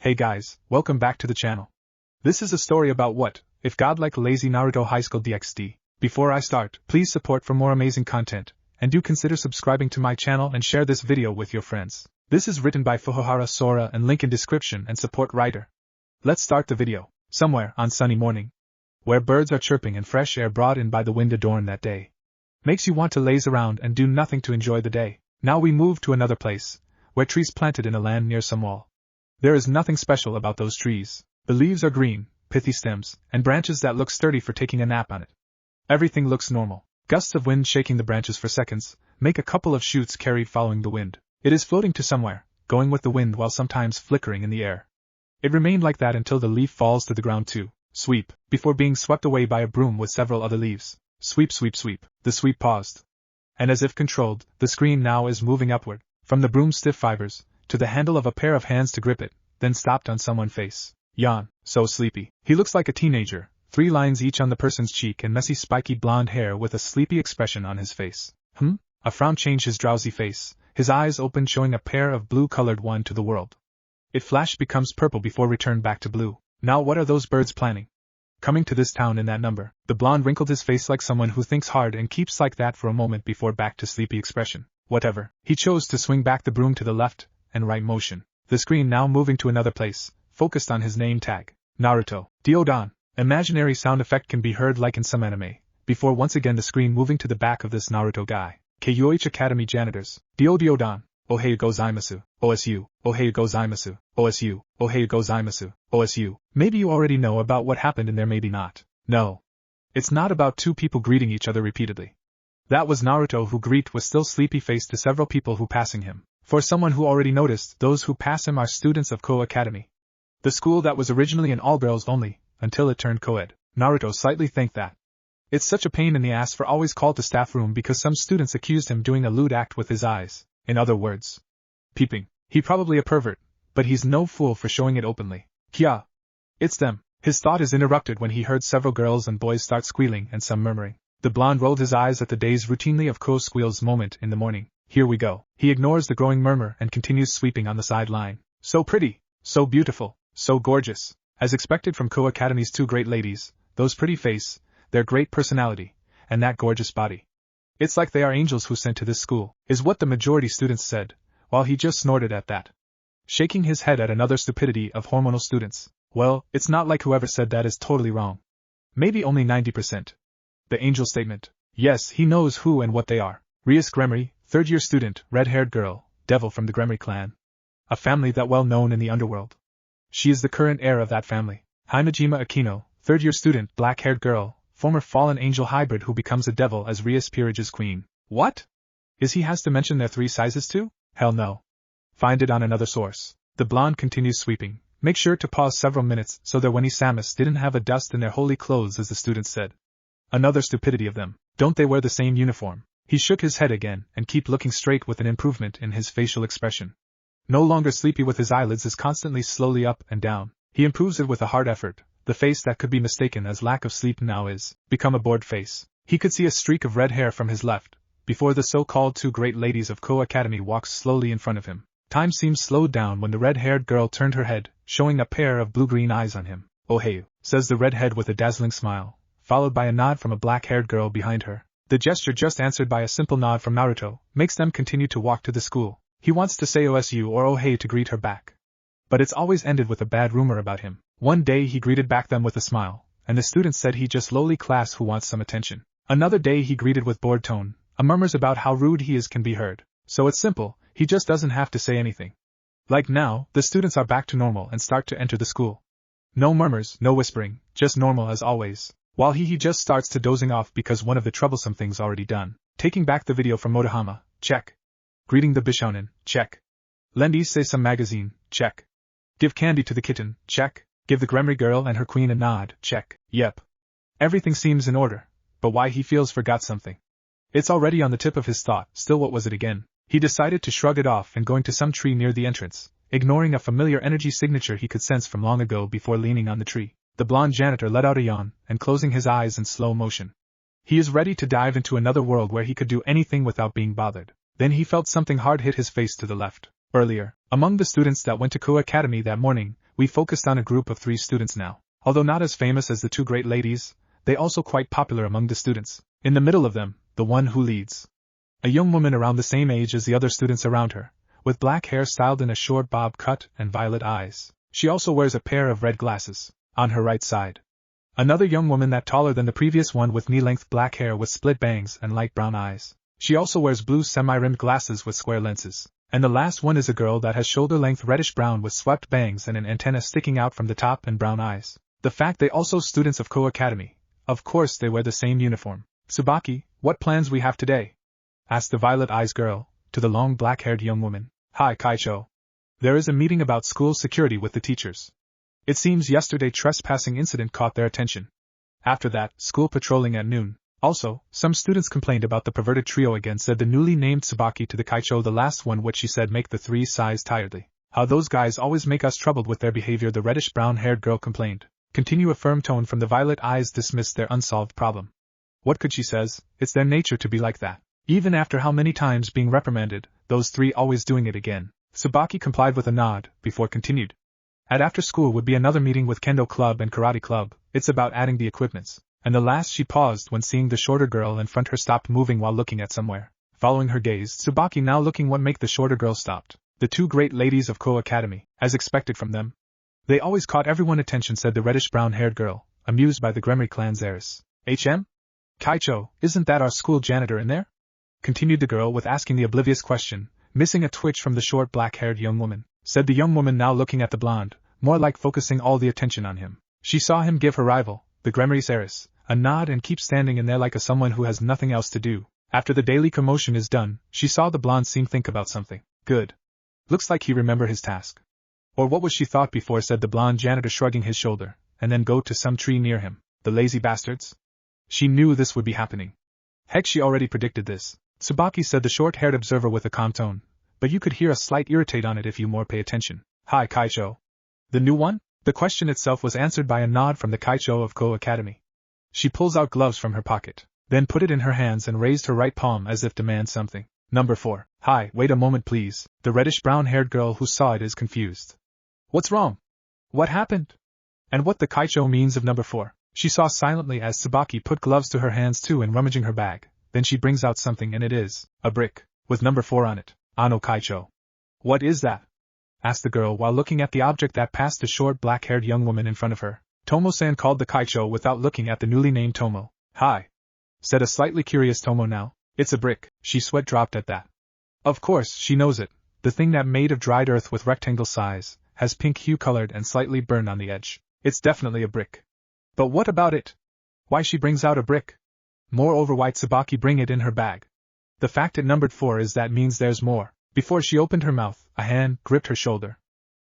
Hey guys, welcome back to the channel. This is a story about what if Godlike lazy Naruto Highschool DxD. Before I start, please support for more amazing content, and do consider subscribing to my channel and share this video with your friends. This is written by Fuyuhara Sora and link in description and support writer. Let's start the video. Somewhere on sunny morning, where birds are chirping and fresh air brought in by the wind adorn that day, makes you want to laze around and do nothing to enjoy the day. Now we move to another place, where trees planted in a land near some wall. There is nothing special about those trees. The leaves are green, pithy stems, and branches that look sturdy for taking a nap on it. Everything looks normal. Gusts of wind shaking the branches for seconds make a couple of shoots carried following the wind. It is floating to somewhere, going with the wind while sometimes flickering in the air. It remained like that until the leaf falls to the ground too. Sweep, before being swept away by a broom with several other leaves. Sweep, sweep, sweep. The sweep paused. And as if controlled, the screen now is moving upward, from the broom's stiff fibers, to the handle of a pair of hands to grip it, then stopped on someone's face. Yawn, so sleepy. He looks like a teenager, 3 lines each on the person's cheek and messy spiky blonde hair with a sleepy expression on his face. A frown changed his drowsy face, his eyes open showing a pair of blue-colored one to the world. It flashed becomes purple before returned back to blue. Now what are those birds planning? Coming to this town in that number. The blonde wrinkled his face like someone who thinks hard and keeps like that for a moment before back to sleepy expression. Whatever. He chose to swing back the broom to the left and right motion. The screen now moving to another place, focused on his name tag. Naruto. Diodan. Imaginary sound effect can be heard like in some anime, before once again the screen moving to the back of this Naruto guy. KUH Academy janitors. Diodan. Ohayou gozaimasu. OSU. Ohayou gozaimasu. OSU. Ohayou gozaimasu. OSU. Maybe you already know about what happened and there maybe not. No. It's not about 2 people greeting each other repeatedly. That was Naruto who greet was still sleepy-faced to several people who passing him. For someone who already noticed, those who pass him are students of Ko Academy. The school that was originally an all-girls only, until it turned co-ed. Naruto slightly thanked that. It's such a pain in the ass for always called to staff room because some students accused him doing a lewd act with his eyes. In other words, peeping. He probably a pervert, but he's no fool for showing it openly. Kya. It's them. His thought is interrupted when he heard several girls and boys start squealing and some murmuring. The blonde rolled his eyes at the day's routinely of Ko squeals moment in the morning. Here we go. He ignores the growing murmur and continues sweeping on the sideline. So pretty, so beautiful, so gorgeous. As expected from Ko Academy's 2 great ladies, those pretty face, their great personality, and that gorgeous body. It's like they are angels who sent to this school, is what the majority students said, while he just snorted at that. Shaking his head at another stupidity of hormonal students. Well, it's not like whoever said that is totally wrong. Maybe only 90%. The angel statement. Yes, he knows who and what they are. Rias Gremory, 3rd-year student, red-haired girl, devil from the Gremory clan. A family that well known in the underworld. She is the current heir of that family. Himejima Akino, 3rd-year student, black-haired girl, former fallen angel hybrid who becomes a devil as Rias Peerage's queen. What? Is he has to mention their 3 sizes too? Hell no. Find it on another source. The blonde continues sweeping. Make sure to pause several minutes so that when he Samus didn't have a dust in their holy clothes as the students said. Another stupidity of them. Don't they wear the same uniform? He shook his head again and keep looking straight with an improvement in his facial expression. No longer sleepy with his eyelids is constantly slowly up and down. He improves it with a hard effort. The face that could be mistaken as lack of sleep now is become a bored face. He could see a streak of red hair from his left, before the so-called 2 great ladies of Ko Academy walks slowly in front of him. Time seems slowed down when the red-haired girl turned her head, showing a pair of blue-green eyes on him. Ohayou, says the redhead with a dazzling smile, followed by a nod from a black-haired girl behind her. The gesture just answered by a simple nod from Naruto makes them continue to walk to the school. He wants to say OSU or Ohayou to greet her back. But it's always ended with a bad rumor about him. One day he greeted back them with a smile, and the students said he just lowly class who wants some attention. Another day he greeted with bored tone, a murmurs about how rude he is can be heard. So it's simple, he just doesn't have to say anything. Like now, the students are back to normal and start to enter the school. No murmurs, no whispering, just normal as always. While he just starts to dozing off because one of the troublesome things already done. Taking back the video from Motohama, check. Greeting the Bishonen, check. Lend Issei some magazine, check. Give candy to the kitten, check. Give the Gremory girl and her queen a nod, check. Yep. Everything seems in order, but why he feels forgot something. It's already on the tip of his thought, still what was it again? He decided to shrug it off and going to some tree near the entrance, ignoring a familiar energy signature he could sense from long ago before leaning on the tree. The blonde janitor let out a yawn, and closing his eyes in slow motion. He is ready to dive into another world where he could do anything without being bothered. Then he felt something hard hit his face to the left. Earlier, among the students that went to Ko Academy that morning, We focused on a group of 3 students now. Although not as famous as the 2 great ladies, they also quite popular among the students. In the middle of them, the one who leads. A young woman around the same age as the other students around her, with black hair styled in a short bob cut and violet eyes. She also wears a pair of red glasses. On her right side, another young woman that taller than the previous one with knee-length black hair with split bangs and light brown eyes. She also wears blue semi-rimmed glasses with square lenses. And the last one is a girl that has shoulder-length reddish-brown with swept bangs and an antenna sticking out from the top and brown eyes. The fact they also students of Ko Academy. Of course they wear the same uniform. Tsubaki, what plans we have today? Asked the violet eyes girl, to the long black-haired young woman. Hi Kaicho. There is a meeting about school security with the teachers. It seems yesterday trespassing incident caught their attention. After that, school patrolling at noon. Also, some students complained about the perverted trio again, said the newly named Tsubaki to the Kaicho. The last one what she said make the 3 sighs tiredly. How those guys always make us troubled with their behavior, the reddish brown-haired girl complained. Continue, a firm tone from the violet eyes dismissed their unsolved problem. What could she says, it's their nature to be like that. Even after how many times being reprimanded, those 3 always doing it again. Tsubaki complied with a nod, before continued. At after school would be another meeting with Kendo Club and Karate Club, it's about adding the equipments. And the last she paused when seeing the shorter girl in front her stopped moving while looking at somewhere. Following her gaze, Tsubaki now looking what make the shorter girl stopped. The 2 great ladies of Ko Academy, as expected from them. They always caught everyone's attention, said the reddish brown-haired girl, amused by the Gremory clan's heiress. HM? Kaicho, isn't that our school janitor in there? Continued the girl with asking the oblivious question, missing a twitch from the short black-haired young woman. Said the young woman now looking at the blonde, more like focusing all the attention on him. She saw him give her rival, the Gremory's heiress, a nod and keep standing in there like someone who has nothing else to do. After the daily commotion is done, she saw the blonde seem think about something. Good. Looks like he remember his task. Or what was she thought before, said the blonde janitor shrugging his shoulder, and then go to some tree near him. The lazy bastards. She knew this would be happening. Heck, she already predicted this. Tsubaki, said the short-haired observer with a calm tone, but you could hear a slight irritate on it if you more pay attention. Hi Kaicho. The new one? The question itself was answered by a nod from the Kaicho of Ko Academy. She pulls out gloves from her pocket, then put it in her hands and raised her right palm as if demand something. Number 4. Hi, wait a moment please. The reddish brown-haired girl who saw it is confused. What's wrong? What happened? And what the Kaicho means of number 4. She saw silently as Tsubaki put gloves to her hands too and rummaging her bag. Then she brings out something and it is a brick, with number 4 on it. Ano Kaicho. What is that? Asked the girl while looking at the object that passed the short black-haired young woman in front of her. Tomo-san, called the Kaicho without looking at the newly named Tomo. Hi. Said a slightly curious Tomo now. It's a brick. She sweat dropped at that. Of course, she knows it. The thing that made of dried earth with rectangle size, has pink hue colored and slightly burned on the edge. It's definitely a brick. But what about it? Why she brings out a brick? Moreover, why Tsubaki bring it in her bag? The fact it numbered 4 is that means there's more. Before she opened her mouth, a hand gripped her shoulder.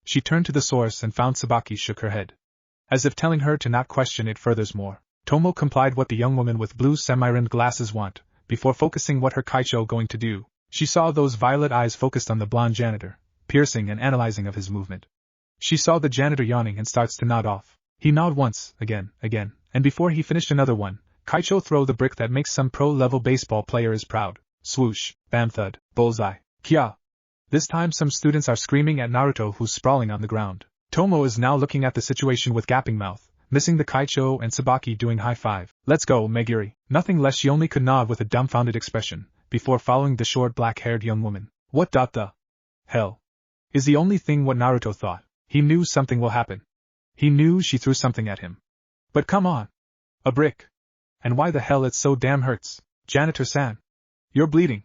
She turned to the source and found Tsubaki shook her head. As if telling her to not question it furthermore. Tomo complied what the young woman with blue semi-rimmed glasses want, before focusing what her Kaicho going to do. She saw those violet eyes focused on the blonde janitor, piercing and analyzing of his movement. She saw the janitor yawning and starts to nod off. He nod once, again, and before he finished another one, Kaicho throw the brick that makes some pro-level baseball player is proud. Swoosh, bam thud, bullseye, kya. This time some students are screaming at Naruto who's sprawling on the ground. Tomo is now looking at the situation with gaping mouth, missing the Kaicho and Tsubaki doing high five. Let's go, Megiri. Nothing less, she only could nod with a dumbfounded expression, before following the short black-haired young woman. What the hell? Is the only thing what Naruto thought. He knew something will happen. He knew she threw something at him. But come on. A brick. And why the hell it so damn hurts? Janitor-san. You're bleeding.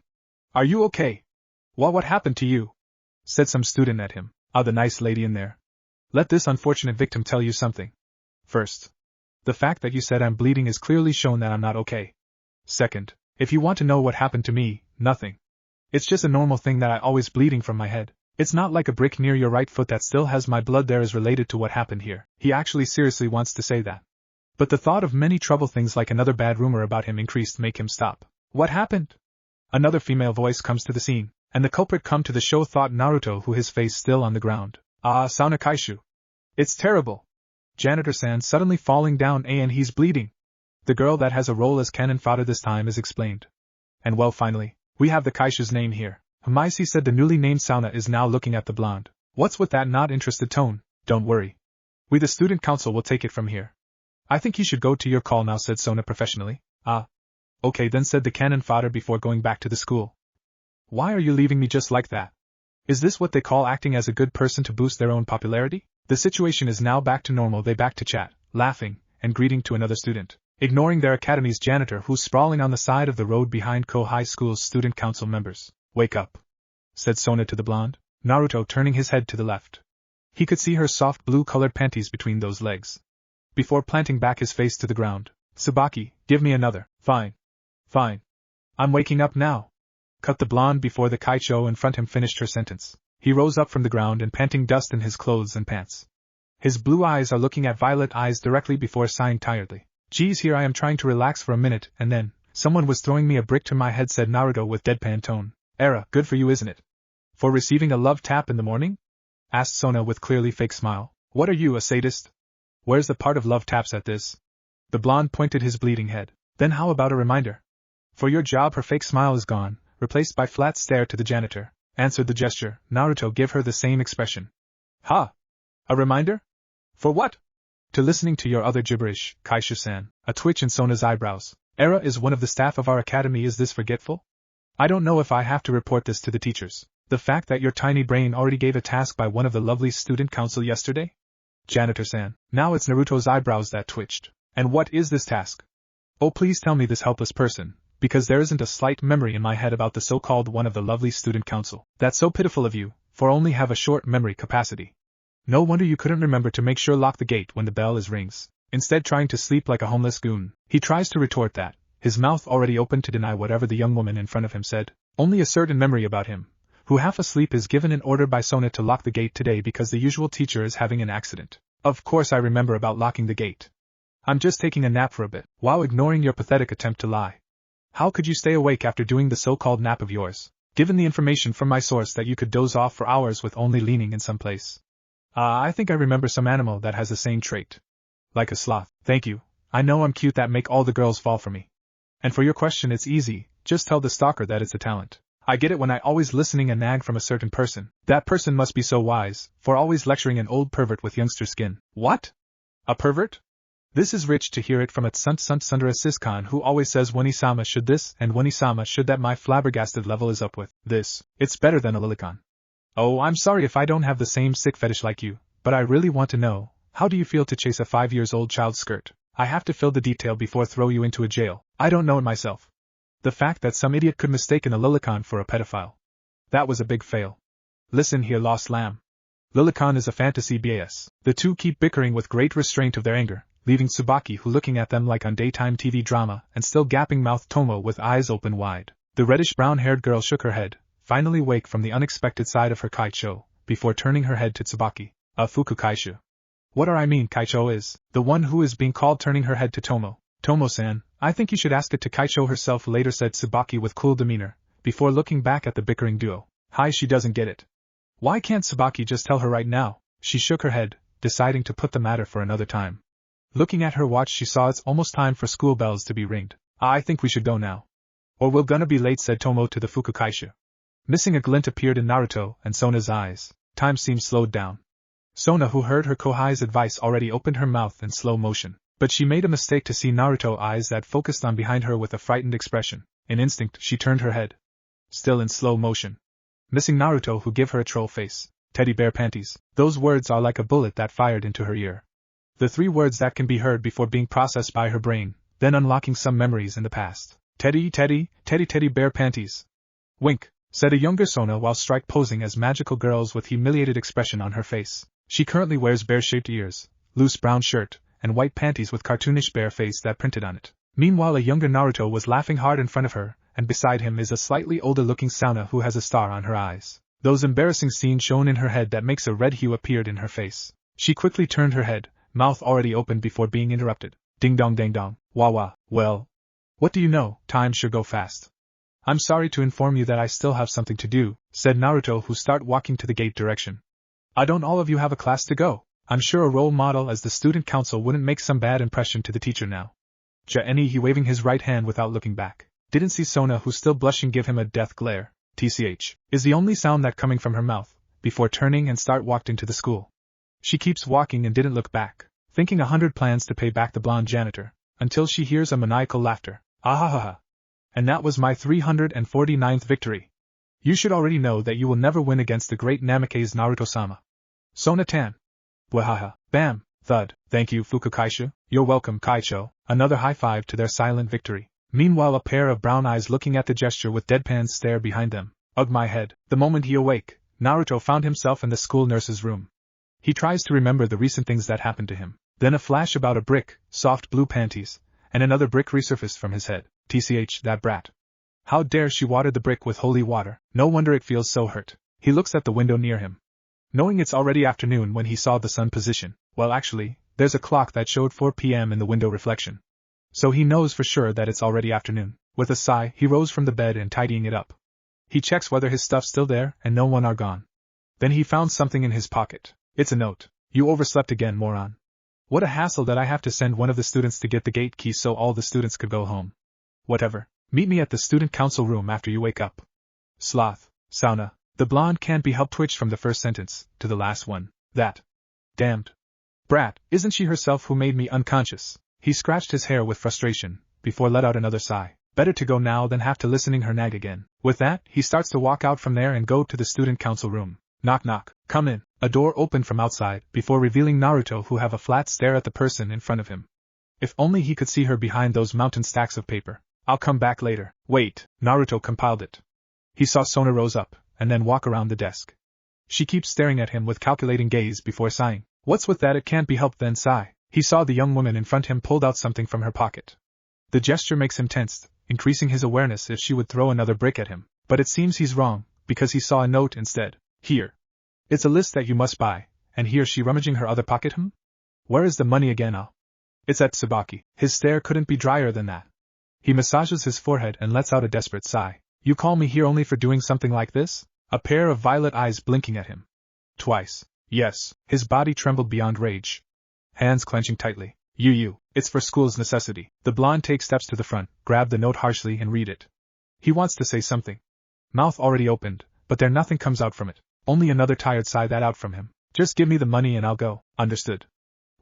Are you okay? What happened to you? Said some student at him. The nice lady in there. Let this unfortunate victim tell you something. First, the fact that you said I'm bleeding is clearly shown that I'm not okay. Second, if you want to know what happened to me, nothing. It's just a normal thing that I always bleeding from my head. It's not like a brick near your right foot that still has my blood there is related to what happened here. He actually seriously wants to say that. But the thought of many trouble things like another bad rumor about him increased make him stop. What happened? Another female voice comes to the scene, and the culprit come to the show, thought Naruto, who his face still on the ground. Sauna Kaishu. It's terrible. Janitor-san suddenly falling down and he's bleeding. The girl that has a role as cannon fodder this time is explained. And well, finally, we have the Kaishu's name here. Hamaisi, said the newly named Sauna, is now looking at the blonde. What's with that not interested tone? Don't worry. We the student council will take it from here. I think you should go to your call now, said Sona professionally. Ah. Okay then, said the cannon fodder before going back to the school. Why are you leaving me just like that? Is this what they call acting as a good person to boost their own popularity? The situation is now back to normal. They back to chat, laughing, and greeting to another student, ignoring their academy's janitor who's sprawling on the side of the road behind High School's student council members. Wake up, said Sona to the blonde, Naruto turning his head to the left. He could see her soft blue-colored panties between those legs. Before planting back his face to the ground, Tsubaki, give me another. Fine. Fine. I'm waking up now. Cut the blonde before the kaicho in front him finished her sentence. He rose up from the ground and panting dust in his clothes and pants. His blue eyes are looking at violet eyes directly before sighing tiredly. Geez, here I am trying to relax for a minute, and then, someone was throwing me a brick to my head, said Naruto with deadpan tone. Era, good for you, isn't it? For receiving a love tap in the morning? Asked Sona with clearly fake smile. What are you, a sadist? Where's the part of love taps at this? The blonde pointed his bleeding head. Then how about a reminder? For your job. Her fake smile is gone, replaced by flat stare to the janitor. Answered the gesture. Naruto, give her the same expression. Ha! A reminder? For what? To listening to your other gibberish, Kaisha-san. A twitch in Sona's eyebrows. Era is one of the staff of our academy. Is this forgetful? I don't know if I have to report this to the teachers. The fact that your tiny brain already gave a task by one of the lovely student council yesterday? Janitor-san. Now it's Naruto's eyebrows that twitched. And what is this task? Oh, please tell me, this helpless person, because there isn't a slight memory in my head about the so-called one of the lovely student council. That's so pitiful of you, for only have a short memory capacity. No wonder you couldn't remember to make sure lock the gate when the bell rings, instead trying to sleep like a homeless goon. He tries to retort that, his mouth already open to deny whatever the young woman in front of him said. Only a certain memory about him, who half asleep, is given an order by Sona to lock the gate today because the usual teacher is having an accident. Of course I remember about locking the gate. I'm just taking a nap for a bit, while ignoring your pathetic attempt to lie. How could you stay awake after doing the so-called nap of yours, given the information from my source that you could doze off for hours with only leaning in some place? I think I remember some animal that has the same trait. Like a sloth. Thank you. I know I'm cute that make all the girls fall for me. And for your question, it's easy, just tell the stalker that it's a talent. I get it when I always listening a nag from a certain person. That person must be so wise, for always lecturing an old pervert with youngster skin. What? A pervert? This is rich to hear it from a Sundara Siscon who always says Wani-sama should this and Wani-sama should that. My flabbergasted level is up with this. It's better than a lilicon. Oh, I'm sorry if I don't have the same sick fetish like you, but I really want to know, how do you feel to chase a 5-year-old child's skirt? I have to fill the detail before throw you into a jail. I don't know it myself. The fact that some idiot could mistake a lilicon for a pedophile. That was a big fail. Listen here, lost lamb. Lilicon is a fantasy BAS. The two keep bickering with great restraint of their anger, leaving Tsubaki who looking at them like on daytime TV drama, and still gapping-mouthed Tomo with eyes open wide. The reddish-brown-haired girl shook her head, finally awake from the unexpected side of her kaicho, before turning her head to Tsubaki. Fuku Kaishu. What I mean, Kaicho is, the one who is being called, turning her head to Tomo. Tomo-san, I think you should ask it to Kaicho herself later, said Tsubaki with cool demeanor, before looking back at the bickering duo. Hi, she doesn't get it. Why can't Tsubaki just tell her right now? She shook her head, deciding to put the matter for another time. Looking at her watch, she saw it's almost time for school bells to be ringed. I think we should go now. Or we're gonna be late, said Tomo to the Fukukaishu. Missing a glint appeared in Naruto and Sona's eyes. Time seemed slowed down. Sona, who heard her Kohai's advice, already opened her mouth in slow motion. But she made a mistake to see Naruto eyes that focused on behind her with a frightened expression. In instinct, she turned her head. Still in slow motion. Missing Naruto, who gave her a troll face. Teddy bear panties. Those words are like a bullet that fired into her ear. The 3 words that can be heard before being processed by her brain, then unlocking some memories in the past. Teddy bear panties. Wink, said a younger Sona while strike posing as magical girls with humiliated expression on her face. She currently wears bear-shaped ears, loose brown shirt, and white panties with cartoonish bear face that printed on it. Meanwhile, a younger Naruto was laughing hard in front of her, and beside him is a slightly older-looking Sauna who has a star on her eyes. Those embarrassing scenes shown in her head that makes a red hue appeared in her face. She quickly turned her head, mouth already opened before being interrupted. Ding dong dang dong. Wah wah. Well, what do you know? Time sure go fast. I'm sorry to inform you that I still have something to do, said Naruto, who start walking to the gate direction. I don't all of you have a class to go? I'm sure a role model as the student council wouldn't make some bad impression to the teacher now. He waving his right hand without looking back. Didn't see Sona, who still blushing, give him a death glare. TCH is the only sound that coming from her mouth, before turning and start walked into the school. She keeps walking and didn't look back, thinking 100 plans to pay back the blonde janitor, until she hears a maniacal laughter. Ahahaha. And that was my 349th victory. You should already know that you will never win against the great Namikaze Naruto-sama. Sona-tan. Bwahaha. Bam. Thud. Thank you, Fukukaishu. You're welcome, Kaicho. Another high five to their silent victory. Meanwhile, a pair of brown eyes looking at the gesture with deadpan stare behind them. Ugh, my head. The moment he awake, Naruto found himself in the school nurse's room. He tries to remember the recent things that happened to him. Then a flash about a brick, soft blue panties, and another brick resurfaced from his head. TCH, that brat. How dare she water the brick with holy water? No wonder it feels so hurt. He looks at the window near him, knowing it's already afternoon when he saw the sun position. Well, actually, there's a clock that showed 4 p.m. in the window reflection. So he knows for sure that it's already afternoon. With a sigh, he rose from the bed and tidying it up. He checks whether his stuff's still there and no one are gone. Then he found something in his pocket. It's a note. You overslept again, moron. What a hassle that I have to send one of the students to get the gate key so all the students could go home. Whatever. Meet me at the student council room after you wake up. Sloth. Sauna. The blonde can't be helped twitch from the first sentence to the last one. That damned brat, isn't she herself who made me unconscious? He scratched his hair with frustration, before let out another sigh. Better to go now than have to listening her nag again. With that, he starts to walk out from there and go to the student council room. Knock knock. Come in. A door opened from outside, before revealing Naruto, who have a flat stare at the person in front of him. If only he could see her behind those mountain stacks of paper. I'll come back later. Wait. Naruto compiled it. He saw Sona rose up, and then walk around the desk. She keeps staring at him with calculating gaze before sighing. What's with that? It can't be helped, then sigh. He saw the young woman in front him pulled out something from her pocket. The gesture makes him tense, increasing his awareness if she would throw another brick at him. But it seems he's wrong, because he saw a note instead. Here. It's a list that you must buy, and here she rummaging her other pocket. Where is the money again? It's at Tsubaki. His stare couldn't be drier than that. He massages his forehead and lets out a desperate sigh. You call me here only for doing something like this? A pair of violet eyes blinking at him. Twice. Yes. His body trembled beyond rage. Hands clenching tightly. It's for school's necessity. The blonde takes steps to the front, grab the note harshly and read it. He wants to say something. Mouth already opened, but there nothing comes out from it. Only another tired sigh that out from him. Just give me the money and I'll go. Understood.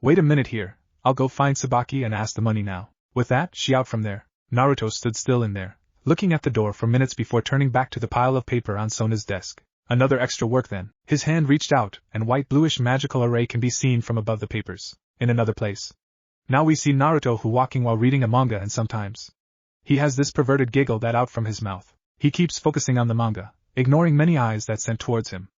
Wait a minute here. I'll go find Tsubaki and ask the money now. With that, she out from there. Naruto stood still in there, looking at the door for minutes before turning back to the pile of paper on Sona's desk. Another extra work then. His hand reached out, and white bluish magical array can be seen from above the papers. In another place. Now we see Naruto who walking while reading a manga, and sometimes he has this perverted giggle that out from his mouth. He keeps focusing on the manga, ignoring many eyes that sent towards him.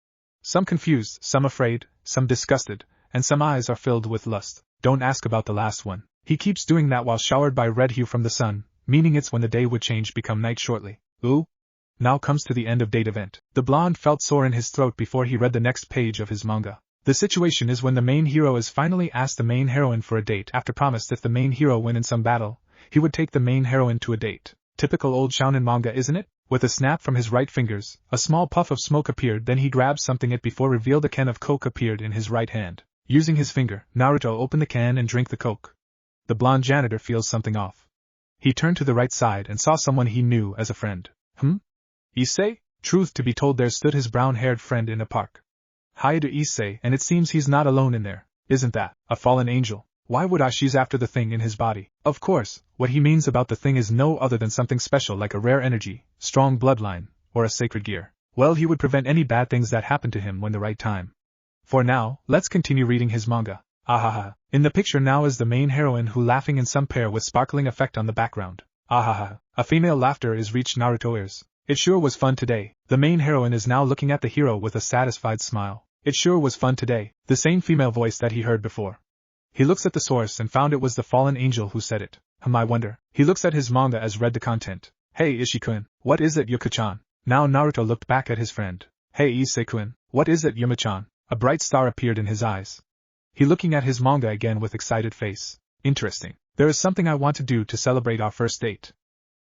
Some confused, some afraid, some disgusted, and some eyes are filled with lust. Don't ask about the last one. He keeps doing that while showered by red hue from the sun, meaning it's when the day would change become night shortly. Ooh. Now comes to the end of date event. The blonde felt sore in his throat before he read the next page of his manga. The situation is when the main hero is finally asked the main heroine for a date after promised if the main hero win in some battle, he would take the main heroine to a date. Typical old shounen manga, isn't it? With a snap from his right fingers, a small puff of smoke appeared, then he grabbed something it before revealed a can of Coke appeared in his right hand. Using his finger, Naruto opened the can and drank the Coke. The blonde janitor feels something off. He turned to the right side and saw someone he knew as a friend. Issei? Truth to be told, there stood his brown-haired friend in a park. Hi to Issei, and it seems he's not alone in there. Isn't that a fallen angel? Why would she's after the thing in his body? Of course, what he means about the thing is no other than something special like a rare energy, strong bloodline, or a sacred gear. Well, he would prevent any bad things that happen to him when the right time. For now, let's continue reading his manga. Ahaha. In the picture now is the main heroine who laughing in some pair with sparkling effect on the background. Ahaha. A female laughter is reached Naruto's ears. It sure was fun today. The main heroine is now looking at the hero with a satisfied smile. It sure was fun today. The same female voice that he heard before. He looks at the source and found it was the fallen angel who said it. I wonder. He looks at his manga as read the content. Hey Ishii-kun, what is it Yuka-chan? Now Naruto looked back at his friend. Hey Issei-kun, what is it Yuma-chan? A bright star appeared in his eyes. He looking at his manga again with excited face. Interesting. There is something I want to do to celebrate our first date.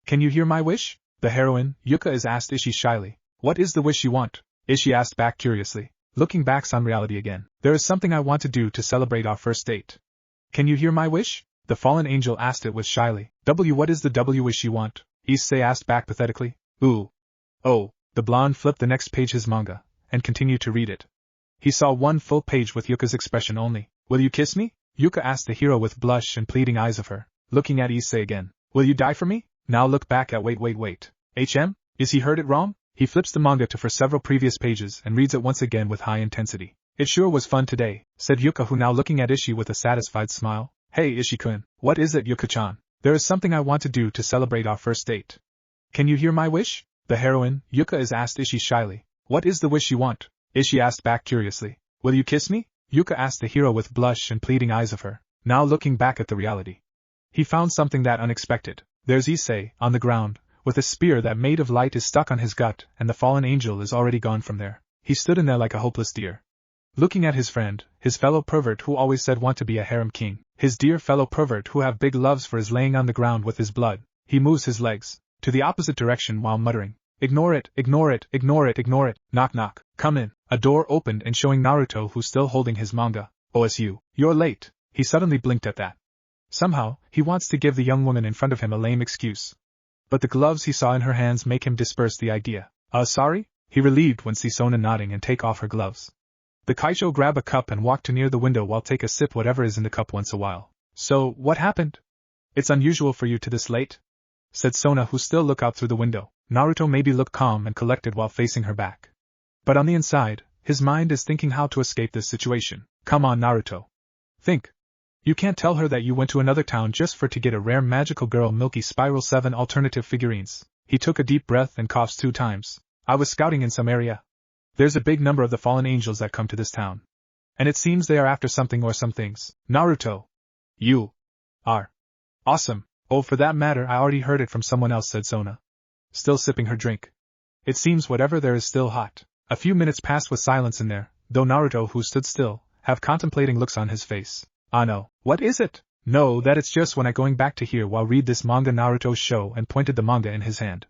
Can you hear my wish? The heroine, Yuka, is asked Ishii shyly. What is the wish you want? Ishii asked back curiously. Looking back on reality again. There is something I want to do to celebrate our first date. Can you hear my wish? The fallen angel asked it with shyly. What is the wish you want? Issei asked back pathetically. Ooh. Oh. The blonde flipped the next page his manga, and continued to read it. He saw one full page with Yuka's expression only. Will you kiss me? Yuka asked the hero with blush and pleading eyes of her, looking at Issei again. Will you die for me? Now look back at wait. HM? Is he heard it wrong? He flips the manga to for several previous pages and reads it once again with high intensity. It sure was fun today, said Yuka, who now looking at Ishii with a satisfied smile. Hey Ishii-kun. What is it, Yuka-chan? There is something I want to do to celebrate our first date. Can you hear my wish? The heroine, Yuka, is asked Ishii shyly. What is the wish you want? Ishii asked back curiously. Will you kiss me? Yuka asked the hero with blush and pleading eyes of her, now looking back at the reality. He found something that unexpected. There's Issei, on the ground, with a spear that made of light is stuck on his gut, and the fallen angel is already gone from there. He stood in there like a hopeless deer, looking at his friend, his fellow pervert who always said want to be a harem king, his dear fellow pervert who have big loves for his laying on the ground with his blood. He moves his legs to the opposite direction while muttering, Ignore it. Knock knock. Come in. A door opened and showing Naruto, who's still holding his manga. OSU, you're late. He suddenly blinked at that. Somehow, he wants to give the young woman in front of him a lame excuse. But the gloves he saw in her hands make him disperse the idea. Sorry? He relieved when see Sona nodding and take off her gloves. The Kaisho grab a cup and walk to near the window while take a sip whatever is in the cup once a while. So, what happened? It's unusual for you to this late? Said Sona, who still look out through the window. Naruto maybe looked calm and collected while facing her back. But on the inside, his mind is thinking how to escape this situation. Come on, Naruto. Think. You can't tell her that you went to another town just to get a rare magical girl Milky Spiral 7 alternative figurines. He took a deep breath and coughed 2 times. I was scouting in some area. There's a big number of the fallen angels that come to this town. And it seems they are after something or some things. Naruto. You are awesome. Oh, for that matter, I already heard it from someone else, said Sona, still sipping her drink. It seems whatever there is still hot. A few minutes passed with silence in there, though Naruto, who stood still, have contemplating looks on his face. Ah no, what is it? No, that it's just when I going back to here while read this manga Naruto show and pointed the manga in his hand.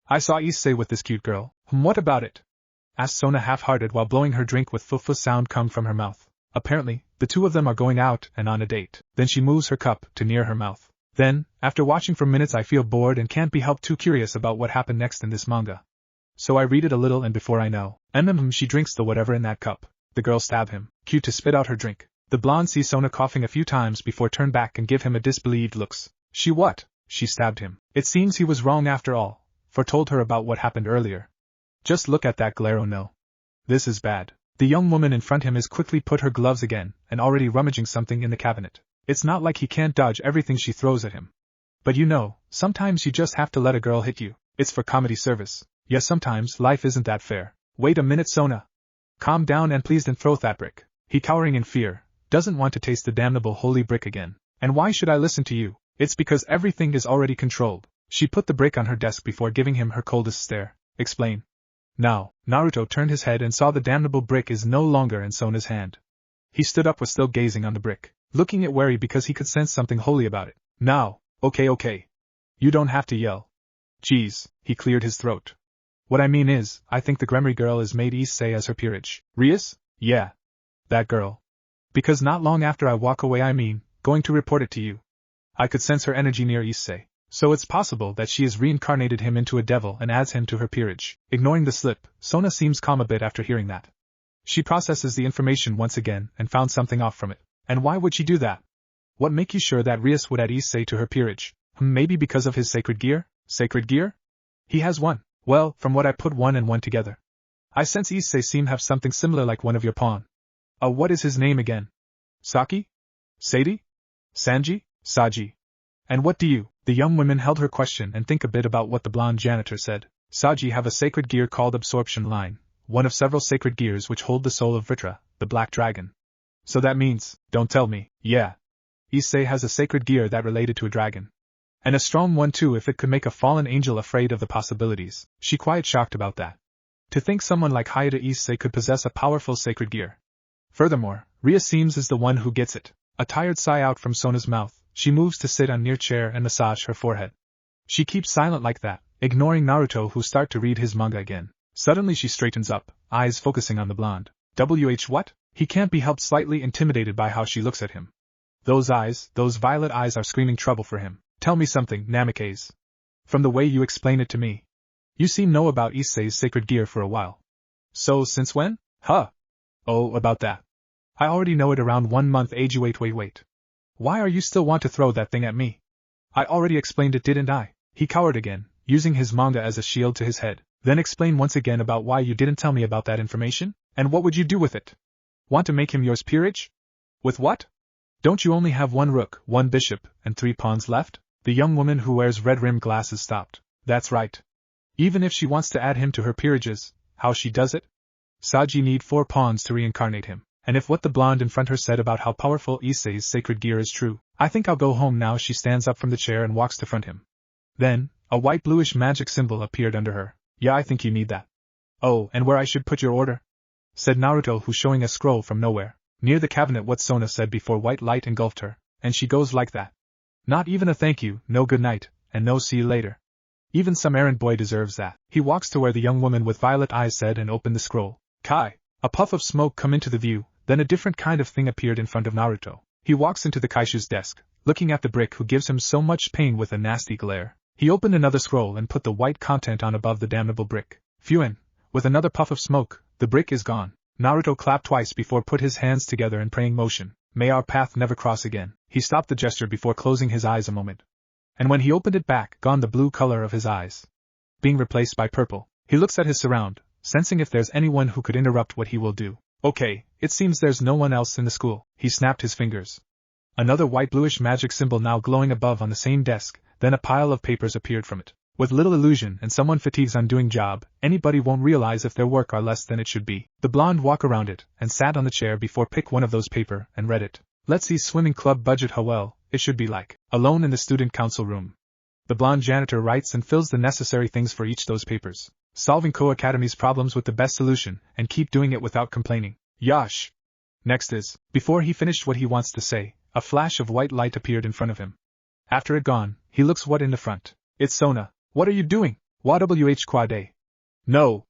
I saw Issei with this cute girl. What about it? Asked Sona half-hearted while blowing her drink with fufu sound come from her mouth. Apparently, the two of them are going out and on a date. Then she moves her cup to near her mouth. Then, after watching for minutes, I feel bored and can't be helped too curious about what happened next in this manga. So I read it a little and before I know, she drinks the whatever in that cup. The girl stab him, cute to spit out her drink. The blonde sees Sona coughing a few times before turn back and give him a disbelieved looks. She what? She stabbed him. It seems he was wrong after all, for told her about what happened earlier. Just look at that glare, oh no. This is bad. The young woman in front of him is quickly put her gloves again and already rummaging something in the cabinet. It's not like he can't dodge everything she throws at him. But you know, sometimes you just have to let a girl hit you. It's for comedy service. Yes, sometimes life isn't that fair. Wait a minute, Sona. Calm down and please don't throw that brick. He cowering in fear, doesn't want to taste the damnable holy brick again. And why should I listen to you? It's because everything is already controlled. She put the brick on her desk before giving him her coldest stare. Explain. Now, Naruto turned his head and saw the damnable brick is no longer in Sona's hand. He stood up was still gazing on the brick, looking at wary because he could sense something holy about it. Now, okay. You don't have to yell. Geez, he cleared his throat. What I mean is, I think the Gremory girl is made Issei as her peerage. Rias? Yeah. That girl. Because not long after I walk away going to report it to you. I could sense her energy near Issei. So it's possible that she has reincarnated him into a devil and adds him to her peerage. Ignoring the slip, Sona seems calm a bit after hearing that. She processes the information once again and found something off from it. And why would she do that? What make you sure that Rias would add Issei to her peerage? Maybe because of his sacred gear? Sacred gear? He has one. Well, from what I put one and one together, I sense Issei seem have something similar like one of your pawn. What is his name again? Saki? Sadie? Sanji? Saji? And what do you? The young woman held her question and think a bit about what the blonde janitor said. Saji have a sacred gear called Absorption Line, one of several sacred gears which hold the soul of Vritra, the black dragon. So that means, don't tell me, yeah. Issei has a sacred gear that related to a dragon. And a strong one too if it could make a fallen angel afraid of the possibilities. She quite shocked about that. To think someone like Hayata Issei could possess a powerful sacred gear. Furthermore, Ria seems is the one who gets it. A tired sigh out from Sona's mouth. She moves to sit on near chair and massage her forehead. She keeps silent like that, ignoring Naruto who start to read his manga again. Suddenly she straightens up, eyes focusing on the blonde. What? He can't be helped slightly intimidated by how she looks at him. Those eyes, those violet eyes are screaming trouble for him. Tell me something, Namikaze. From the way you explain it to me. You seem know about Issei's sacred gear for a while. So since when? Huh. Oh, about that. I already know it around 1 month age. Wait. Why are you still want to throw that thing at me? I already explained it, didn't I? He cowered again, using his manga as a shield to his head. Then explain once again about why you didn't tell me about that information, and what would you do with it? Want to make him yours, peerage? With what? Don't you only have 1 rook, 1 bishop, and 3 pawns left? The young woman who wears red-rimmed glasses stopped. That's right. Even if she wants to add him to her peerages, how she does it? Saji need 4 pawns to reincarnate him. And if what the blonde in front her said about how powerful Issei's sacred gear is true, I think I'll go home now. She stands up from the chair and walks to front him. Then, a white-bluish magic symbol appeared under her. Yeah, I think you need that. Oh, and where I should put your order? Said Naruto, who showing a scroll from nowhere. Near the cabinet. What Sona said before white light engulfed her, and she goes like that. Not even a thank you, no good night, and no see you later. Even some errand boy deserves that. He walks to where the young woman with violet eyes said and opened the scroll. Kai! A puff of smoke come into the view, then a different kind of thing appeared in front of Naruto. He walks into the Kaishu's desk, looking at the brick who gives him so much pain with a nasty glare. He opened another scroll and put the white content on above the damnable brick. Phew! With another puff of smoke, the brick is gone. Naruto clapped twice before put his hands together in praying motion. May our path never cross again. He stopped the gesture before closing his eyes a moment. And when he opened it back, gone the blue color of his eyes, being replaced by purple. He looks at his surround, sensing if there's anyone who could interrupt what he will do. Okay, it seems there's no one else in the school. He snapped his fingers. Another white-bluish magic symbol now glowing above on the same desk, then a pile of papers appeared from it. With little illusion and someone fatigues on doing job, anybody won't realize if their work are less than it should be. The blonde walked around it, and sat on the chair before pick one of those paper, and read it. Let's see swimming club budget how well, it should be like. Alone in the student council room. The blonde janitor writes and fills the necessary things for each those papers. Solving Co-Academy's problems with the best solution, and keep doing it without complaining. Yash! Next is, before he finished what he wants to say, a flash of white light appeared in front of him. After it gone, he looks what in the front. It's Sona. What are you doing? Wh quade? No.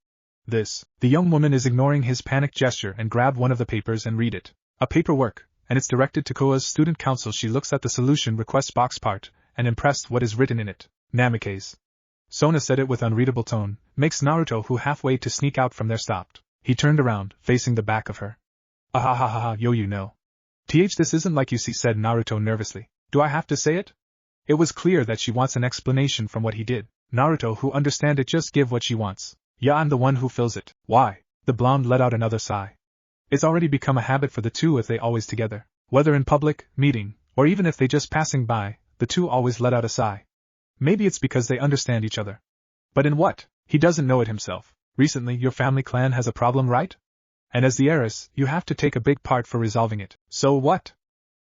This. The young woman is ignoring his panicked gesture and grabbed one of the papers and read it. A paperwork, and it's directed to Koa's student council. She looks at the solution request box part, and impressed what is written in it. Namikaze. Sona said it with unreadable tone, makes Naruto who halfway to sneak out from there stopped. He turned around, facing the back of her. Ahahaha, yo you know. This isn't like you see, said Naruto nervously. Do I have to say it? It was clear that she wants an explanation from what he did. Naruto who understand it just give what she wants. Yeah, I'm the one who fills it. Why? The blonde let out another sigh. It's already become a habit for the two if they always together. Whether in public, meeting, or even if they just passing by, the two always let out a sigh. Maybe it's because they understand each other. But in what? He doesn't know it himself. Recently your family clan has a problem, right? And as the heiress, you have to take a big part for resolving it. So what?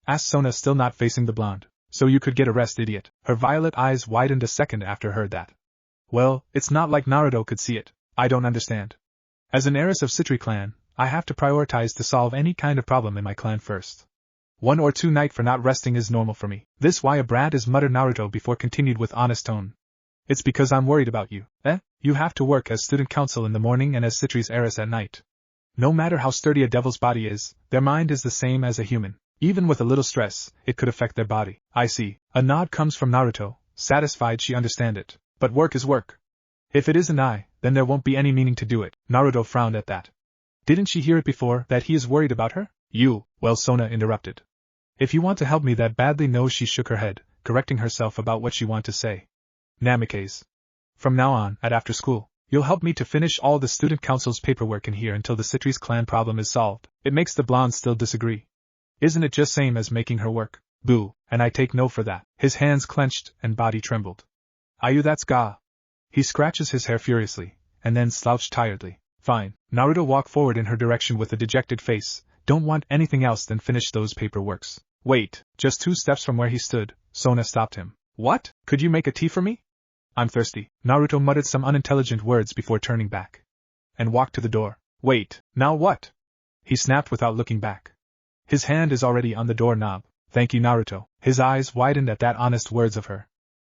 Asked Sona, still not facing the blonde. So you could get arrested, idiot. Her violet eyes widened a second after heard that. Well, it's not like Naruto could see it. I don't understand. As an heiress of Citri clan, I have to prioritize to solve any kind of problem in my clan first. 1 or 2 nights for not resting is normal for me. This why a brat is, muttered Naruto before continued with honest tone. It's because I'm worried about you. You have to work as student council in the morning and as Citri's heiress at night. No matter how sturdy a devil's body is, their mind is the same as a human. Even with a little stress, it could affect their body. I see. A nod comes from Naruto, satisfied she understand it. But work is work. If it isn't then there won't be any meaning to do it. Naruto frowned at that. Didn't she hear it before, that he is worried about her? Well, Sona interrupted. If you want to help me that badly, no, she shook her head, correcting herself about what she wanted to say. Namikaze. From now on, at after school, you'll help me to finish all the student council's paperwork in here until the Citri's clan problem is solved. It makes the blonde still disagree. Isn't it just same as making her work? Boo, and I take no for that. His hands clenched and body trembled. Ayu, that's ga. He scratches his hair furiously, and then slouched tiredly. Fine. Naruto walked forward in her direction with a dejected face. Don't want anything else than finish those paperworks. Wait, just 2 steps from where he stood, Sona stopped him. What? Could you make a tea for me? I'm thirsty. Naruto muttered some unintelligent words before turning back. And walked to the door. Wait, now what? He snapped without looking back. His hand is already on the doorknob. Thank you, Naruto. His eyes widened at that honest words of her.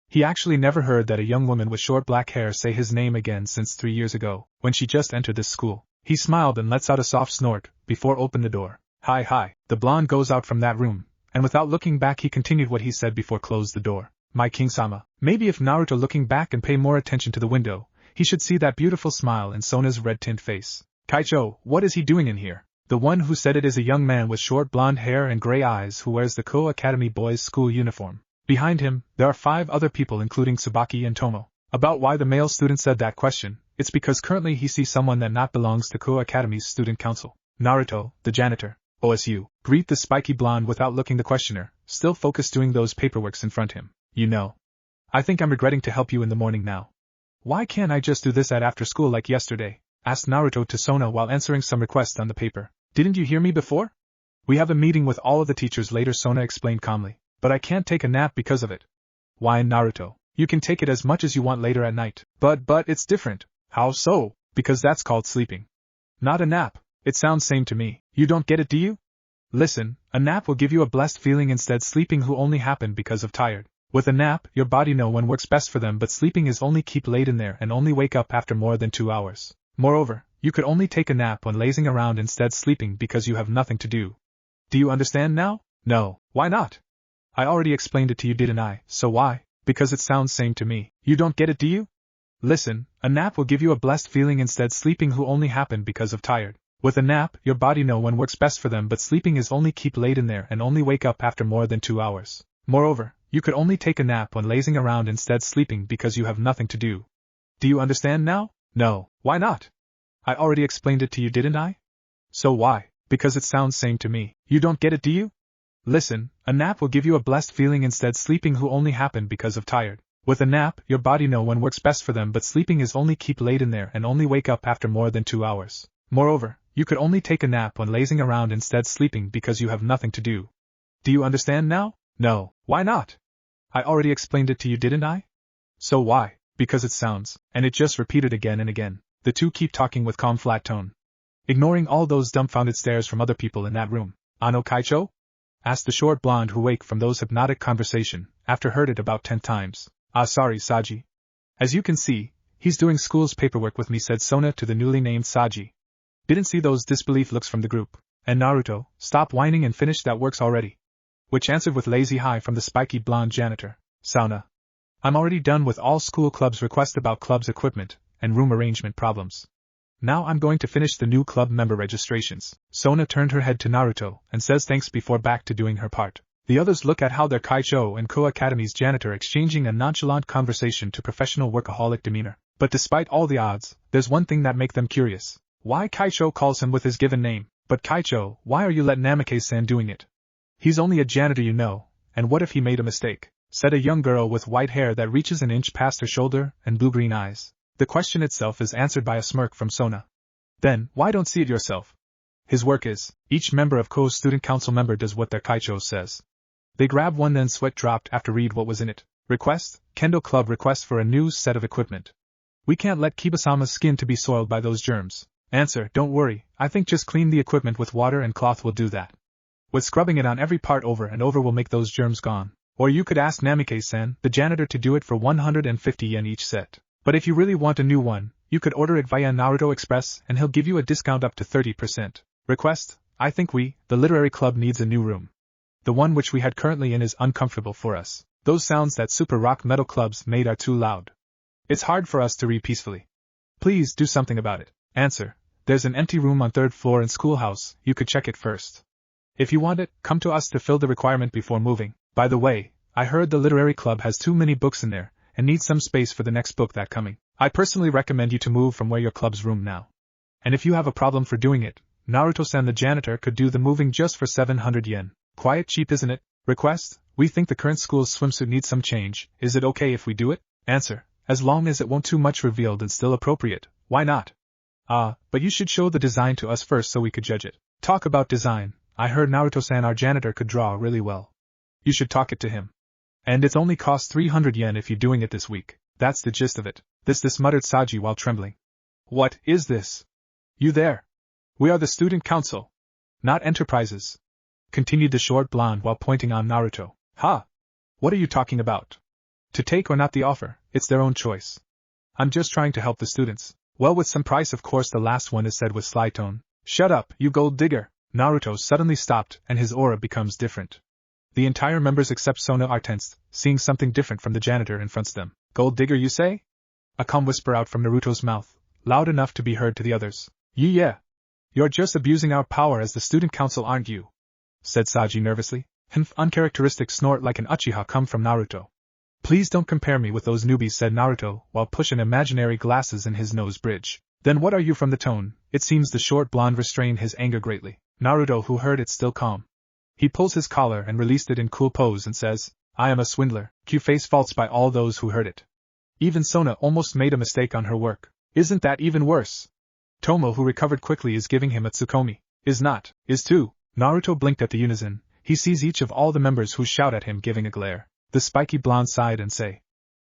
He actually never heard that a young woman with short black hair say his name again since 3 years ago, when she just entered this school. He smiled and lets out a soft snort, before open the door. Hi. The blonde goes out from that room, and without looking back he continued what he said before closed the door. My king-sama. Maybe if Naruto looking back and pay more attention to the window, he should see that beautiful smile in Sona's red-tint face. Kaicho, what is he doing in here? The one who said it is a young man with short blonde hair and gray eyes who wears the Ko Academy boys' school uniform. Behind him, there are 5 other people including Tsubaki and Tomo. About why the male student said that question, it's because currently he sees someone that not belongs to Ko Academy's student council. Naruto, the janitor, OSU, greet the spiky blonde without looking the questioner, still focused doing those paperworks in front him. You know. I think I'm regretting to help you in the morning now. Why can't I just do this at after school like yesterday? Asked Naruto to Sona while answering some requests on the paper. Didn't you hear me before? We have a meeting with all of the teachers later, Sona explained calmly. But I can't take a nap because of it. Why, Naruto? You can take it as much as you want later at night. But it's different. How so? Because that's called sleeping. Not a nap. It sounds same to me. You don't get it, do you? Listen, a nap will give you a blessed feeling, instead sleeping who only happen because of tired. With a nap, your body know when works best for them, but sleeping is only keep laid in there and only wake up after more than 2 hours. Moreover, you could only take a nap when lazing around instead sleeping because you have nothing to do. Do you understand now? No. Why not? I already explained it to you, didn't I? So why? Because it sounds same to me. You don't get it, do you? Listen, a nap will give you a blessed feeling, instead sleeping who only happen because of tired. With a nap, your body know when works best for them, but sleeping is only keep laid in there and only wake up after more than 2 hours. Moreover, you could only take a nap when lazing around instead sleeping because you have nothing to do. Do you understand now? No. Why not? I already explained it to you, didn't I? So why? Because it sounds same to me. You don't get it, do you? Listen, a nap will give you a blessed feeling, instead sleeping who only happen because of tired. With a nap, your body know when works best for them, but sleeping is only keep laid in there and only wake up after more than 2 hours. Moreover, you could only take a nap when lazing around instead sleeping because you have nothing to do. Do you understand now? No. Why not? I already explained it to you, didn't I? So why? Because it sounds, and it just repeated again and again. The two keep talking with calm flat tone, ignoring all those dumbfounded stares from other people in that room. Ano Kaicho? Asked the short blonde who waked from those hypnotic conversation, after heard it about 10 times. Ah, sorry, Saji. As you can see, he's doing school's paperwork with me, said Sona to the newly named Saji. Didn't see those disbelief looks from the group. And Naruto, stop whining and finish that works already. Which answered with lazy hi from the spiky blonde janitor. Sauna. I'm already done with all school clubs' requests about club's equipment and room arrangement problems. Now I'm going to finish the new club member registrations. Sona turned her head to Naruto and says thanks before back to doing her part. The others look at how their Kaicho and Ko Academy's janitor exchanging a nonchalant conversation to professional workaholic demeanor. But despite all the odds, there's one thing that make them curious. Why Kaicho calls him with his given name? But Kaicho, why are you let Namikaze-san doing it? He's only a janitor, you know, and what if he made a mistake? Said a young girl with white hair that reaches an inch past her shoulder and blue-green eyes. The question itself is answered by a smirk from Sona. Then, why don't see it yourself? His work is, each member of Ko's student council member does what their Kaicho says. They grab one, then sweat dropped after read what was in it. Request, Kendo Club request for a new set of equipment. We can't let Kibasama's skin to be soiled by those germs. Answer, don't worry, I think just clean the equipment with water and cloth will do that. With scrubbing it on every part over and over will make those germs gone. Or you could ask Namikaze-san, the janitor, to do it for 150 yen each set. But if you really want a new one, you could order it via Naruto Express and he'll give you a discount up to 30%. Request, I think we, the literary club, needs a new room. The one which we had currently in is uncomfortable for us. Those sounds that super rock metal clubs made are too loud. It's hard for us to read peacefully. Please do something about it. Answer, there's an empty room on 3rd floor in schoolhouse, you could check it first. If you want it, come to us to fill the requirement before moving. By the way, I heard the literary club has too many books in there, and needs some space for the next book that coming. I personally recommend you to move from where your club's room now. And if you have a problem for doing it, Naruto-san the janitor could do the moving just for 700 yen. Quite cheap, isn't it? Request, we think the current school's swimsuit needs some change, is it okay if we do it? Answer, as long as it won't too much revealed and still appropriate, why not? But you should show the design to us first so we could judge it. Talk about design, I heard Naruto-san our janitor could draw really well. You should talk it to him. And it's only cost 300 yen if you're doing it this week. That's the gist of it. This muttered Saji while trembling. What is this? You there? We are the student council. Not enterprises. Continued the short blonde while pointing on Naruto. Ha! What are you talking about? To take or not the offer, it's their own choice. I'm just trying to help the students. Well, with some price, of course, the last one is said with sly tone. Shut up, you gold digger! Naruto suddenly stopped and his aura becomes different. The entire members except Sona are tensed, seeing something different from the janitor in front of them. Gold digger, you say? A calm whisper out from Naruto's mouth, loud enough to be heard to the others. Yeah. You're just abusing our power as the student council, aren't you? Said Saji nervously. Uncharacteristic snort like an Uchiha come from Naruto. Please don't compare me with those newbies, said Naruto, while pushing imaginary glasses in his nose bridge. Then what are you? From the tone, it seems the short blonde restrained his anger greatly. Naruto, who heard it, still calm. He pulls his collar and released it in cool pose and says, I am a swindler. Q face faults by all those who heard it. Even Sona almost made a mistake on her work. Isn't that even worse? Tomo, who recovered quickly, is giving him a Tsukomi. Is not, is too. Naruto blinked at the unison. He sees each of all the members who shout at him giving a glare. The spiky blonde sighed and say,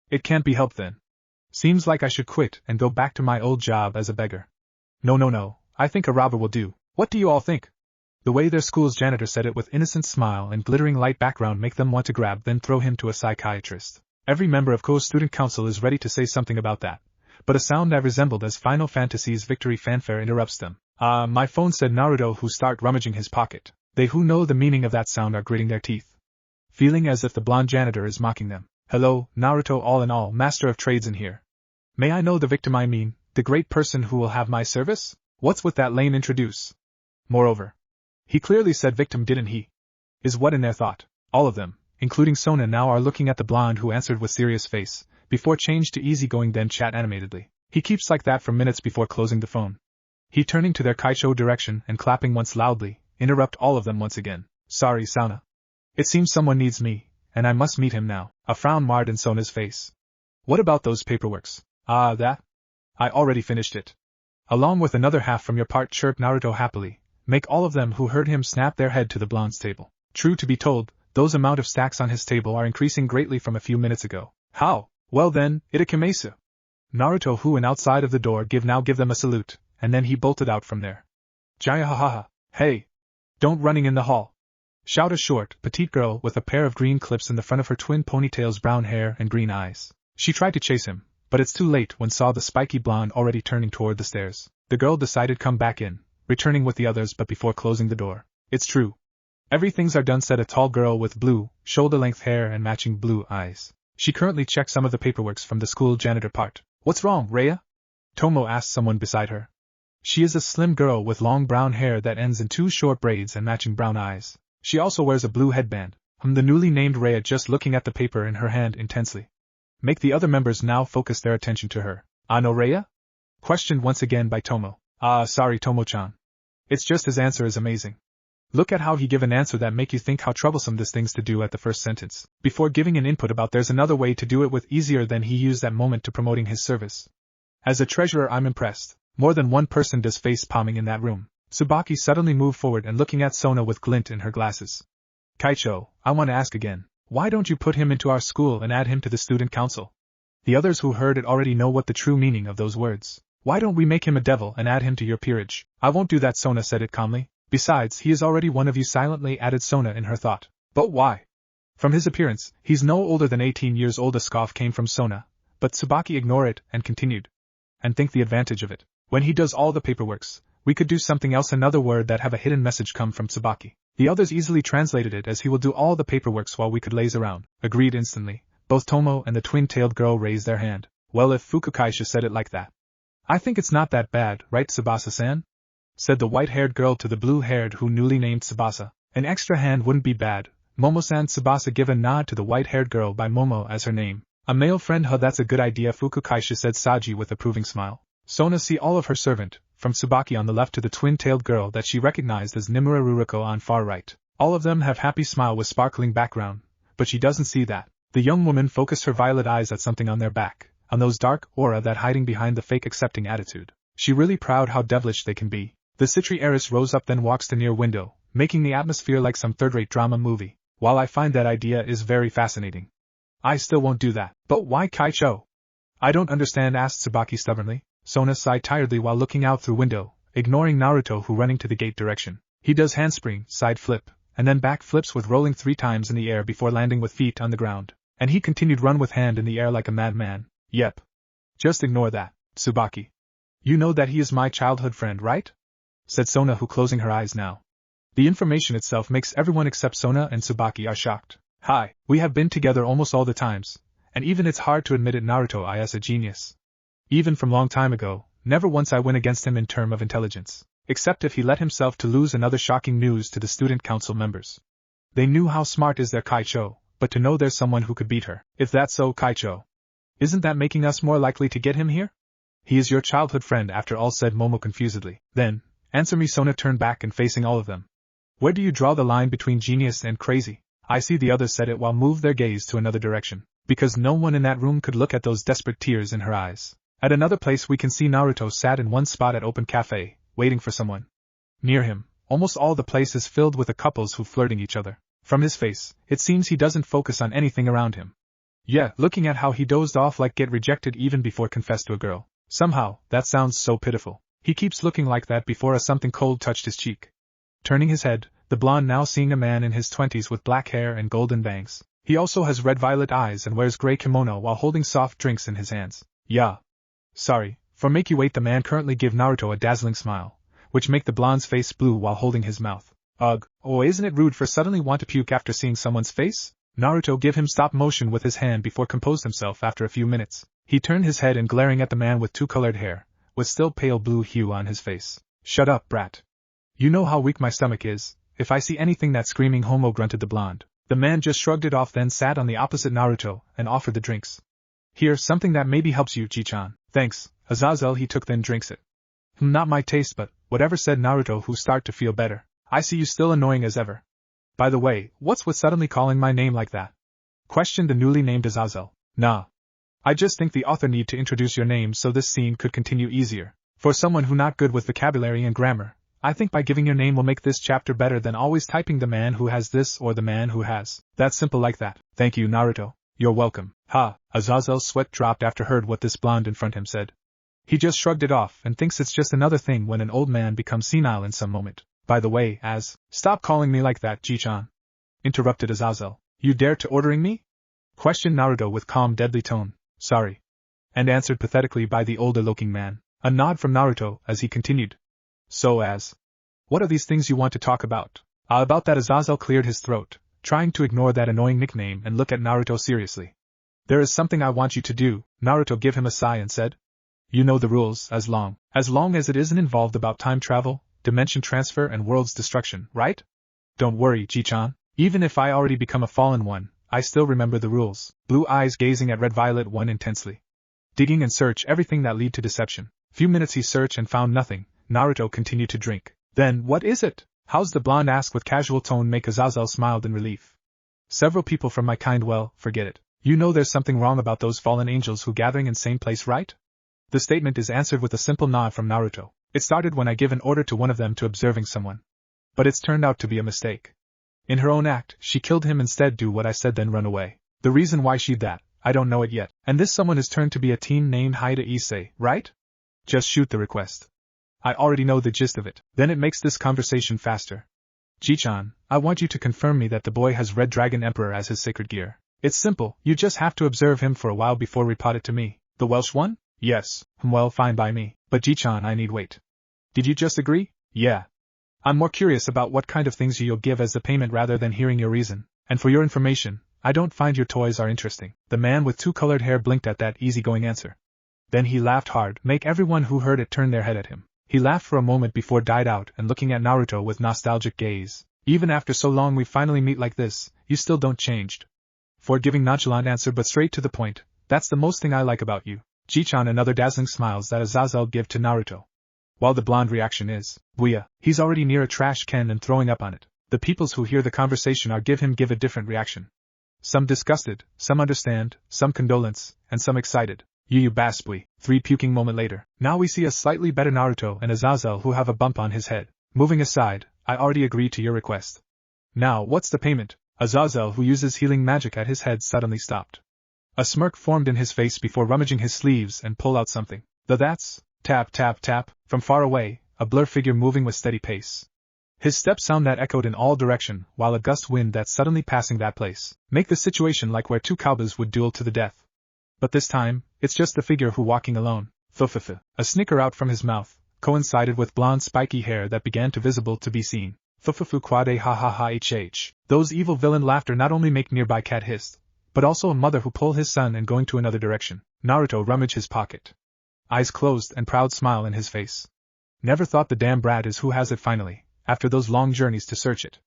It can't be helped then. Seems like I should quit and go back to my old job as a beggar. No, I think a robber will do. What do you all think? The way their school's janitor said it with innocent smile and glittering light background make them want to grab then throw him to a psychiatrist. Every member of Ko's student council is ready to say something about that, but a sound that resembled as Final Fantasy's victory fanfare interrupts them. My phone, said Naruto, who start rummaging his pocket. They who know the meaning of that sound are gritting their teeth, feeling as if the blonde janitor is mocking them. Hello, Naruto, all in all, master of trades in here. May I know the victim? I mean, the great person who will have my service? What's with that lane introduce? Moreover, he clearly said victim, didn't he? Is what in their thought. All of them, including Sona, now are looking at the blonde who answered with serious face, before change to easygoing then chat animatedly. He keeps like that for minutes before closing the phone. He turning to their kaicho direction and clapping once loudly, interrupt all of them once again. Sorry, Sauna. It seems someone needs me, and I must meet him now. A frown marred in Sona's face. What about those paperworks? That? I already finished it. Along with another half from your part, chirped Naruto happily. Make all of them who heard him snap their head to the blonde's table. True to be told, those amount of stacks on his table are increasing greatly from a few minutes ago. How? Well then, itakemesu. Naruto, who and outside of the door, give them a salute, and then he bolted out from there. Jaya hahaha. Hey! Don't running in the hall. Shout a short, petite girl with a pair of green clips in the front of her twin ponytails, brown hair and green eyes. She tried to chase him, but it's too late when saw the spiky blonde already turning toward the stairs. The girl decided come back in, returning with the others but before closing the door. It's true. Everything's are done, said a tall girl with blue, shoulder-length hair and matching blue eyes. She currently checked some of the paperworks from the school janitor part. What's wrong, Rhea? Tomo asked someone beside her. She is a slim girl with long brown hair that ends in two short braids and matching brown eyes. She also wears a blue headband. The newly named Rhea just looking at the paper in her hand intensely. Make the other members now focus their attention to her. No Rhea? Questioned once again by Tomo. Sorry Tomo-chan. It's just his answer is amazing. Look at how he give an answer that make you think how troublesome this thing's to do at the first sentence. Before giving an input about there's another way to do it with easier than he used that moment to promoting his service. As a treasurer I'm impressed. More than one person does face palming in that room. Tsubaki suddenly moved forward and looking at Sona with glint in her glasses. Kaicho, I want to ask again. Why don't you put him into our school and add him to the student council? The others who heard it already know what the true meaning of those words. Why don't we make him a devil and add him to your peerage? I won't do that, Sona said it calmly. Besides, he is already one of you, silently added Sona in her thought. But why? From his appearance, he's no older than 18 years old. A scoff came from Sona, but Tsubaki ignored it and continued. And think the advantage of it. When he does all the paperworks, we could do something else, another word that have a hidden message come from Tsubaki. The others easily translated it as he will do all the paperworks while we could laze around. Agreed instantly. Both Tomo and the twin-tailed girl raised their hand. Well, if Fukukaisha said it like that. I think it's not that bad, right Tsubasa-san? Said the white-haired girl to the blue-haired who newly named Tsubasa. An extra hand wouldn't be bad. Momo-san. Tsubasa give a nod to the white-haired girl by Momo as her name. A male friend, that's a good idea, Fukukaisha said Saji with approving smile. Sona see all of her servant, from Tsubaki on the left to the twin-tailed girl that she recognized as Nimura Ruruko on far right. All of them have happy smile with sparkling background, but she doesn't see that. The young woman focused her violet eyes at something on their back, on those dark aura that hiding behind the fake accepting attitude. She really proud how devilish they can be. The Citri heiress rose up then walks to near window, making the atmosphere like some third-rate drama movie. While I find that idea is very fascinating, I still won't do that. But why Kaicho? I don't understand, asked Tsubaki stubbornly. Sona sighed tiredly while looking out through window, ignoring Naruto who running to the gate direction. He does handspring, side flip, and then back flips with rolling 3 times in the air before landing with feet on the ground. And he continued run with hand in the air like a madman. Yep. Just ignore that, Tsubaki. You know that he is my childhood friend, right? Said Sona, who closing her eyes now. The information itself makes everyone except Sona and Tsubaki are shocked. Hi, we have been together almost all the times, and even it's hard to admit it, Naruto is a genius. Even from long time ago, never once I win against him in term of intelligence. except if he let himself to lose another shocking news to the student council members. They knew how smart is their Kaicho, but to know there's someone who could beat her. If that's so, Kaicho, isn't that making us more likely to get him here? He is your childhood friend after all, said Momo confusedly. Then, answer me. Sona turned back and facing all of them. Where do you draw the line between genius and crazy? I see, the others said it while moved their gaze to another direction, because no one in that room could look at those desperate tears in her eyes. At another place we can see Naruto sat in one spot at open cafe, waiting for someone. Near him, almost all the place is filled with the couples who flirting each other. From his face, it seems he doesn't focus on anything around him. Yeah, looking at how he dozed off like get rejected even before confessed to a girl. Somehow, that sounds so pitiful. He keeps looking like that before something cold touched his cheek. Turning his head, the blonde now seeing a man in his 20s with black hair and golden bangs. He also has red-violet eyes and wears gray kimono while holding soft drinks in his hands. Yeah. Sorry, for make you wait. The man currently give Naruto a dazzling smile, which make the blonde's face blue while holding his mouth. Ugh, oh, isn't it rude for suddenly want to puke after seeing someone's face? Naruto give him stop motion with his hand before composed himself after a few minutes. He turned his head and glaring at the man with two colored hair, with still pale blue hue on his face. Shut up, brat. You know how weak my stomach is. If I see anything that screaming homo, grunted the blonde. The man just shrugged it off, then sat on the opposite Naruto and offered the drinks. Here, something that maybe helps you, Ji-chan. Thanks, Azazel. He took then drinks it. Not my taste, but whatever, said Naruto, who start to feel better. I see you still annoying as ever. By the way, what's with suddenly calling my name like that? Questioned the newly named Azazel. Nah. I just think the author need to introduce your name so this scene could continue easier. For someone who not good with vocabulary and grammar, I think by giving your name will make this chapter better than always typing the man who has this or the man who has. That's simple like that. Thank you, Naruto. You're welcome. Ha, Azazel's sweat dropped after heard what this blonde in front him said. He just shrugged it off and thinks it's just another thing when an old man becomes senile in some moment. By the way, stop calling me like that, Ji-chan. Interrupted Azazel. You dare to ordering me? Questioned Naruto with calm, deadly tone. Sorry. And answered pathetically by the older-looking man. A nod from Naruto as he continued. So what are these things you want to talk about? About that. Azazel cleared his throat, trying to ignore that annoying nickname and look at Naruto seriously. There is something I want you to do. Naruto gave him a sigh and said. You know the rules, as long as it isn't involved about time travel, dimension transfer and world's destruction, right? Don't worry, Ji-chan. Even if I already become a fallen one, I still remember the rules. Blue eyes gazing at red-violet one intensely. Digging and search everything that lead to deception. Few minutes he searched and found nothing. Naruto continued to drink. Then, what is it? How's the blonde asked with casual tone make Azazel smiled in relief. Several people from my kind, well, forget it. You know there's something wrong about those fallen angels who gathering in same place, right? The statement is answered with a simple nod from Naruto. It started when I give an order to one of them to observing someone. But it's turned out to be a mistake. In her own act, she killed him instead. Do what I said then run away. The reason why she that, I don't know it yet. And this someone is turned to be a teen named Haida Issei, right? Just shoot the request. I already know the gist of it. Then it makes this conversation faster. Ji-chan, I want you to confirm me that the boy has Red Dragon Emperor as his sacred gear. It's simple, you just have to observe him for a while before report it to me. The Welsh one? Yes, well, fine by me. But Ji-chan, I need wait. Did you just agree? Yeah. I'm more curious about what kind of things you'll give as the payment rather than hearing your reason. And for your information, I don't find your toys are interesting. The man with two colored hair blinked at that easygoing answer. Then he laughed hard, make everyone who heard it turn their head at him. He laughed for a moment before died out and looking at Naruto with nostalgic gaze. Even after so long we finally meet like this, you still don't changed. For giving nonchalant answer but straight to the point, that's the most thing I like about you. Ji-chan another dazzling smiles that Azazel give to Naruto. While the blonde reaction is, Booyah, he's already near a trash can and throwing up on it. The peoples who hear the conversation are give a different reaction. Some disgusted, some understand, some condolence, and some excited. You baspui. 3 puking moment later. Now we see a slightly better Naruto and Azazel who have a bump on his head. Moving aside, I already agreed to your request. Now what's the payment? Azazel who uses healing magic at his head suddenly stopped. A smirk formed in his face before rummaging his sleeves and pull out something. That's, tap tap tap, from far away, a blur figure moving with steady pace. His steps sound that echoed in all direction, while a gust wind that's suddenly passing that place, make the situation like where 2 cowboys would duel to the death. But this time, it's just the figure who walking alone. Thufufu. A snicker out from his mouth, coincided with blonde spiky hair that began to visible to be seen. Thufufu quade ha ha ha hh. Those evil villain laughter not only make nearby cat hissed, but also a mother who pull his son and going to another direction. Naruto rummage his pocket. Eyes closed and proud smile in his face. Never thought the damn brat is who has it finally, after those long journeys to search it.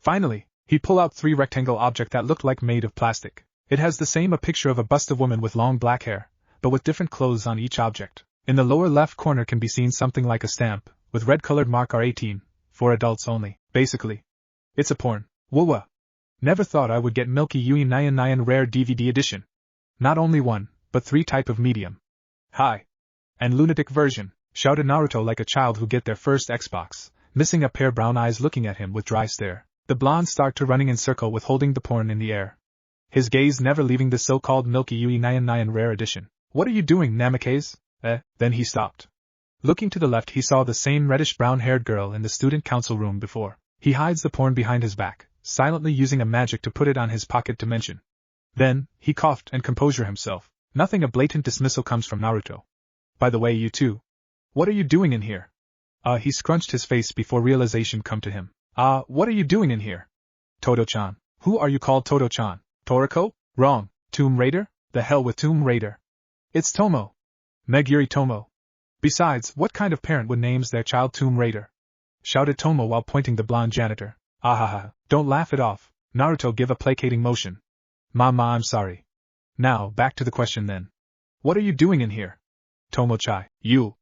Finally, he pulled out 3 rectangle object that looked like made of plastic. It has the same a picture of a bust of woman with long black hair, but with different clothes on each object. In the lower left corner can be seen something like a stamp, with red colored mark R18, for adults only, basically. It's a porn. Whoa. Never thought I would get Milky Yui Nyan Rare DVD edition. Not only 1, but 3 type of medium. Hi. And lunatic version, shouted Naruto like a child who get their first Xbox, missing a pair brown eyes looking at him with dry stare. The blonde start to running in circle with holding the porn in the air. His gaze never leaving the so-called Milky Yui Nyan Rare edition. What are you doing, Namikaze? Then he stopped. Looking to the left he saw the same reddish-brown-haired girl in the student council room before. He hides the porn behind his back, silently using a magic to put it on his pocket dimension. Then, he coughed and composure himself. Nothing a blatant dismissal comes from Naruto. By the way, you two. What are you doing in here? He scrunched his face before realization come to him. What are you doing in here? Todo-chan. Who are you called Todo-chan? Toriko? Wrong. Tomb Raider? The hell with Tomb Raider. It's Tomo. Meguri Tomo. Besides, what kind of parent would names their child Tomb Raider? Shouted Tomo while pointing the blonde janitor. Ahaha, don't laugh it off. Naruto give a placating motion. Mama, I'm sorry. Now, back to the question then. What are you doing in here? Tomo-chai, you.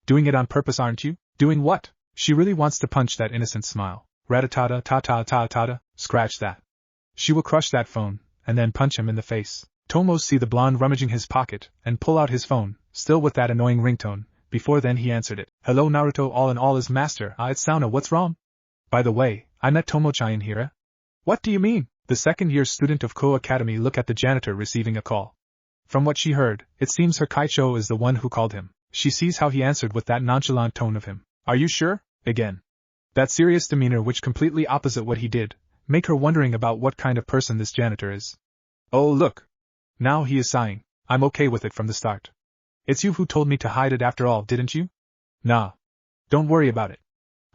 Doing it on purpose, aren't you? Doing what? She really wants to punch that innocent smile. Ratatata, ta-ta-ta-ta-ta, scratch that. She will crush that phone, and then punch him in the face. Tomo see the blonde rummaging his pocket, and pull out his phone, still with that annoying ringtone. Before then he answered it. Hello Naruto, all in all is master. It's Sauna, what's wrong? By the way, I met Tomo-chan in here. What do you mean? The second-year student of Ko Academy look at the janitor receiving a call. From what she heard, it seems her Kaicho is the one who called him. She sees how he answered with that nonchalant tone of him. Are you sure? Again. That serious demeanor which completely opposite what he did, make her wondering about what kind of person this janitor is. Oh look. Now he is sighing. I'm okay with it from the start. It's you who told me to hide it after all, didn't you? Nah. Don't worry about it.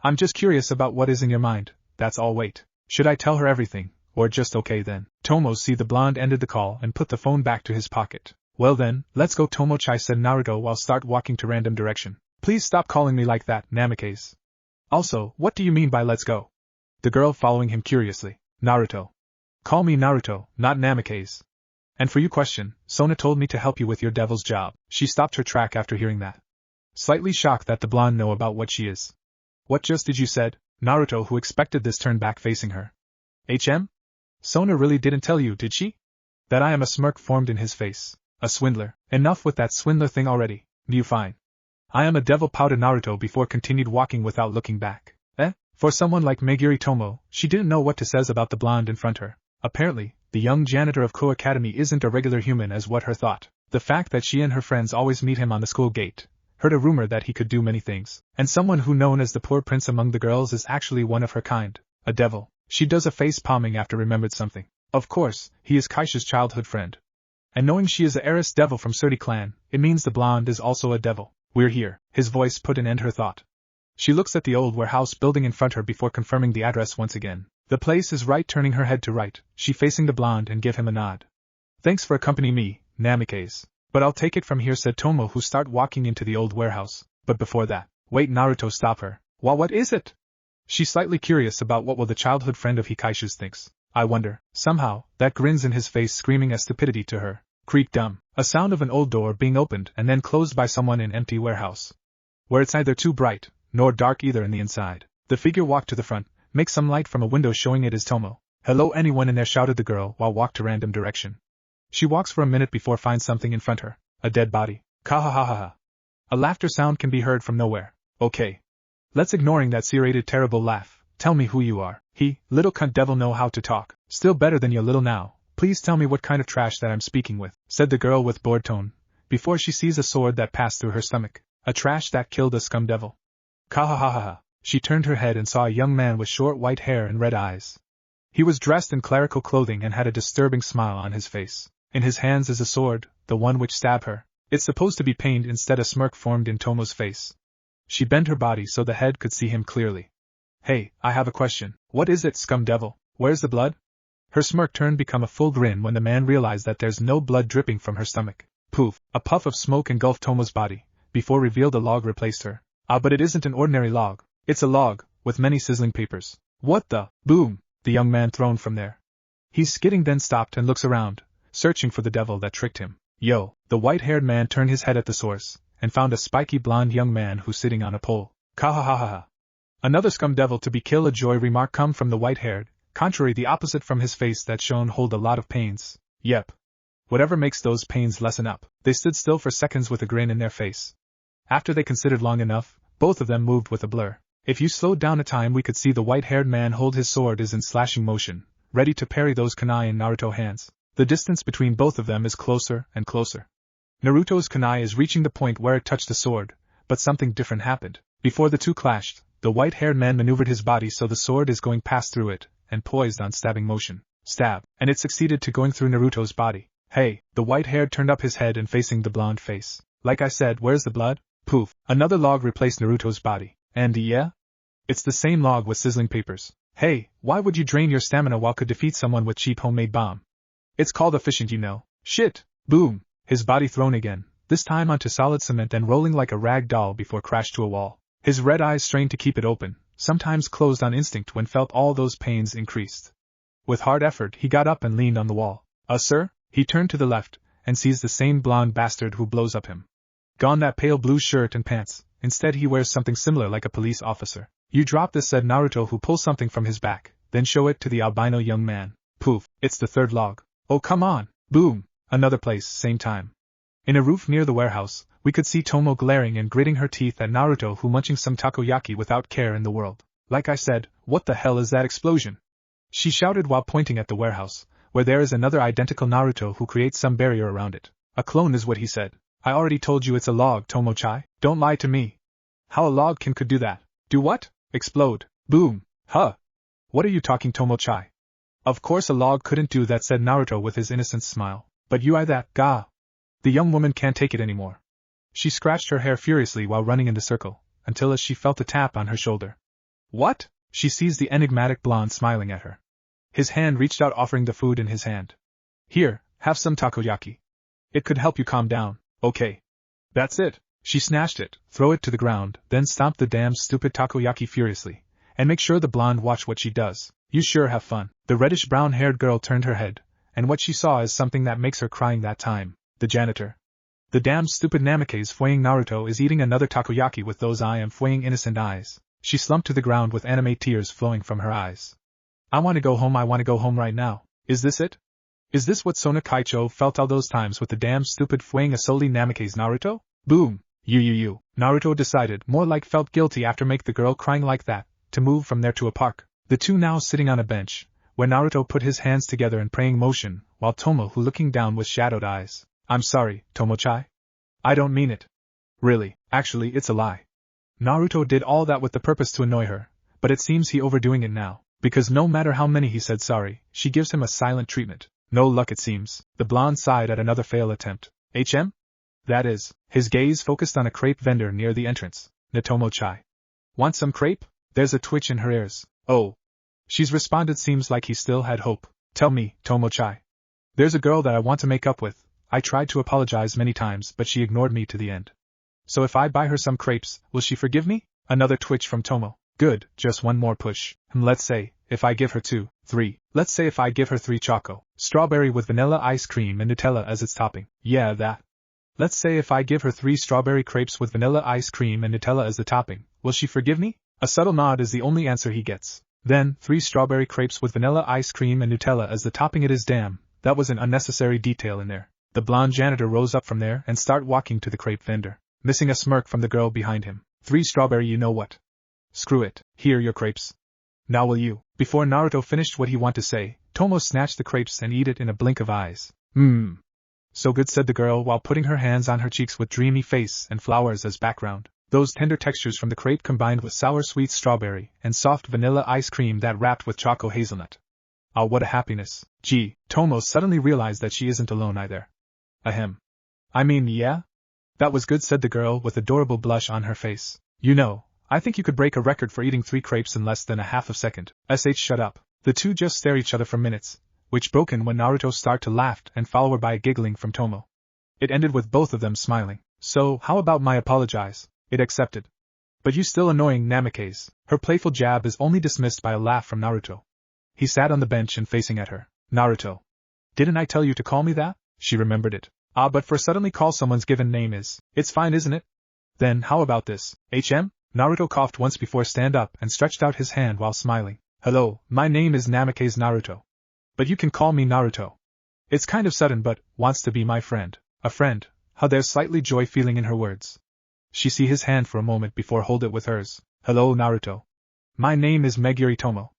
I'm just curious about what is in your mind, that's all. Wait. Should I tell her everything, or just okay then? Tomo see the blonde ended the call and put the phone back to his pocket. Well then, let's go Tomo-chai, said Naruto while start walking to random direction. Please stop calling me like that, Namikaze. Also, what do you mean by let's go? The girl following him curiously. Naruto. Call me Naruto, not Namikaze. And for you question, Sona told me to help you with your devil's job. She stopped her track after hearing that. Slightly shocked that the blonde know about what she is. What just did you said? Naruto, who expected this, turned back facing her. Sona really didn't tell you, did she? That I am. A smirk formed in his face. A swindler. Enough with that swindler thing already. You fine. I am a devil, pouted Naruto before continued walking without looking back. For someone like Meguri Tomo, she didn't know what to say about the blonde in front her. Apparently, the young janitor of Ko Academy isn't a regular human as what her thought. The fact that she and her friends always meet him on the school gate. Heard a rumor that he could do many things. And someone who known as the poor prince among the girls is actually one of her kind. A devil. She does a face palming after remembered something. Of course, he is Kaisha's childhood friend. And knowing she is a heiress devil from Surti clan, it means the blonde is also a devil. We're here. His voice put an end to her thought. She looks at the old warehouse building in front her before confirming the address once again. The place is right, turning her head to right, she facing the blonde and give him a nod. Thanks for accompanying me, Namikaze. But I'll take it from here, said Tomo, who start walking into the old warehouse. But before that, wait, Naruto stop her. What is it? She's slightly curious about what will the childhood friend of Hikaishu's thinks. I wonder, somehow, that grins in his face screaming a stupidity to her. Creak dumb. A sound of an old door being opened and then closed by someone in empty warehouse. Where it's neither too bright, nor dark either in the inside. The figure walked to the front, make some light from a window showing it is Tomo. Hello anyone in there, shouted the girl while walked to random direction. She walks for a minute before finds something in front her. A dead body. Kahahaha. A laughter sound can be heard from nowhere. Okay. Let's ignoring that serrated terrible laugh. Tell me who you are. He, little cunt devil know how to talk. Still better than your little now. Please tell me what kind of trash that I'm speaking with, said the girl with bored tone, before she sees a sword that passed through her stomach. A trash that killed a scum devil. Kahahaha. She turned her head and saw a young man with short white hair and red eyes. He was dressed in clerical clothing and had a disturbing smile on his face. In his hands is a sword, the one which stabbed her. It's supposed to be pained, instead a smirk formed in Tomo's face. She bent her body so the head could see him clearly. Hey, I have a question. What is it, scum devil? Where's the blood? Her smirk turned become a full grin when the man realized that there's no blood dripping from her stomach. Poof, a puff of smoke engulfed Tomo's body, before revealed a log replaced her. Ah, but it isn't an ordinary log. It's a log, with many sizzling papers. What the? Boom! The young man thrown from there. He's skidding, then stopped and looks around, searching for the devil that tricked him. Yo! The white-haired man turned his head at the source, and found a spiky blonde young man who's sitting on a pole. Ka-ha-ha-ha-ha. Another scum devil to be kill. A joy remark come from the white-haired, contrary the opposite from his face that shone hold a lot of pains. Yep. Whatever makes those pains lessen up. They stood still for seconds with a grin in their face. After they considered long enough, both of them moved with a blur. If you slowed down a time, we could see the white-haired man hold his sword is in slashing motion, ready to parry those kunai in Naruto hands. The distance between both of them is closer and closer. Naruto's kunai is reaching the point where it touched the sword, but something different happened. Before the two clashed, the white-haired man maneuvered his body so the sword is going past through it, and poised on stabbing motion. Stab, and it succeeded to going through Naruto's body. Hey, the white-haired turned up his head and facing the blonde face. Like I said, where's the blood? Poof, another log replaced Naruto's body. And yeah? It's the same log with sizzling papers. Hey, why would you drain your stamina while could defeat someone with cheap homemade bomb? It's called efficient, you know. Shit! Boom! His body thrown again, this time onto solid cement and rolling like a rag doll before crash to a wall. His red eyes strained to keep it open, sometimes closed on instinct when felt all those pains increased. With hard effort he got up and leaned on the wall. Sir? He turned to the left, and sees the same blonde bastard who blows up him. Gone that pale blue shirt and pants, instead he wears something similar like a police officer. You drop this, said Naruto, who pulls something from his back, then show it to the albino young man. Poof, it's the third log. Oh come on! Boom! Another place, same time. In a roof near the warehouse, we could see Tomo glaring and gritting her teeth at Naruto, who munching some takoyaki without care in the world. Like I said, what the hell is that explosion? She shouted while pointing at the warehouse, where there is another identical Naruto who creates some barrier around it. A clone is what he said. I already told you it's a log, Tomo-chai. Don't lie to me. How a log could do that? Do what? Explode. Boom. Huh. What are you talking, Tomo-chai? Of course a log couldn't do that, said Naruto with his innocent smile. But you that, ga. The young woman can't take it anymore. She scratched her hair furiously while running in the circle, until as she felt a tap on her shoulder. What? She sees the enigmatic blonde smiling at her. His hand reached out, offering the food in his hand. Here, have some takoyaki. It could help you calm down. Okay. That's it. She snatched it, throw it to the ground, then stomped the damn stupid takoyaki furiously, and make sure the blonde watch what she does. You sure have fun. The reddish-brown-haired girl turned her head, and what she saw is something that makes her crying that time. The janitor. The damn stupid Namake's Fuying Naruto is eating another takoyaki with those I am Fuying innocent eyes. She slumped to the ground with anime tears flowing from her eyes. I want to go home right now. Is this it? Is this what Sona Kaicho felt all those times with the damn stupid Fuying Asoli Namake's Naruto? Boom. You. Naruto decided, more like felt guilty after make the girl crying like that, to move from there to a park. The two now sitting on a bench, where Naruto put his hands together in praying motion, while Tomo who looking down with shadowed eyes. I'm sorry, Tomo-chai. I don't mean it. Really, actually it's a lie. Naruto did all that with the purpose to annoy her, but it seems he overdoing it now, because no matter how many he said sorry, she gives him a silent treatment. No luck it seems. The blonde sighed at another fail attempt. HM? That is, his gaze focused on a crepe vendor near the entrance. Tomo-chai. Want some crepe? There's a twitch in her ears. Oh. She's responded, seems like he still had hope. Tell me, Tomo-chai. There's a girl that I want to make up with. I tried to apologize many times, but she ignored me to the end. So if I buy her some crepes, will she forgive me? Another twitch from Tomo. Good, just one more push. Let's say, if I give her 3. Let's say if I give her 3 choco. Strawberry with vanilla ice cream and Nutella as its topping. Yeah, that. Let's say if I give her 3 strawberry crepes with vanilla ice cream and Nutella as the topping, will she forgive me? A subtle nod is the only answer he gets. Then, 3 strawberry crepes with vanilla ice cream and Nutella as the topping. It is damn, that was an unnecessary detail in there. The blonde janitor rose up from there and started walking to the crepe vendor, missing a smirk from the girl behind him. 3 strawberry, you know what? Screw it, here your crepes. Now will you? Before Naruto finished what he wanted to say, Tomo snatched the crepes and ate it in a blink of eyes. So good, said the girl while putting her hands on her cheeks with dreamy face and flowers as background. Those tender textures from the crepe combined with sour sweet strawberry and soft vanilla ice cream that wrapped with choco hazelnut. Ah, what a happiness. Gee, Tomo suddenly realized that she isn't alone either. Ahem. I mean, yeah? That was good, said the girl with adorable blush on her face. You know, I think you could break a record for eating 3 crepes in less than a half a second. Shut up. The two just stare each other for minutes, which broken when Naruto started to laugh and followed by a giggling from Tomo. It ended with both of them smiling. So, how about my apologize? It accepted. But you still annoying Namikaze. Her playful jab is only dismissed by a laugh from Naruto. He sat on the bench and facing at her. Naruto. Didn't I tell you to call me that? She remembered it. But for suddenly call someone's given name is. It's fine, isn't it? Then how about this, HM? Naruto coughed once before stand up and stretched out his hand while smiling. Hello, my name is Namikaze Naruto. But you can call me Naruto. It's kind of sudden but, wants to be my friend. A friend. How there's slightly joy feeling in her words. She see his hand for a moment before hold it with hers. Hello Naruto. My name is Meguri Tomo.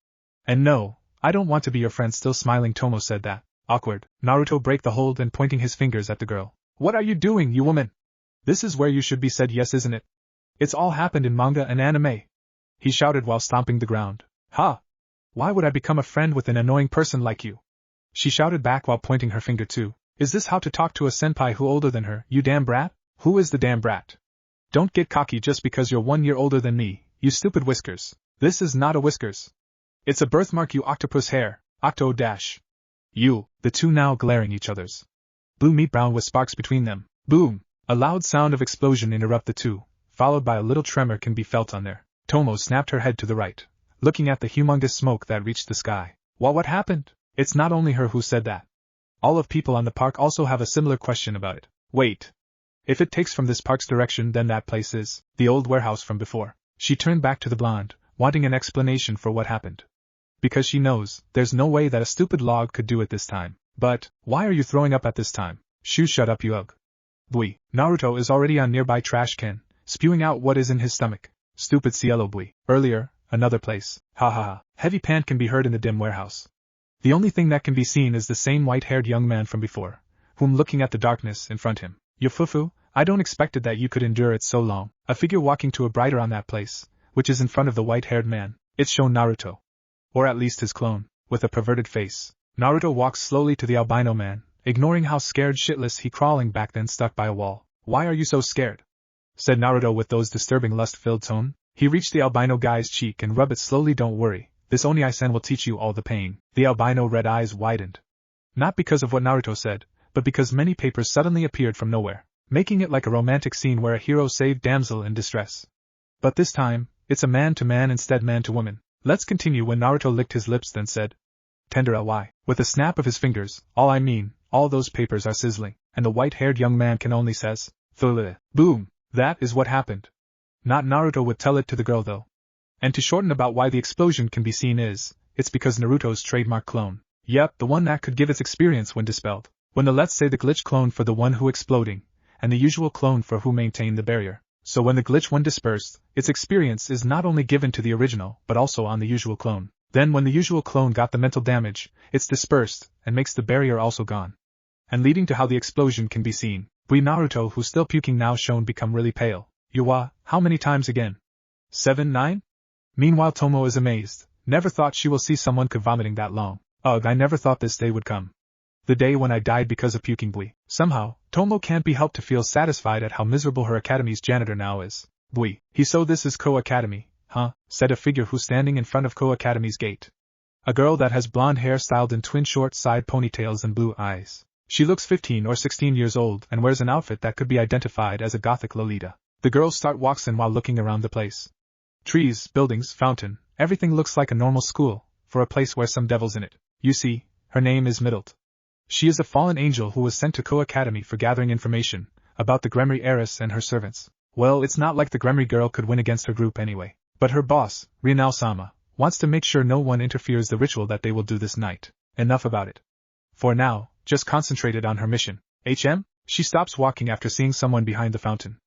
And no, I don't want to be your friend. Still smiling Tomo said that. Awkward. Naruto break the hold and pointing his fingers at the girl. What are you doing, you woman? This is where you should be said yes, isn't it? It's all happened in manga and anime. He shouted while stomping the ground. Ha! Why would I become a friend with an annoying person like you? She shouted back while pointing her finger too. Is this how to talk to a senpai who older than her, you damn brat? Who is the damn brat? Don't get cocky just because you're 1 year older than me, you stupid whiskers. This is not a whiskers. It's a birthmark, you octopus hair, octo dash. You, the two now glaring each other's. Blue meat brown with sparks between them. Boom! A loud sound of explosion interrupt the two, followed by a little tremor can be felt on there. Tomo snapped her head to the right, looking at the humongous smoke that reached the sky. What happened? It's not only her who said that. All of people on the park also have a similar question about it. Wait. If it takes from this park's direction, then that place is the old warehouse from before. She turned back to the blonde, wanting an explanation for what happened. Because she knows, there's no way that a stupid log could do it this time. But, why are you throwing up at this time? Shoo, shut up you ugh. Bui. Naruto is already on nearby trash can, spewing out what is in his stomach. Stupid cielo bui. Earlier, another place. Ha ha ha. Heavy pant can be heard in the dim warehouse. The only thing that can be seen is the same white-haired young man from before, whom looking at the darkness in front him. Yofufu, I don't expected that you could endure it so long. A figure walking to a brighter on that place, which is in front of the white-haired man. It's shown Naruto. Or at least his clone, with a perverted face. Naruto walks slowly to the albino man, ignoring how scared shitless he crawling back then stuck by a wall. Why are you so scared? Said Naruto with those disturbing lust-filled tone. He reached the albino guy's cheek and rubbed it slowly. Don't worry, this Oni-san will teach you all the pain. The albino red eyes widened. Not because of what Naruto said, but because many papers suddenly appeared from nowhere, making it like a romantic scene where a hero saved damsel in distress. But this time, it's a man-to-man instead man-to-woman. Let's continue. When Naruto licked his lips then said, Tender ly. With a snap of his fingers, all those papers are sizzling, and the white-haired young man can only says, Thuleh. Boom! That is what happened. Not Naruto would tell it to the girl though. And to shorten about why the explosion can be seen is, it's because Naruto's trademark clone. Yep, the one that could give its experience when dispelled. When the let's say the glitch clone for the one who exploding, and the usual clone for who maintained the barrier. So when the glitch one dispersed, its experience is not only given to the original, but also on the usual clone. Then when the usual clone got the mental damage, it's dispersed, and makes the barrier also gone. And leading to how the explosion can be seen. Bui Naruto, who's still puking now shown become really pale. Yuwa, how many times again? 7, 9? Meanwhile Tomo is amazed. Never thought she will see someone could vomiting that long. Ugh, I never thought this day would come. The day when I died because of puking Bui. Somehow, Tomo can't be helped to feel satisfied at how miserable her academy's janitor now is. Bui. So this is Ko Academy, huh? Said a figure who's standing in front of Ko Academy's gate. A girl that has blonde hair styled in twin short side ponytails and blue eyes. She looks 15 or 16 years old and wears an outfit that could be identified as a gothic Lolita. The girl walks in while looking around the place. Trees, buildings, fountain, everything looks like a normal school, for a place where some devil's in it. You see, her name is Mittelt. She is a fallen angel who was sent to Ko Academy for gathering information about the Gremry heiress and her servants. Well, it's not like the Gremry girl could win against her group anyway. But her boss, Rinal-sama, wants to make sure no one interferes the ritual that they will do this night. Enough about it. For now, just concentrated on her mission. HM? She stops walking after seeing someone behind the fountain.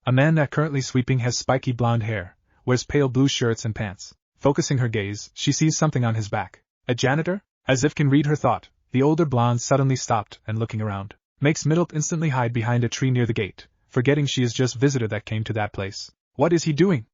A man that currently sweeping has spiky blonde hair, wears pale blue shirts and pants. Focusing her gaze, she sees something on his back. A janitor? As if can read her thought, the older blonde suddenly stopped and looking around. Makes Mittelt instantly hide behind a tree near the gate, forgetting she is just visitor that came to that place. What is he doing?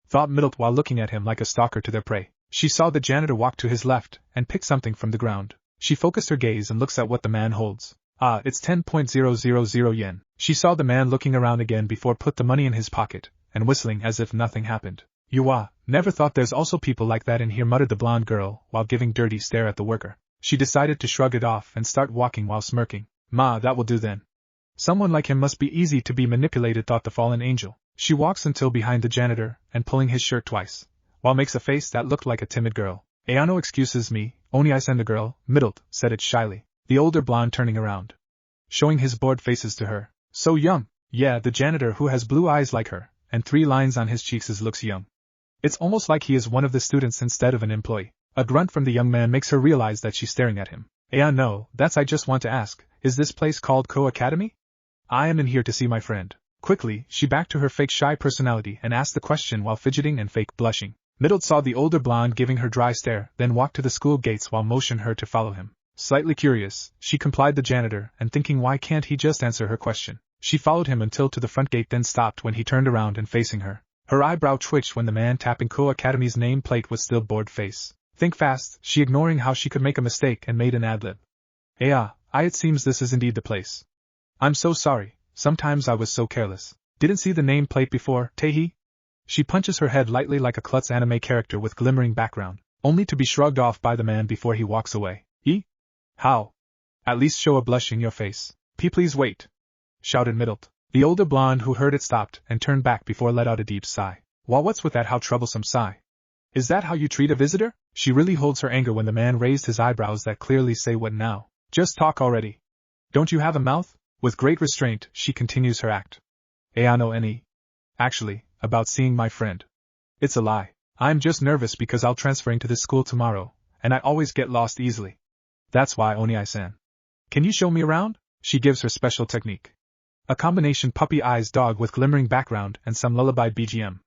Thought Mittelt while looking at him like a stalker to their prey. She saw the janitor walk to his left and pick something from the ground. She focused her gaze and looks at what the man holds. Ah, it's 10,000 yen. She saw the man looking around again before put the money in his pocket, and whistling as if nothing happened. Yuwa, never thought there's also people like that in here, muttered the blonde girl while giving dirty stare at the worker. She decided to shrug it off and start walking while smirking. Ma, that will do then. Someone like him must be easy to be manipulated, thought the fallen angel. She walks until behind the janitor and pulling his shirt twice, while makes a face that looked like a timid girl. Ayano excuses me, only I send a girl, Mittelt said it shyly, the older blonde turning around, showing his bored faces to her. So young. Yeah, the janitor who has blue eyes like her, and 3 lines on his cheeks looks young. It's almost like he is one of the students instead of an employee. A grunt from the young man makes her realize that she's staring at him. No, that's I just want to ask, is this place called Co-Academy? I am in here to see my friend. Quickly, she backed to her fake shy personality and asked the question while fidgeting and fake blushing. Mittelt saw the older blonde giving her dry stare, then walked to the school gates while motioned her to follow him. Slightly curious, she complied the janitor and thinking why can't he just answer her question. She followed him until to the front gate, then stopped when he turned around and facing her. Her eyebrow twitched when the man tapping Co-Academy's nameplate was still bored face. Think fast, she ignoring how she could make a mistake and made an ad-lib. It seems this is indeed the place. I'm so sorry, sometimes I was so careless. Didn't see the nameplate before, Taehi? She punches her head lightly like a klutz anime character with glimmering background, only to be shrugged off by the man before he walks away. How? At least show a blush in your face. Please wait, shouted Mittelt. The older blonde who heard it stopped and turned back before let out a deep sigh. Well, what's with that how troublesome sigh? Is that how you treat a visitor? She really holds her anger when the man raised his eyebrows that clearly say what now? Just talk already. Don't you have a mouth? With great restraint, she continues her act. Actually, about seeing my friend. It's a lie. I'm just nervous because I'll transferring to this school tomorrow, and I always get lost easily. That's why Oni-san. Can you show me around? She gives her special technique. A combination puppy eyes dog with glimmering background and some lullaby BGM.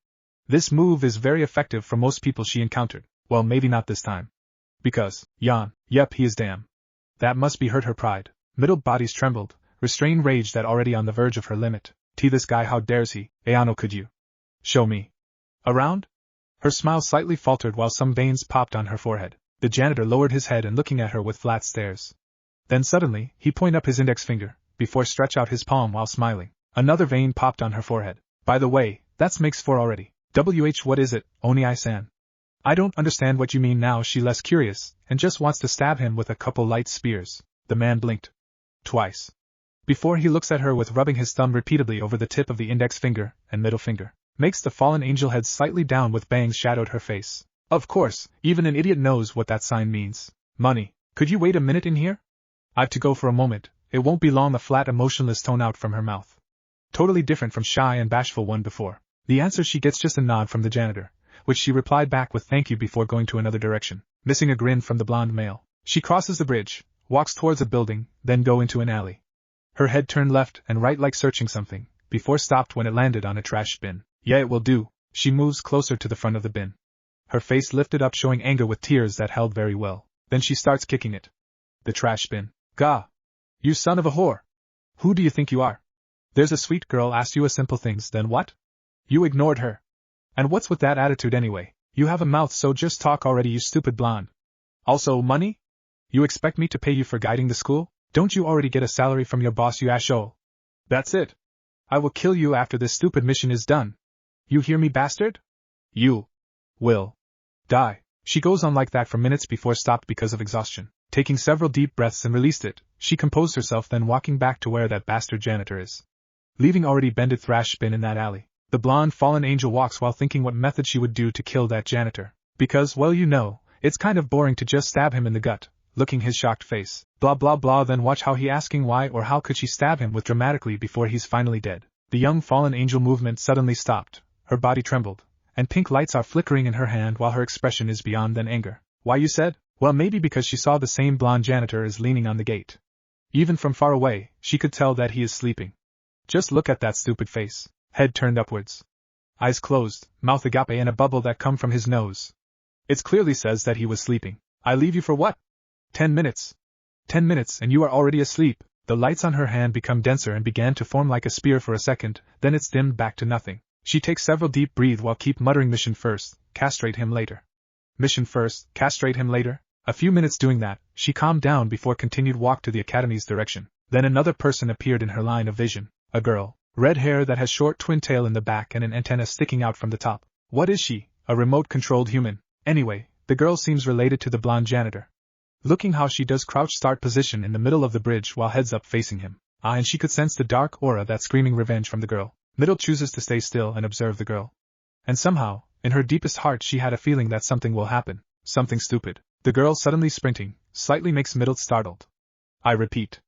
This move is very effective for most people she encountered. Well, maybe not this time. Because, yep, he is damn. That must be hurt her pride. Middle bodies trembled, restrained rage that already on the verge of her limit. This guy, how dares he? Ayano, could you show me around? Her smile slightly faltered while some veins popped on her forehead. The janitor lowered his head and looking at her with flat stares. Then suddenly, he pointed up his index finger, before stretch out his palm while smiling. Another vein popped on her forehead. By the way, that's makes 4 already. What is it, Oni-san? I don't understand what you mean now. She less curious, and just wants to stab him with a couple light spears. The man blinked twice before he looks at her with rubbing his thumb repeatedly over the tip of the index finger and middle finger. Makes the fallen angel head slightly down with bangs shadowed her face. Of course, even an idiot knows what that sign means. Money. Could you wait a minute in here? I've to go for a moment. It won't be long. The flat emotionless tone out from her mouth. Totally different from shy and bashful one before. The answer she gets just a nod from the janitor, which she replied back with thank you before going to another direction, missing a grin from the blonde male. She crosses the bridge, walks towards a building, then go into an alley. Her head turned left and right like searching something, before stopped when it landed on a trash bin. Yeah, it will do. She moves closer to the front of the bin. Her face lifted up showing anger with tears that held very well. Then she starts kicking it. The trash bin. Gah! You son of a whore! Who do you think you are? There's a sweet girl asked you a simple things, then what? You ignored her. And what's with that attitude anyway? You have a mouth, so just talk already, you stupid blonde. Also, money? You expect me to pay you for guiding the school? Don't you already get a salary from your boss, you asshole? That's it. I will kill you after this stupid mission is done. You hear me, bastard? You will die. She goes on like that for minutes before stopped because of exhaustion. Taking several deep breaths and released it, she composed herself, then walking back to where that bastard janitor is. Leaving already bended thrash bin in that alley. The blonde fallen angel walks while thinking what method she would do to kill that janitor. Because, well, it's kind of boring to just stab him in the gut, looking his shocked face. Blah blah blah, then watch how he asking why or how could she stab him with dramatically before he's finally dead. The young fallen angel movement suddenly stopped, her body trembled, and pink lights are flickering in her hand while her expression is beyond than anger. Why, you said? Well, maybe because she saw the same blonde janitor is leaning on the gate. Even from far away, she could tell that he is sleeping. Just look at that stupid face. Head turned upwards. Eyes closed, mouth agape and a bubble that come from his nose. It clearly says that he was sleeping. I leave you for what? 10 minutes. 10 minutes and you are already asleep. The lights on her hand become denser and began to form like a spear for a second, then it's dimmed back to nothing. She takes several deep breaths while keep muttering mission first, castrate him later. Mission first, castrate him later. A few minutes doing that, she calmed down before continued walk to the academy's direction. Then another person appeared in her line of vision. A girl. Red hair that has short twin tail in the back and an antenna sticking out from the top. What is she? A remote-controlled human. Anyway, the girl seems related to the blonde janitor. Looking how she does crouch start position in the middle of the bridge while heads up facing him. And she could sense the dark aura that's screaming revenge from the girl. Mittelt chooses to stay still and observe the girl. And somehow, in her deepest heart she had a feeling that something will happen, something stupid. The girl suddenly sprinting, slightly makes Mittelt startled. I repeat.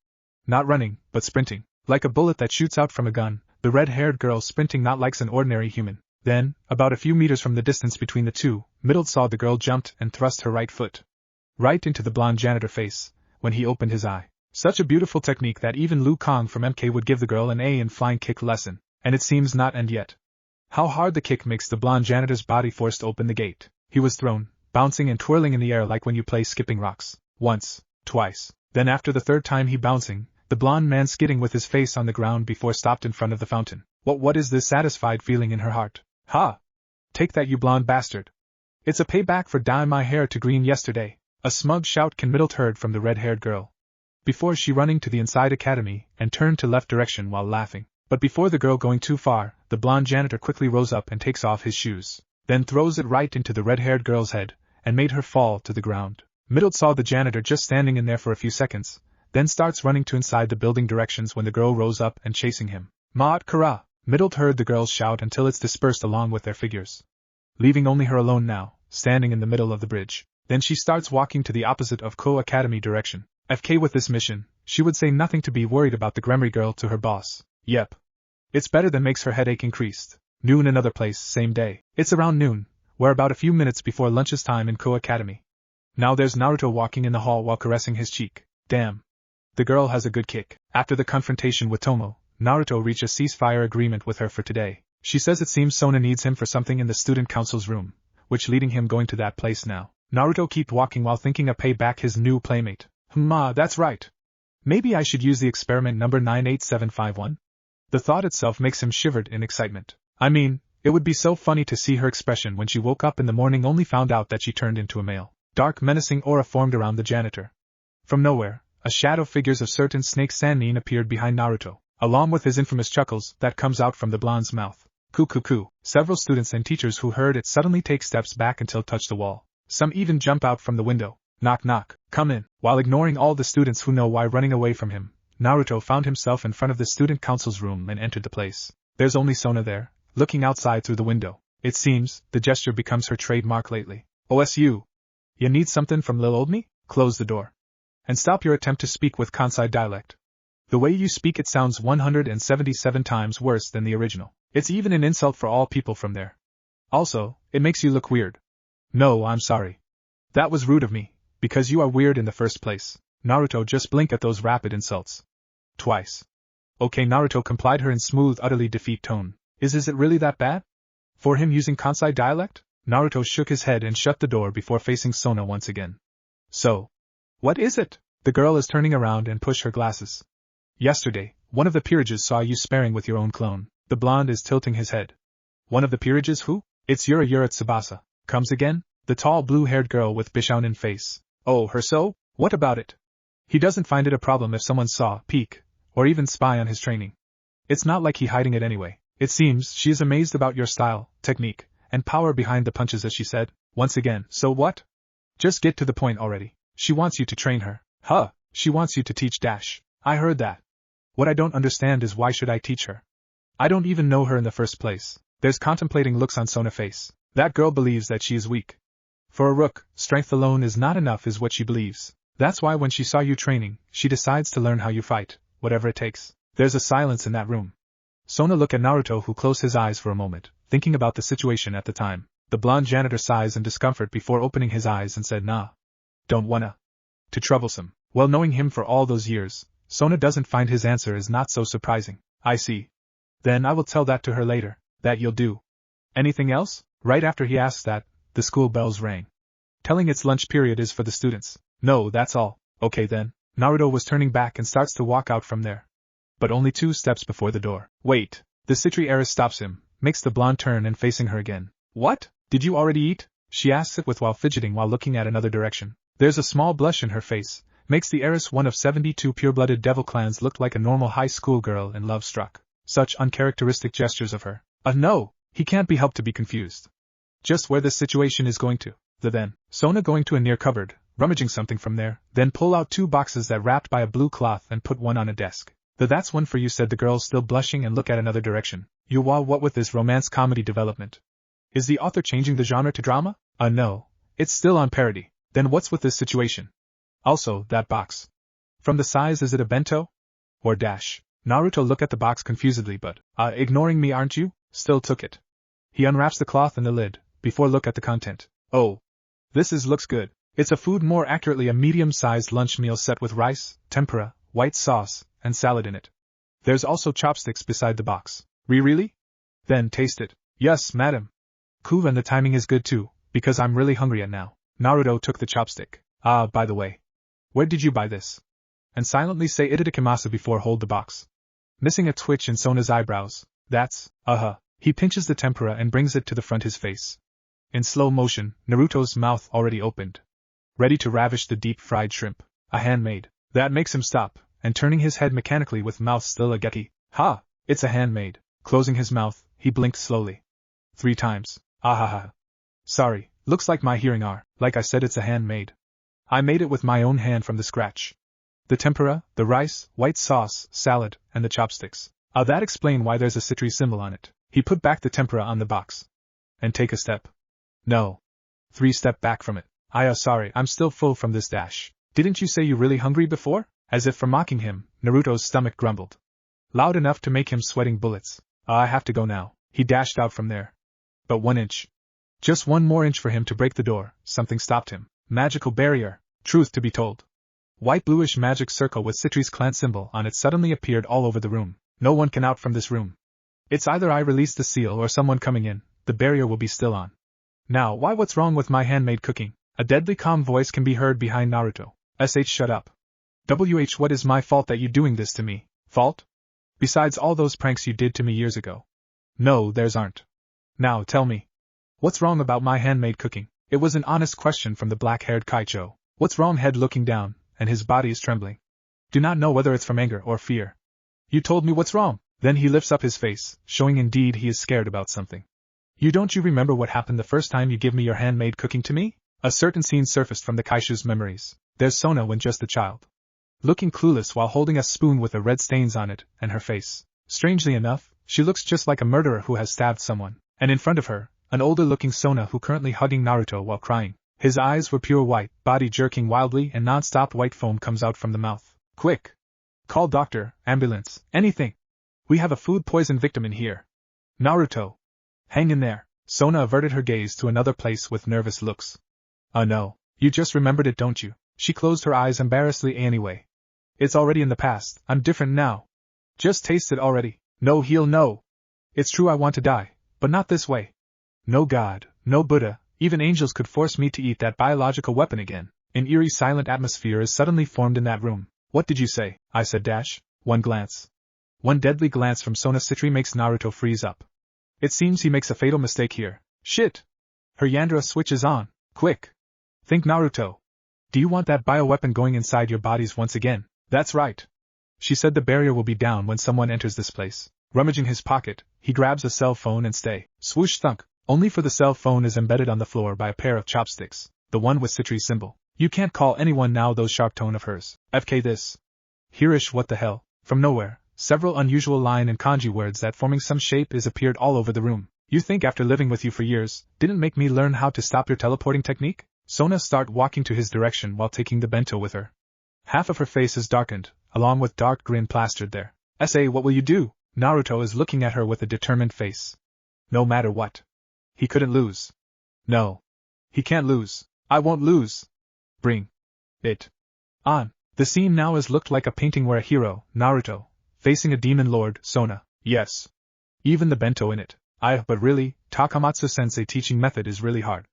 Not running, but sprinting. Like a bullet that shoots out from a gun, the red-haired girl sprinting not like an ordinary human. Then, about a few meters from the distance between the two, Mittelt saw the girl jumped and thrust her right foot right into the blonde janitor face, when he opened his eye. Such a beautiful technique that even Liu Kang from MK would give the girl an A in flying kick lesson, and it seems not end yet. How hard the kick makes the blonde janitor's body forced open the gate. He was thrown, bouncing and twirling in the air like when you play skipping rocks. Once, twice, then after the third time he bouncing, the blonde man skidding with his face on the ground before stopped in front of the fountain. What is this satisfied feeling in her heart? Ha! Take that, you blonde bastard! It's a payback for dyeing my hair to green yesterday. A smug shout Mittelt heard from the red-haired girl. Before she running to the inside academy and turned to left direction while laughing. But before the girl going too far, the blonde janitor quickly rose up and takes off his shoes, then throws it right into the red-haired girl's head, and made her fall to the ground. Mittelt saw the janitor just standing in there for a few seconds, then starts running to inside the building directions when the girl rose up and chasing him. Maat Kara! Mittelt heard the girls shout until it's dispersed along with their figures, leaving only her alone now, standing in the middle of the bridge. Then she starts walking to the opposite of Ko Academy direction. FK with this mission, she would say nothing to be worried about the Gremry girl to her boss. Yep. It's better than makes her headache increased. Noon another place, same day. It's around noon, we're about a few minutes before lunch's time in Ko Academy. Now there's Naruto walking in the hall while caressing his cheek. Damn. The girl has a good kick. After the confrontation with Tomo, Naruto reached a ceasefire agreement with her for today. She says it seems Sona needs him for something in the student council's room, which leading him going to that place now. Naruto kept walking while thinking of Payback, his new playmate. That's right. Maybe I should use the experiment number 98751? The thought itself makes him shivered in excitement. I mean, it would be so funny to see her expression when she woke up in the morning only found out that she turned into a male. Dark menacing aura formed around the janitor. From nowhere, a shadow figures of certain snake Sannin appeared behind Naruto, along with his infamous chuckles that comes out from the blonde's mouth. Coo. Several students and teachers who heard it suddenly take steps back until touch the wall. Some even jump out from the window. Knock, come in. While ignoring all the students who know why running away from him, Naruto found himself in front of the student council's room and entered the place. There's only Sona there, looking outside through the window. It seems, the gesture becomes her trademark lately. OSU. You need something from Lil Old Me? Close the door. And stop your attempt to speak with Kansai dialect. The way you speak it sounds 177 times worse than the original. It's even an insult for all people from there. Also, it makes you look weird. No, I'm sorry. That was rude of me, because you are weird in the first place. Naruto just blinked at those rapid insults. Twice. Okay, Naruto complied her in smooth, utterly defeat tone. Is it really that bad? For him using Kansai dialect? Naruto shook his head and shut the door before facing Sona once again. So, what is it? The girl is turning around and push her glasses. Yesterday, one of the peerages saw you sparring with your own clone. The blonde is tilting his head. One of the peerages who? It's Yura Tsubasa. Comes again? The tall blue-haired girl with Bishounen face. Oh, her so? What about it? He doesn't find it a problem if someone saw, peek, or even spy on his training. It's not like he hiding it anyway. It seems she is amazed about your style, technique, and power behind the punches, as she said. Once again, so what? Just get to the point already. She wants you to train her. Huh, she wants you to teach Dash. I heard that. What I don't understand is why should I teach her? I don't even know her in the first place. There's contemplating looks on Sona's face. That girl believes that she is weak. For a rook, strength alone is not enough is what she believes. That's why when she saw you training, she decides to learn how you fight, whatever it takes. There's a silence in that room. Sona looked at Naruto, who closed his eyes for a moment, thinking about the situation at the time. The blonde janitor sighs in discomfort before opening his eyes and said, Nah. Don't wanna. Too troublesome. Well, knowing him for all those years, Sona doesn't find his answer is not so surprising. I see. Then I will tell that to her later. That you'll do. Anything else? Right after he asks that, the school bells rang. Telling its lunch period is for the students. No, that's all. Okay then. Naruto was turning back and starts to walk out from there. But only 2 steps before the door. Wait. The Citri heiress stops him, makes the blonde turn and facing her again. What? Did you already eat? She asks it with while fidgeting while looking at another direction. There's a small blush in her face, makes the heiress one of 72 pure-blooded devil clans look like a normal high school girl in love struck. Such uncharacteristic gestures of her. No, he can't be helped to be confused. Just where this situation is going to. Then, Sona going to a near cupboard, rummaging something from there, then pull out 2 boxes that wrapped by a blue cloth and put one on a desk. That's one for you, said the girl, still blushing, and look at another direction. What with this romance comedy development? Is the author changing the genre to drama? No. It's still on parody. Then what's with this situation? Also, that box. From the size, is it a bento? Or dash? Naruto looked at the box confusedly but, ignoring me aren't you? Still took it. He unwraps the cloth and the lid, before look at the content. Oh. Looks good. It's a food, more accurately a medium-sized lunch meal set with rice, tempura, white sauce, and salad in it. There's also chopsticks beside the box. Really? Then taste it. Yes, madam. Cool, and the timing is good too, because I'm really hungry now. Naruto took the chopstick. By the way. Where did you buy this? And silently say itadakimasu before hold the box. Missing a twitch in Sona's eyebrows. That's, He pinches the tempura and brings it to the front his face. In slow motion, Naruto's mouth already opened. Ready to ravish the deep-fried shrimp. A handmade. That makes him stop, and turning his head mechanically with mouth still ageki. Ha! It's a handmade. Closing his mouth, he blinked slowly. 3 times. Ahaha. Sorry, looks like my hearing are. Like I said, it's a handmade. I made it with my own hand from the scratch. The tempura, the rice, white sauce, salad, and the chopsticks. That explain why there's a citri symbol on it. He put back the tempura on the box. And take a step. No. 3 step back from it. Sorry, I'm still full from this dash. Didn't you say you really hungry before? As if for mocking him, Naruto's stomach grumbled. Loud enough to make him sweating bullets. I have to go now. He dashed out from there. But 1 inch. Just 1 more inch for him to break the door. Something stopped him. Magical barrier. Truth to be told. White bluish magic circle with Citri's clan symbol on it suddenly appeared all over the room. No one can out from this room. It's either I release the seal or someone coming in. The barrier will be still on. Now, what's wrong with my handmade cooking? A deadly calm voice can be heard behind Naruto. Shut up. What is my fault that you doing this to me? Fault? Besides all those pranks you did to me years ago. No, theirs aren't. Now, tell me. What's wrong about my handmade cooking? It was an honest question from the black-haired Kaicho. What's wrong? Head looking down, and his body is trembling. Do not know whether it's from anger or fear. You told me what's wrong. Then he lifts up his face, showing indeed he is scared about something. Don't you remember what happened the first time you give me your handmade cooking to me? A certain scene surfaced from the Kaishu's memories. There's Sona when just a child. Looking clueless while holding a spoon with the red stains on it, and her face. Strangely enough, she looks just like a murderer who has stabbed someone. And in front of her, an older-looking Sona who currently hugging Naruto while crying. His eyes were pure white, body jerking wildly, and non-stop white foam comes out from the mouth. Quick! Call doctor, ambulance, anything! We have a food poison victim in here. Naruto! Hang in there. Sona averted her gaze to another place with nervous looks. No. You just remembered it, don't you? She closed her eyes embarrassedly anyway. It's already in the past. I'm different now. Just taste it already. No, he'll know. It's true I want to die, but not this way. No God, no Buddha, even angels could force me to eat that biological weapon again. An eerie silent atmosphere is suddenly formed in that room. What did you say? I said dash. 1 glance. 1 deadly glance from Sona Citri makes Naruto freeze up. It seems he makes a fatal mistake here. Shit! Her Yandra switches on. Quick! Think, Naruto. Do you want that bioweapon going inside your bodies once again? That's right. She said the barrier will be down when someone enters this place. Rummaging his pocket, he grabs a cell phone and stay. Swoosh thunk. Only for the cell phone is embedded on the floor by a pair of chopsticks. The one with Citri's symbol. You can't call anyone now, those sharp tone of hers. FK this. Hereish, what the hell? From nowhere, several unusual line and kanji words that forming some shape is appeared all over the room. You think after living with you for years, didn't make me learn how to stop your teleporting technique? Sona start walking to his direction while taking the bento with her. Half of her face is darkened, along with dark grin plastered there. What will you do? Naruto is looking at her with a determined face. No matter what. He couldn't lose. No. He can't lose. I won't lose. Bring it on. The scene now has looked like a painting where a hero, Naruto, facing a demon lord, Sona. Yes. Even the bento in it. But really, Takamatsu-sensei teaching method is really hard.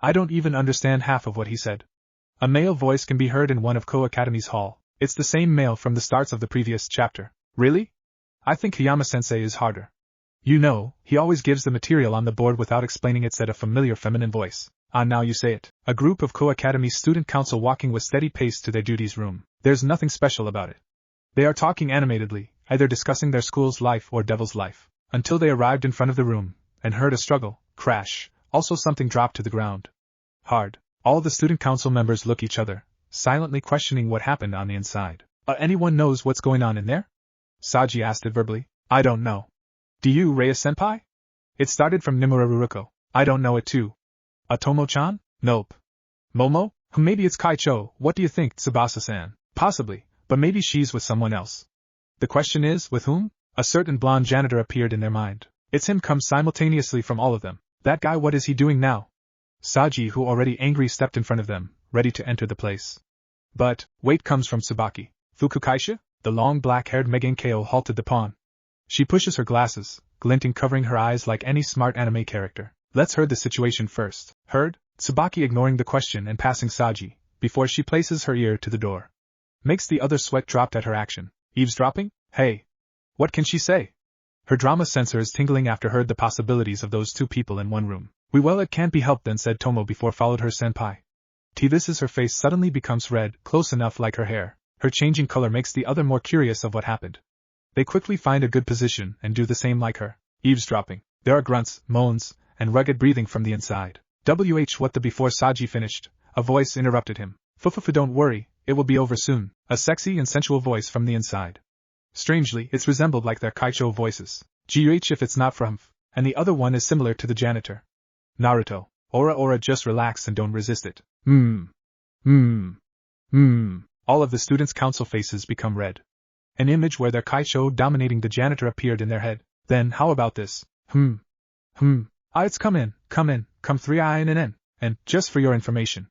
I don't even understand half of what he said. A male voice can be heard in one of Ko Academy's hall. It's the same male from the starts of the previous chapter. Really? I think Kiyama-sensei is harder. You know, he always gives the material on the board without explaining it, said a familiar feminine voice. Now you say it. A group of Ko Academy student council walking with steady pace to their duties room. There's nothing special about it. They are talking animatedly, either discussing their school's life or devil's life, until they arrived in front of the room, and heard a struggle, crash, also something dropped to the ground. Hard. All the student council members look each other, silently questioning what happened on the inside. Anyone knows what's going on in there? Saji asked it verbally. I don't know. Do you, Raya-senpai? It started from Nimura Ruruko. I don't know it too. Atomo-chan? Nope. Momo? Maybe it's Kaicho, what do you think, Tsubasa-san? Possibly, but maybe she's with someone else. The question is, with whom? A certain blonde janitor appeared in their mind. It's him comes simultaneously from all of them. That guy, what is he doing now? Saji, who already angry, stepped in front of them, ready to enter the place. But, wait comes from Tsubaki. Fukukaisha? The long black-haired Megenkeo halted the pawn. She pushes her glasses, glinting covering her eyes like any smart anime character. Let's heard the situation first. Heard? Tsubaki ignoring the question and passing Saji, before she places her ear to the door. Makes the other sweat dropped at her action. Eavesdropping? Hey. What can she say? Her drama sensor is tingling after heard the possibilities of those two people in one room. Well, it can't be helped then, said Tomo before followed her senpai. This is her face suddenly becomes red, close enough like her hair. Her changing color makes the other more curious of what happened. They quickly find a good position and do the same like her. Eavesdropping. There are grunts, moans, and rugged breathing from the inside. What the before Saji finished, a voice interrupted him. Fufufu, don't worry, it will be over soon. A sexy and sensual voice from the inside. Strangely, it's resembled like their Kaicho voices. If it's not from and the other one is similar to the janitor. Naruto. Ora, just relax and don't resist it. All of the students' council faces become red. An image where their Kaicho dominating the janitor appeared in their head. Then how about this? It's come 3 in, and, just for your information.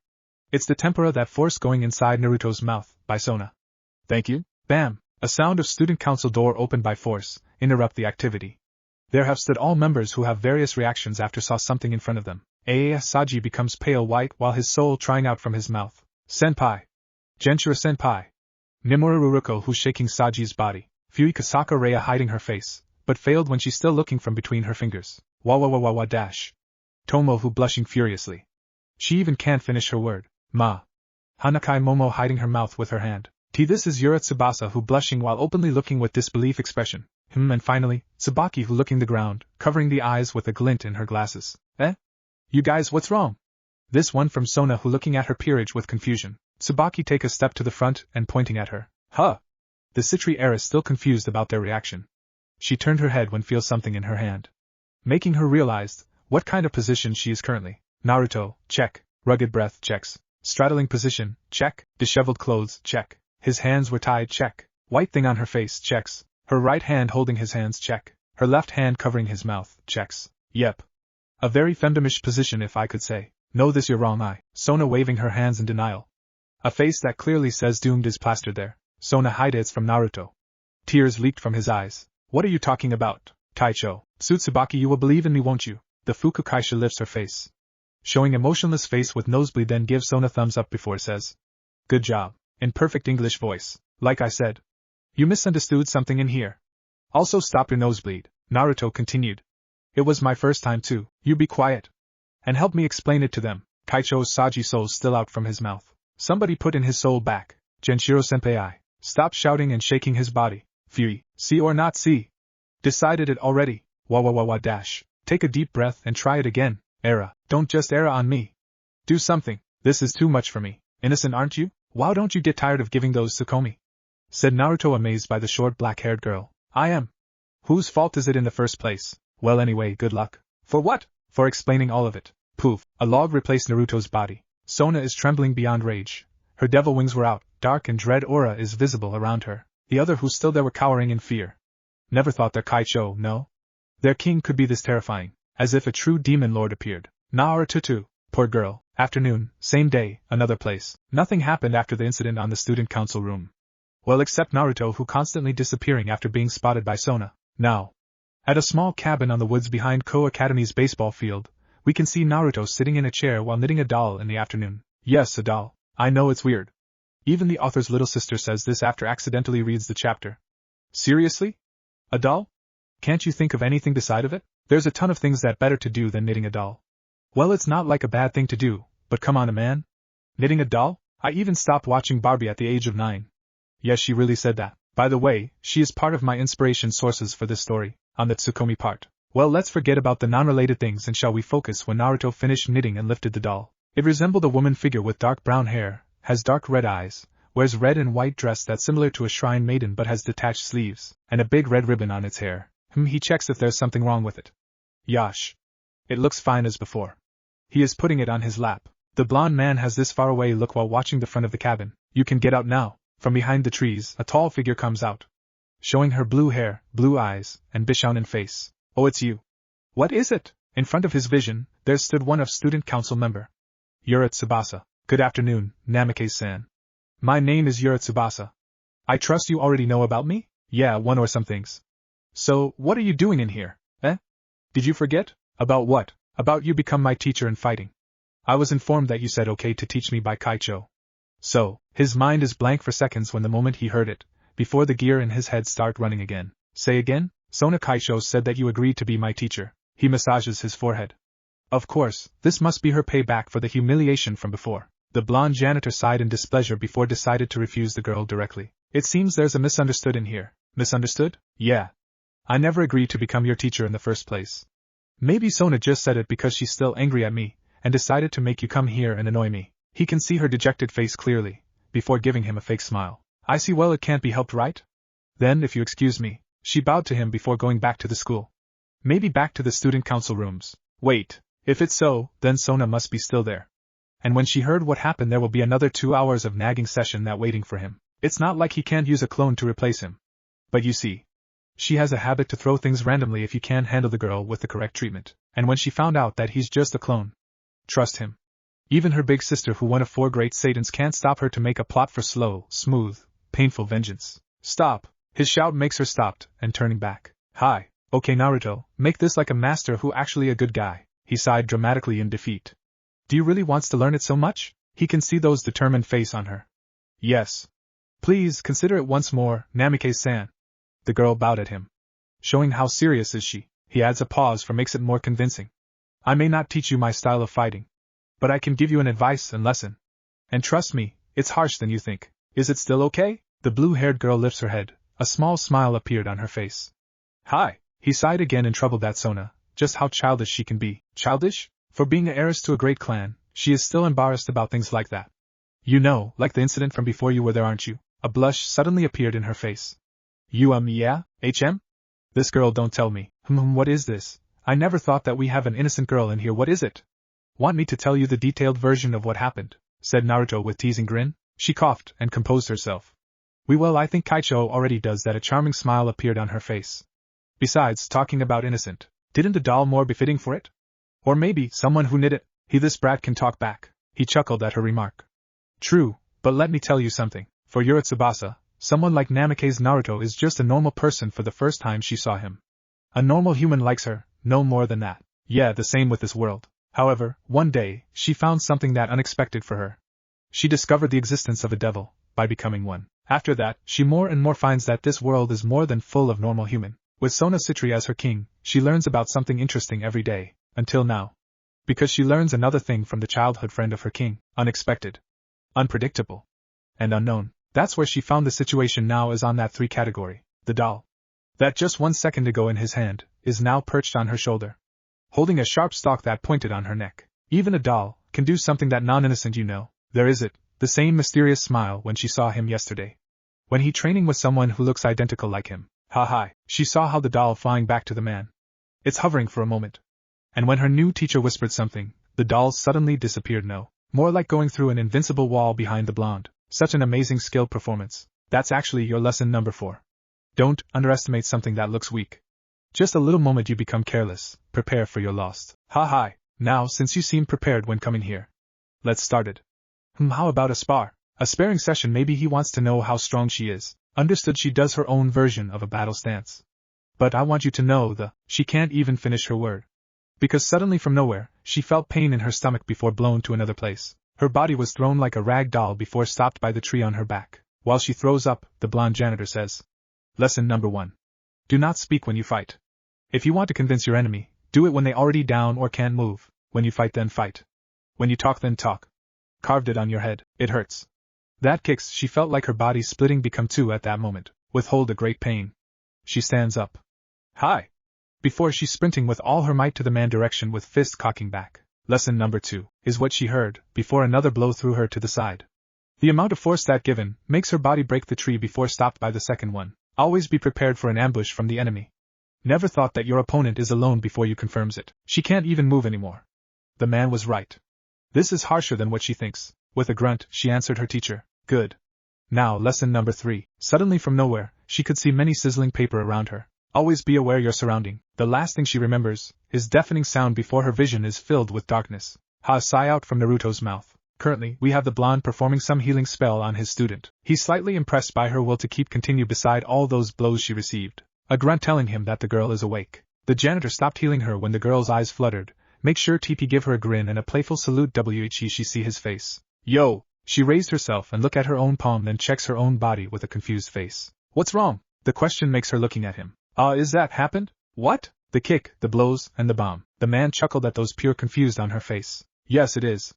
It's the tempura that force going inside Naruto's mouth, by Sona. Thank you. Bam! A sound of student council door opened by force, interrupt the activity. There have stood all members who have various reactions after saw something in front of them. Saji becomes pale white while his soul trying out from his mouth. Senpai. Genshura-senpai. Nimura Ruruko who's shaking Saji's body. Fuyuhara Raya hiding her face, but failed when she's still looking from between her fingers. Dash. Tomo who blushing furiously. She even can't finish her word. Ma. Hanakai Momo hiding her mouth with her hand. This is Yura Tsubasa who blushing while openly looking with disbelief expression. And finally, Tsubaki who looking the ground, covering the eyes with a glint in her glasses. You guys, what's wrong? This one from Sona who looking at her peerage with confusion. Tsubaki take a step to the front and pointing at her. Huh? The Citri heir is still confused about their reaction. She turned her head when feels something in her hand. Making her realize what kind of position she is currently. Naruto, check. Rugged breath, checks. Straddling position, check. Disheveled clothes, check. His hands were tied, check. White thing on her face, checks. Her right hand holding his hands, check. Her left hand covering his mouth, checks. Yep. A very femdemish position if I could say. No, this you're wrong, Sona waving her hands in denial. A face that clearly says doomed is plastered there. Sona hide it's from Naruto. Tears leaked from his eyes. What are you talking about, Kaicho? Tsubaki, you will believe in me, won't you? The Fukukaisha lifts her face. Showing emotionless face with nosebleed, then gives Sona thumbs up before says. Good job. In perfect English voice. Like I said. You misunderstood something in here. Also stop your nosebleed. Naruto continued. It was my first time too. You be quiet. And help me explain it to them. Kaicho's Saji soul still out from his mouth. Somebody put in his soul back. Genshiro-senpai. Stop shouting and shaking his body. Fury. See or not see? Decided it already. Dash. Take a deep breath and try it again. Era. Don't just era on me. Do something. This is too much for me. Innocent aren't you? Why don't you get tired of giving those Tsukomi? Said Naruto amazed by the short black-haired girl. I am. Whose fault is it in the first place? Well anyway, good luck. For what? For explaining all of it. Poof. A log replaced Naruto's body. Sona is trembling beyond rage. Her devil wings were out, dark and dread aura is visible around her. The other who still there were cowering in fear. Never thought their Kaicho, no? Their king could be this terrifying. As if a true demon lord appeared. Naruto. Poor girl. Afternoon, same day, another place. Nothing happened after the incident on the student council room. Well, except Naruto who constantly disappearing after being spotted by Sona. Now. At a small cabin on the woods behind Ko Academy's baseball field, we can see Naruto sitting in a chair while knitting a doll in the afternoon. Yes, a doll. I know it's weird. Even the author's little sister says this after accidentally reads the chapter. Seriously? A doll? Can't you think of anything beside of it? There's a ton of things that better to do than knitting a doll. Well, it's not like a bad thing to do, but come on, a man? Knitting a doll? I even stopped watching Barbie at the age of 9. Yes, she really said that. By the way, she is part of my inspiration sources for this story, on the Tsukomi part. Well, let's forget about the non-related things and shall we focus when Naruto finished knitting and lifted the doll. It resembled a woman figure with dark brown hair, has dark red eyes, wears red and white dress that's similar to a shrine maiden but has detached sleeves, and a big red ribbon on its hair. He checks if there's something wrong with it. Yash. It looks fine as before. He is putting it on his lap. The blonde man has this faraway look while watching the front of the cabin. You can get out now. From behind the trees, a tall figure comes out, showing her blue hair, blue eyes, and Bishounen face. Oh, it's you. What is it? In front of his vision, there stood one of student council member. Yura Tsubasa. Good afternoon, Namikaze-san. My name is Yura Tsubasa. I trust you already know about me? Yeah, one or some things. So, what are you doing in here, eh? Did you forget? About what? About you become my teacher in fighting. I was informed that you said okay to teach me by Kaicho. So, his mind is blank for seconds when the moment he heard it, before the gear in his head start running again. Say again? Sona Kaicho said that you agreed to be my teacher. He massages his forehead. Of course, this must be her payback for the humiliation from before. The blonde janitor sighed in displeasure before decided to refuse the girl directly. It seems there's a misunderstood in here. Misunderstood? Yeah. I never agreed to become your teacher in the first place. Maybe Sona just said it because she's still angry at me, and decided to make you come here and annoy me. He can see her dejected face clearly, before giving him a fake smile. I see, well, it can't be helped, right? Then, if you excuse me. She bowed to him before going back to the school. Maybe back to the student council rooms. Wait, if it's so, then Sona must be still there. And when she heard what happened, there will be another 2 hours of nagging session that waiting for him. It's not like he can't use a clone to replace him. But you see, she has a habit to throw things randomly if you can't handle the girl with the correct treatment. And when she found out that he's just a clone, trust him. Even her big sister, who one of 4 great Satans, can't stop her to make a plot for slow, smooth, painful vengeance. Stop! His shout makes her stopped, and turning back. Hi. Okay, Naruto, make this like a master who actually a good guy. He sighed dramatically in defeat. Do you really wants to learn it so much? He can see those determined face on her. Yes. Please, consider it once more, Namikaze-san. The girl bowed at him. Showing how serious is she, he adds a pause for makes it more convincing. I may not teach you my style of fighting, but I can give you an advice and lesson. And trust me, it's harsh than you think. Is it still okay? The blue-haired girl lifts her head. A small smile appeared on her face. Hi. He sighed again and troubled that Sona, just how childish she can be. Childish? For being an heiress to a great clan, she is still embarrassed about things like that. You know, like the incident from before you were there, aren't you? A blush suddenly appeared in her face. You yeah, HM? This girl, don't tell me. What is this? I never thought that we have an innocent girl in here. What is it? Want me to tell you the detailed version of what happened? Said Naruto with teasing grin. She coughed and composed herself. Well, I think Kaicho already does that. A charming smile appeared on her face. Besides, talking about innocent, didn't a doll more befitting for it? Or maybe someone who knit it. This brat can talk back. He chuckled at her remark. True, but let me tell you something. For Yura Tsubasa, someone like Namikaze Naruto is just a normal person for the first time she saw him. A normal human likes her, no more than that. Yeah, the same with this world. However, one day, she found something that unexpected for her. She discovered the existence of a devil, by becoming one. After that, she more and more finds that this world is more than full of normal human. With Sona Citri as her king, she learns about something interesting every day, until now. Because she learns another thing from the childhood friend of her king, unexpected, unpredictable, and unknown. That's where she found the situation now is on that 3 category. The doll, that just 1 second ago in his hand, is now perched on her shoulder, holding a sharp stalk that pointed on her neck. Even a doll can do something that non-innocent, you know. There is it, the same mysterious smile when she saw him yesterday, when he training with someone who looks identical like him. Ha. She saw how the doll flying back to the man. It's hovering for a moment. And when her new teacher whispered something, the doll suddenly disappeared. No, more like going through an invincible wall behind the blonde. Such an amazing skill performance. That's actually your lesson number 4. Don't underestimate something that looks weak. Just a little moment you become careless. Prepare for your loss. Ha. Now, since you seem prepared when coming here, let's start it. How about a spar? A sparring session. Maybe he wants to know how strong she is. Understood. She does her own version of a battle stance. But I want you to know she can't even finish her word. Because suddenly from nowhere, she felt pain in her stomach before blown to another place. Her body was thrown like a rag doll before stopped by the tree on her back. While she throws up, the blonde janitor says. Lesson number 1. Do not speak when you fight. If you want to convince your enemy, do it when they already down or can't move. When you fight, then fight. When you talk, then talk. Carved it on your head. It hurts. That kicks. She felt like her body splitting become 2 at that moment. Withhold a great pain. She stands up. Hi. Before she's sprinting with all her might to the man direction with fist cocking back. Lesson number 2 is what she heard before another blow threw her to the side. The amount of force that given makes her body break the tree before stopped by the second one. Always be prepared for an ambush from the enemy. Never thought that your opponent is alone before you confirms it. She can't even move anymore. The man was right. This is harsher than what she thinks. With a grunt, she answered her teacher. Good. Now, lesson number 3. Suddenly from nowhere, she could see many sizzling paper around her. Always be aware your surrounding. The last thing she remembers is deafening sound before her vision is filled with darkness. A sigh out from Naruto's mouth. Currently, we have the blonde performing some healing spell on his student. He's slightly impressed by her will to keep continue beside all those blows she received. A grunt telling him that the girl is awake. The janitor stopped healing her when the girl's eyes fluttered. Make sure TP give her a grin and a playful salute. She see his face. Yo! She raised herself and looked at her own palm, then checks her own body with a confused face. What's wrong? The question makes her looking at him. Is that happened? What? The kick, the blows, and the bomb. The man chuckled at those pure confused on her face. Yes, it is.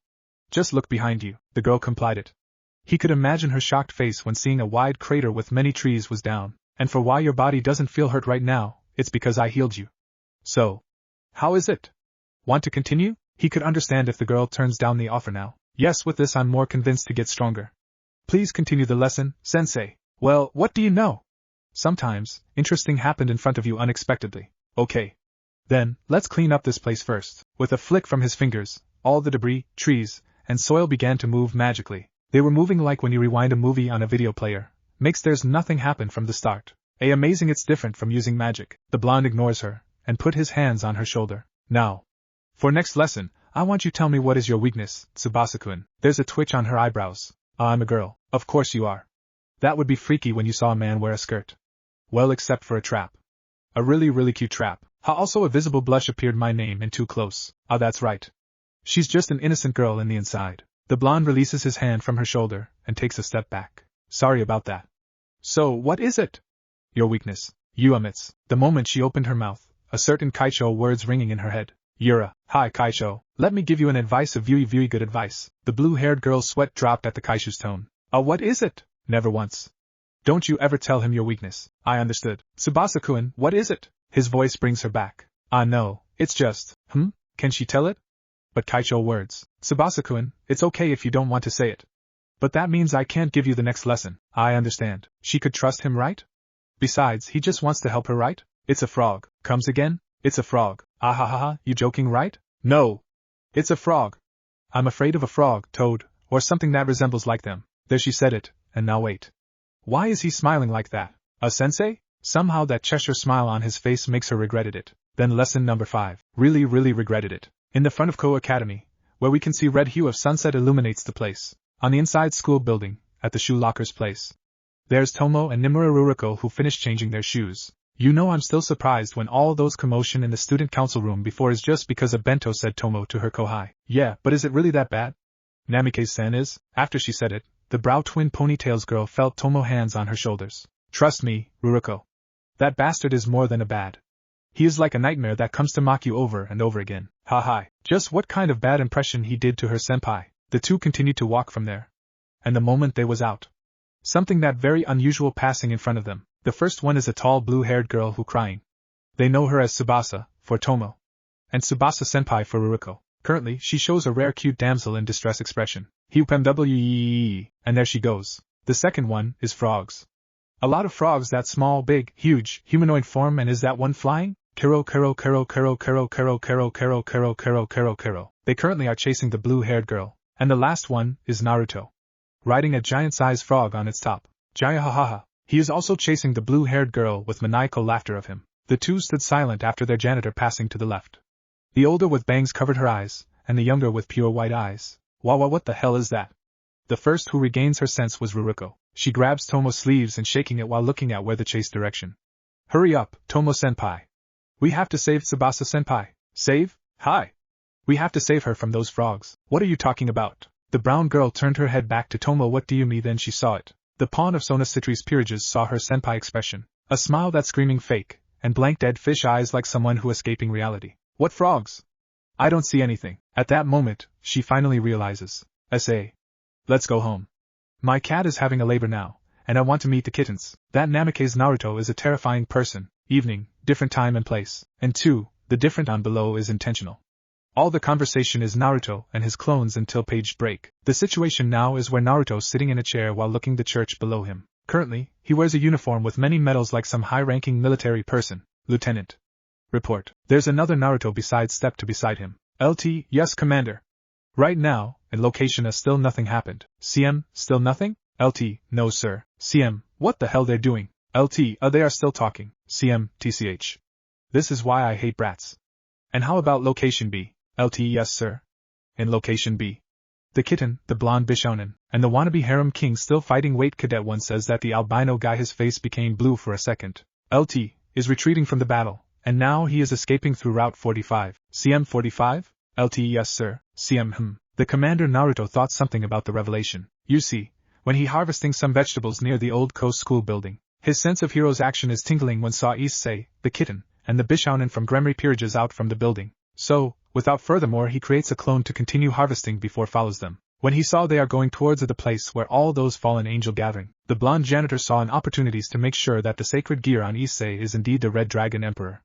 Just look behind you, the girl complied it. He could imagine her shocked face when seeing a wide crater with many trees was down. And for why your body doesn't feel hurt right now, it's because I healed you. So, how is it? Want to continue? He could understand if the girl turns down the offer now. Yes, with this I'm more convinced to get stronger. Please continue the lesson, sensei. Well, what do you know? Sometimes, interesting happened in front of you unexpectedly. Okay. Then, let's clean up this place first. With a flick from his fingers, all the debris, trees, and soil began to move magically. They were moving like when you rewind a movie on a video player. Makes there's nothing happen from the start. Amazing, it's different from using magic. The blonde ignores her, and put his hands on her shoulder. Now. For next lesson, I want you tell me what is your weakness, Tsubasa-kun. There's a twitch on her eyebrows. I'm a girl. Of course you are. That would be freaky when you saw a man wear a skirt. Well, except for a trap. A really cute trap. Also a visible blush appeared my name and too close. That's right. She's just an innocent girl in the inside. The blonde releases his hand from her shoulder, and takes a step back. Sorry about that. So, what is it? Your weakness. You omits. The moment she opened her mouth, a certain Kaicho words ringing in her head. Yura, hi Kaicho, let me give you an advice, a very good advice. The blue-haired girl's sweat dropped at the Kaicho's tone. What is it? Never once. Don't you ever tell him your weakness. I understood. Tsubasa-kun, what is it? His voice brings her back. No, it's just, can she tell it? But Kaicho words. Tsubasa-kun, it's okay if you don't want to say it. But that means I can't give you the next lesson. I understand. She could trust him, right? Besides, he just wants to help her, right? It's a frog. Comes again? It's a frog. You joking, right? No. It's a frog. I'm afraid of a frog, toad, or something that resembles like them. There, she said it, and now wait. Why is he smiling like that? A sensei? Somehow that Cheshire smile on his face makes her regretted it. Then lesson number 5. Really regretted it. In the front of Ko Academy, where we can see red hue of sunset illuminates the place. On the inside school building, at the shoe locker's place. There's Tomo and Nimura Ruruko who finished changing their shoes. You know, I'm still surprised when all those commotion in the student council room before is just because a bento, said Tomo to her kohai. Yeah, but is it really that bad? Namikaze-san is. After she said it, the brow twin ponytails girl felt Tomo's hands on her shoulders. Trust me, Ruruko. That bastard is more than a bad. He is like a nightmare that comes to mock you over and over again. Just what kind of bad impression he did to her senpai. The two continued to walk from there. And the moment they was out, something that very unusual passing in front of them. The first one is a tall blue-haired girl who crying. They know her as Tsubasa, for Tomo. And Tsubasa-senpai for Ruruko. Currently, she shows a rare cute damsel in distress expression. And there she goes. The second one is frogs. A lot of frogs, that small, big, huge, humanoid form, and is that one flying? Kero. They currently are chasing the blue-haired girl. And the last one is Naruto, riding a giant-sized frog on its top. Jaya. He is also chasing the blue-haired girl with maniacal laughter of him. The two stood silent after their janitor passing to the left. The older with bangs covered her eyes, and the younger with pure white eyes. What the hell is that? The first who regains her sense was Ruruko. She grabs Tomo's sleeves and shaking it while looking at where the chase direction. Hurry up, Tomo-senpai. We have to save Tsubasa-senpai. Save? Hi. We have to save her from those frogs. What are you talking about? The brown girl turned her head back to Tomo. What do you mean? Then she saw it. The pawn of Sona Citri's peerages saw her senpai expression. A smile that's screaming fake, and blank dead fish eyes like someone who escaping reality. What frogs? I don't see anything. At that moment, she finally realizes. S.A. Let's go home. My cat is having a labor now, and I want to meet the kittens. That Namikaze Naruto is a terrifying person. Evening, different time and place. And 2, the different on below is intentional. All the conversation is Naruto and his clones until page break. The situation now is where Naruto's sitting in a chair while looking the church below him. Currently, he wears a uniform with many medals like some high-ranking military person. Lieutenant. Report. There's another Naruto besides Step to beside him. LT, yes, Commander. Right now, in location A still nothing happened. CM, still nothing? LT, no sir. CM, what the hell they're doing? LT, they are still talking. CM, TCH. This is why I hate brats. And how about location B? LT, yes sir. In location B. The kitten, the blonde Bishonen, and the wannabe harem king still fighting. Wait, Cadet 1 says that the albino guy, his face became blue for a second. LT, is retreating from the battle, and now he is escaping through Route 45. CM 45? LT, yes sir. CM, The commander Naruto thought something about the revelation. You see, when he harvesting some vegetables near the old Coast School building, his sense of hero's action is tingling when saw Issei, the kitten, and the Bishonen from Gremory peerages out from the building. So, without furthermore, he creates a clone to continue harvesting before follows them. When he saw they are going towards the place where all those fallen angel gathering, the blonde janitor saw an opportunities to make sure that the sacred gear on Issei is indeed the Red Dragon Emperor.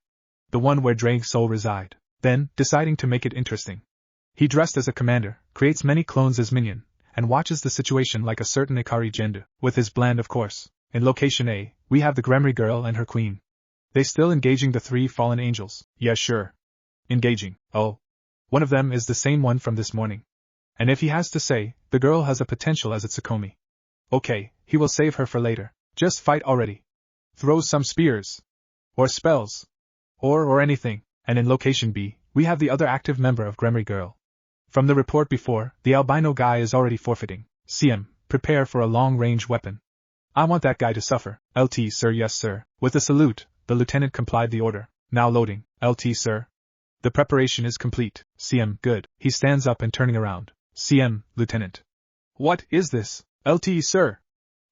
The one where Drake's soul reside. Then, deciding to make it interesting, he dressed as a commander, creates many clones as minion, and watches the situation like a certain Ikari Gendu, with his blend of course. In location A, we have the Gremory girl and her queen. They still engaging the 3 fallen angels. Yeah, sure. Engaging. Oh. One of them is the same one from this morning. And if he has to say, the girl has a potential as a Tsukomi. Okay, he will save her for later. Just fight already. Throw some spears. Or spells. Or anything. And in location B, we have the other active member of Gremory girl. From the report before, the albino guy is already forfeiting. CM, prepare for a long-range weapon. I want that guy to suffer. LT, sir, yes sir. With a salute, the lieutenant complied the order. Now loading. LT, sir. The preparation is complete. CM, good. He stands up and turning around. CM, Lieutenant. What is this? LT, sir.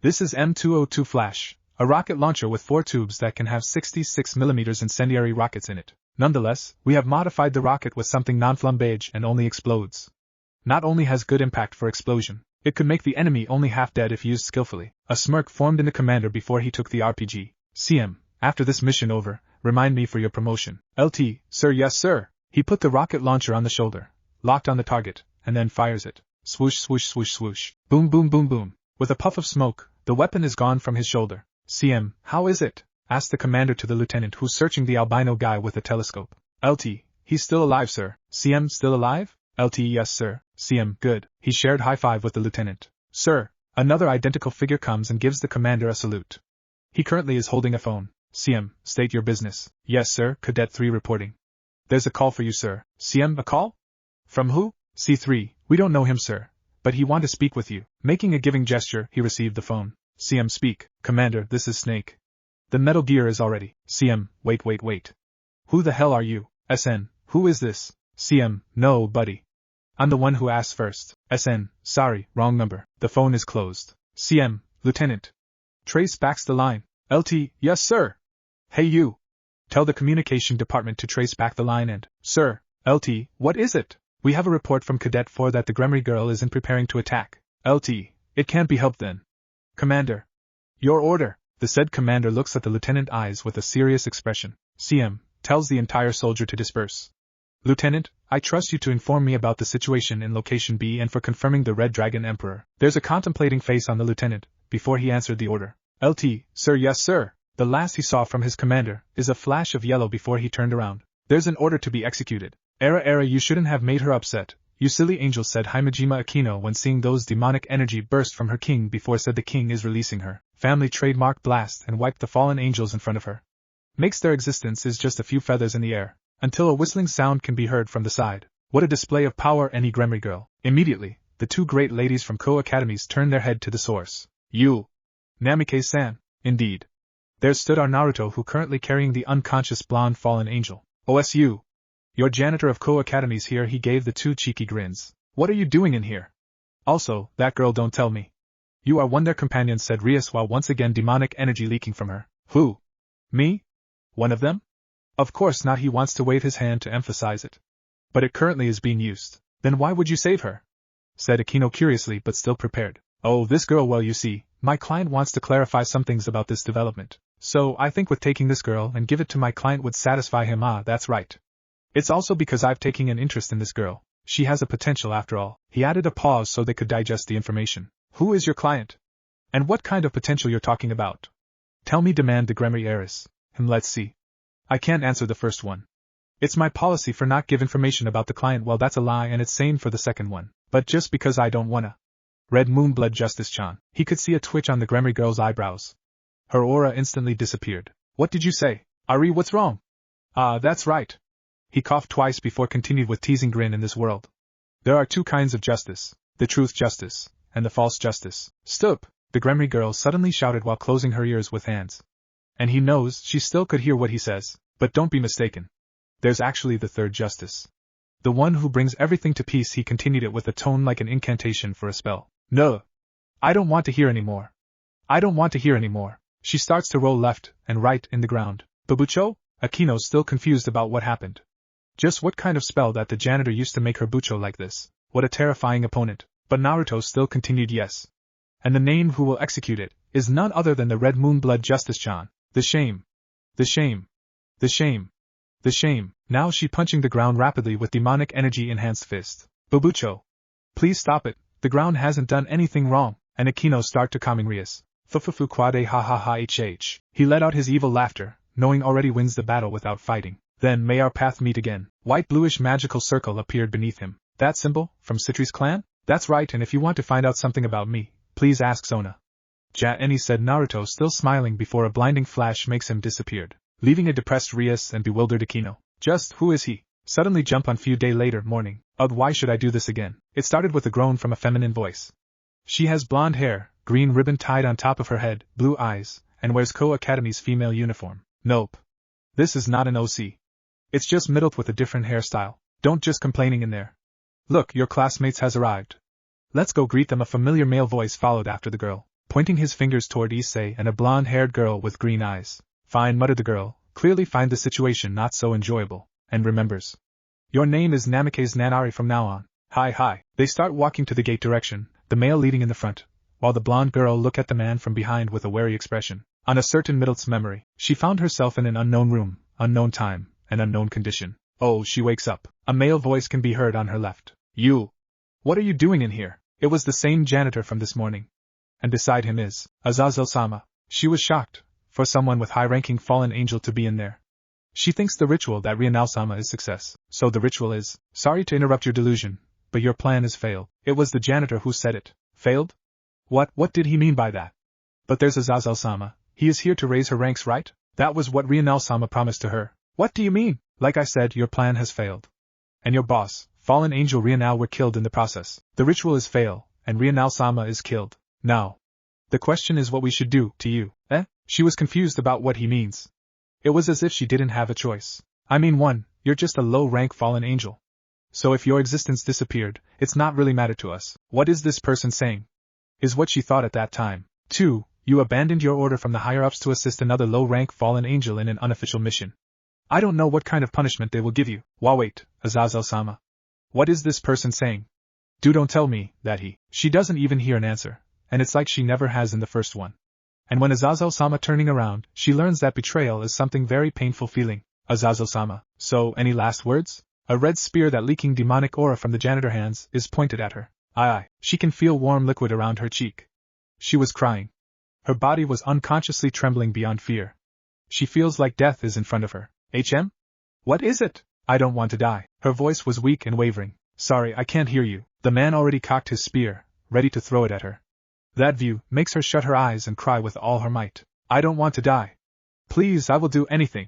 This is M202 Flash, a rocket launcher with 4 tubes that can have 66mm incendiary rockets in it. Nonetheless, we have modified the rocket with something non-flammable and only explodes. Not only has good impact for explosion, it could make the enemy only half dead if used skillfully. A smirk formed in the commander before he took the RPG. CM, after this mission over, remind me for your promotion. LT, sir, yes sir. He put the rocket launcher on the shoulder, locked on the target, and then fires it. Swoosh, swoosh, swoosh, swoosh. Boom, boom, boom, boom. With a puff of smoke, the weapon is gone from his shoulder. CM, how is it? Asked the commander to the lieutenant who's searching the albino guy with a telescope. LT, he's still alive, sir. CM, still alive? LT, yes, sir. CM, good. He shared high five with the lieutenant. Sir, another identical figure comes and gives the commander a salute. He currently is holding a phone. CM, state your business. Yes, sir, Cadet 3 reporting. There's a call for you, sir. CM, a call? From who? C3, we don't know him, sir, but he want to speak with you. Making a giving gesture, he received the phone. CM, speak. Commander, this is Snake. The Metal Gear is already. CM, wait. Who the hell are you? SN, who is this? CM, no, buddy. I'm the one who asked first. SN, sorry, wrong number. The phone is closed. CM, Lieutenant. Trace backs the line. LT, yes, sir. Hey, you. Tell the communication department to trace back the line and, sir, LT, what is it? We have a report from Cadet 4 that the Gremory girl isn't preparing to attack. LT, it can't be helped then. Commander. Your order. The said commander looks at the lieutenant eyes with a serious expression. CM, tells the entire soldier to disperse. Lieutenant, I trust you to inform me about the situation in location B and for confirming the Red Dragon Emperor. There's a contemplating face on the lieutenant, before he answered the order. LT, sir, yes sir. The last he saw from his commander is a flash of yellow before he turned around. There's an order to be executed. Era, you shouldn't have made her upset. You silly angel, said Himejima Akino when seeing those demonic energy burst from her king before said the king is releasing her. Family trademark blast and wipe the fallen angels in front of her. Makes their existence is just a few feathers in the air, until a whistling sound can be heard from the side. What a display of power, any Gremory girl. Immediately, the 2 great ladies from Ko Academies turned their head to the source. You. Namike-san. Indeed. There stood our Naruto, who currently carrying the unconscious blonde fallen angel. OSU. Your janitor of Ko Academies here. He gave the 2 cheeky grins. What are you doing in here? Also, that girl, don't tell me. You are one their companions, said Rias while once again demonic energy leaking from her. Who? Me? One of them? Of course not, he wants to wave his hand to emphasize it. But it currently is being used. Then why would you save her? Said Akino curiously but still prepared. Oh, this girl, well, you see, my client wants to clarify some things about this development. So I think with taking this girl and give it to my client would satisfy him. Ah, that's right. It's also because I've taken an interest in this girl. She has a potential after all. He added a pause so they could digest the information. Who is your client? And what kind of potential you're talking about? Tell me, demand the Gremory heiress. Let's see. I can't answer the first one. It's my policy for not give information about the client. Well, that's a lie, and it's same for the second one. But just because I don't wanna. Red Moonblood Justice-chan. He could see a twitch on the Gremry girl's eyebrows. Her aura instantly disappeared. What did you say? Ari, what's wrong? That's right. He coughed twice before continued with teasing grin. In this world, there are two kinds of justice, the truth justice, and the false justice. Stop! The Gremry girl suddenly shouted while closing her ears with hands. And he knows she still could hear what he says, but don't be mistaken. There's actually the third justice. The one who brings everything to peace. He continued it with a tone like an incantation for a spell. No. I don't want to hear anymore. I don't want to hear anymore. She starts to roll left and right in the ground. Babucho? Akino's still confused about what happened. Just what kind of spell that the janitor used to make her bucho like this? What a terrifying opponent. But Naruto still continued. Yes. And the name who will execute it is none other than the Red Moonblood Justice-chan. The shame. The shame. The shame. The shame. Now she punching the ground rapidly with demonic energy enhanced fist. Babucho. Please stop it. The ground hasn't done anything wrong. And Akino start to calming Rias. Fufufu quade ha ha ha hh. He let out his evil laughter, knowing already wins the battle without fighting. Then may our path meet again. White bluish magical circle appeared beneath him. That symbol, from Citri's clan? That's right, and if you want to find out something about me, please ask Sona. Ja-eni, said Naruto, still smiling before a blinding flash makes him disappeared, leaving a depressed Rias and bewildered Akino. Just who is he? Suddenly jump on few day later morning. Why should I do this again? It started with a groan from a feminine voice. She has blonde hair, green ribbon tied on top of her head, blue eyes, and wears Ko Academy's female uniform. Nope. This is not an OC. It's just Mittelt with a different hairstyle. Don't just complaining in there. Look, your classmates has arrived. Let's go greet them. A familiar male voice followed after the girl, pointing his fingers toward Issei and a blonde-haired girl with green eyes. Fine, muttered the girl, clearly find the situation not so enjoyable, and remembers. Your name is Namikaze Nanari from now on. Hi. They start walking to the gate direction, the male leading in the front, while the blonde girl look at the man from behind with a wary expression. On a certain Mittelt's memory, she found herself in an unknown room, unknown time, an unknown condition. Oh, she wakes up. A male voice can be heard on her left. You! What are you doing in here? It was the same janitor from this morning. And beside him is Azazel-sama. She was shocked, for someone with high-ranking fallen angel to be in there. She thinks the ritual that Rianao-sama is success. So the ritual is, sorry to interrupt your delusion, but your plan has failed. It was the janitor who said it. Failed? What did he mean by that? But there's Azazel-sama. He is here to raise her ranks, right? That was what Rianao-sama promised to her. What do you mean? Like I said, your plan has failed. And your boss, fallen angel Rianao, were killed in the process. The ritual is fail, and Rianao-sama is killed. Now, the question is what we should do to you, eh? She was confused about what he means. It was as if she didn't have a choice. I mean, 1, you're just a low-rank fallen angel. So if your existence disappeared, it's not really matter to us. What is this person saying? Is what she thought at that time. 2, you abandoned your order from the higher-ups to assist another low-rank fallen angel in an unofficial mission. I don't know what kind of punishment they will give you. Wait, Azazel-sama. What is this person saying? Don't tell me that she doesn't even hear an answer, and it's like she never has in the first one. And when Azazel-sama turning around, she learns that betrayal is something very painful feeling. Azazel-sama, so any last words? A red spear that leaking demonic aura from the janitor hands is pointed at her. Aye, she can feel warm liquid around her cheek. She was crying. Her body was unconsciously trembling beyond fear. She feels like death is in front of her. HM? What is it? I don't want to die. Her voice was weak and wavering. Sorry, I can't hear you. The man already cocked his spear, ready to throw it at her. That view makes her shut her eyes and cry with all her might. I don't want to die. Please, I will do anything.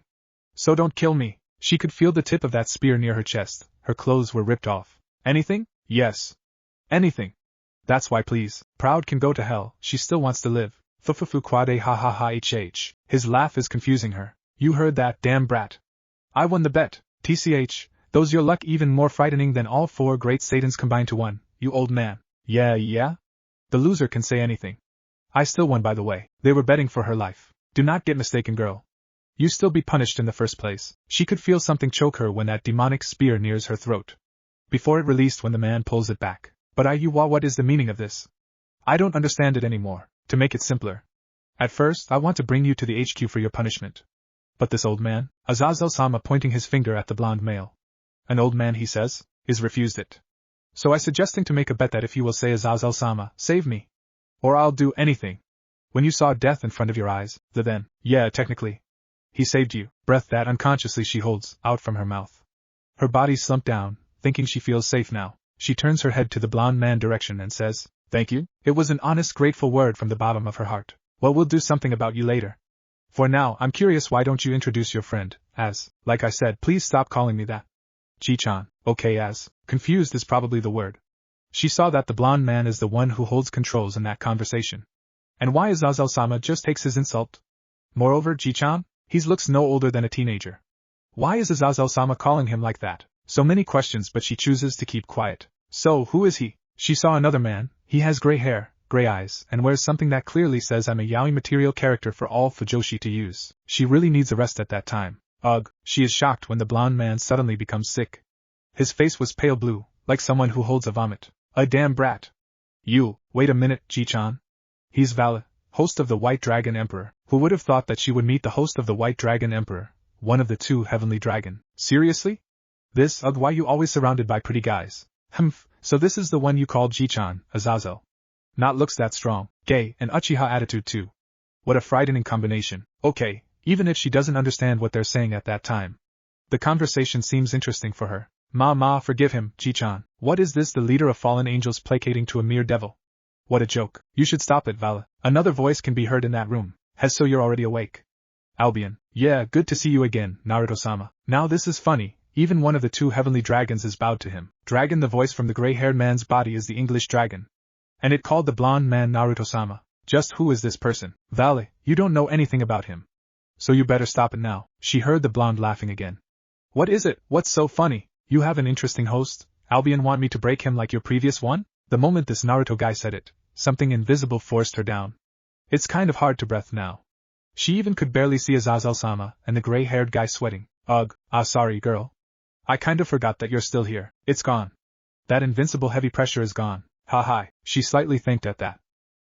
So don't kill me. She could feel the tip of that spear near her chest. Her clothes were ripped off. Anything? Yes. Anything. That's why, please. Proud can go to hell. She still wants to live. Fufufu quade ha ha ha hh. His laugh is confusing her. You heard that, damn brat. I won the bet. TCH, those your luck even more frightening than all 4 great Satans combined to one, you old man. Yeah? The loser can say anything. I still won, by the way. They were betting for her life. Do not get mistaken, girl. You still be punished in the first place. She could feel something choke her when that demonic spear nears her throat. Before it released when the man pulls it back. But what is the meaning of this? I don't understand it anymore. To make it simpler. At first, I want to bring you to the HQ for your punishment. But this old man, Azazel-sama pointing his finger at the blonde male. An old man, he says, is refused it. So I suggesting to make a bet that if you will say Azazel-sama, save me. Or I'll do anything. When you saw death in front of your eyes, then, yeah, technically. He saved you. Breath that unconsciously she holds out from her mouth. Her body slumped down, thinking she feels safe now. She turns her head to the blonde man direction and says, "Thank you." It was an honest, grateful word from the bottom of her heart. "Well, we'll do something about you later. For now, I'm curious, why don't you introduce your friend, Az? Like I said, please stop calling me that." "Ji-chan." "Okay, Az." Confused is probably the word. She saw that the blonde man is the one who holds controls in that conversation. And why Azazel-sama just takes his insult? Moreover, Ji-chan? He looks no older than a teenager. Why is Azazel-sama calling him like that? So many questions, but she chooses to keep quiet. "So, who is he?" She saw another man. He has gray hair, gray eyes, and wears something that clearly says, "I'm a yaoi material character for all fujoshi to use." She really needs a rest at that time. Ugh, she is shocked when the blonde man suddenly becomes sick. His face was pale blue, like someone who holds a vomit. "A damn brat." "You, wait a minute, Ji-chan. He's Vala, host of the White Dragon Emperor." Who would have thought that she would meet the host of the White Dragon Emperor, one of the two heavenly dragon? Seriously? This, why you always surrounded by pretty guys? Humph, so this is the one you called Ji-chan, Azazel. Not looks that strong, gay, and Uchiha attitude too. What a frightening combination. Okay, even if she doesn't understand what they're saying at that time. The conversation seems interesting for her. Forgive him, Ji-chan. What is this, the leader of fallen angels placating to a mere devil? What a joke. You should stop it, Vala. Another voice can be heard in that room. So you're already awake. Albion. Yeah, good to see you again, Naruto-sama. Now this is funny, even one of the two heavenly dragons is bowed to him. Dragon, the voice from the gray-haired man's body, is the English dragon. And it called the blonde man Naruto-sama. Just who is this person? Vale, you don't know anything about him. So you better stop it now. She heard the blonde laughing again. What is it? What's so funny? You have an interesting host? Albion want me to break him like your previous one? The moment this Naruto guy said it, something invisible forced her down. It's kind of hard to breathe now. She even could barely see Azazel-sama and the gray-haired guy sweating. Ugh, sorry, girl. I kind of forgot that you're still here. It's gone. That invincible heavy pressure is gone. Ha. She slightly thanked at that.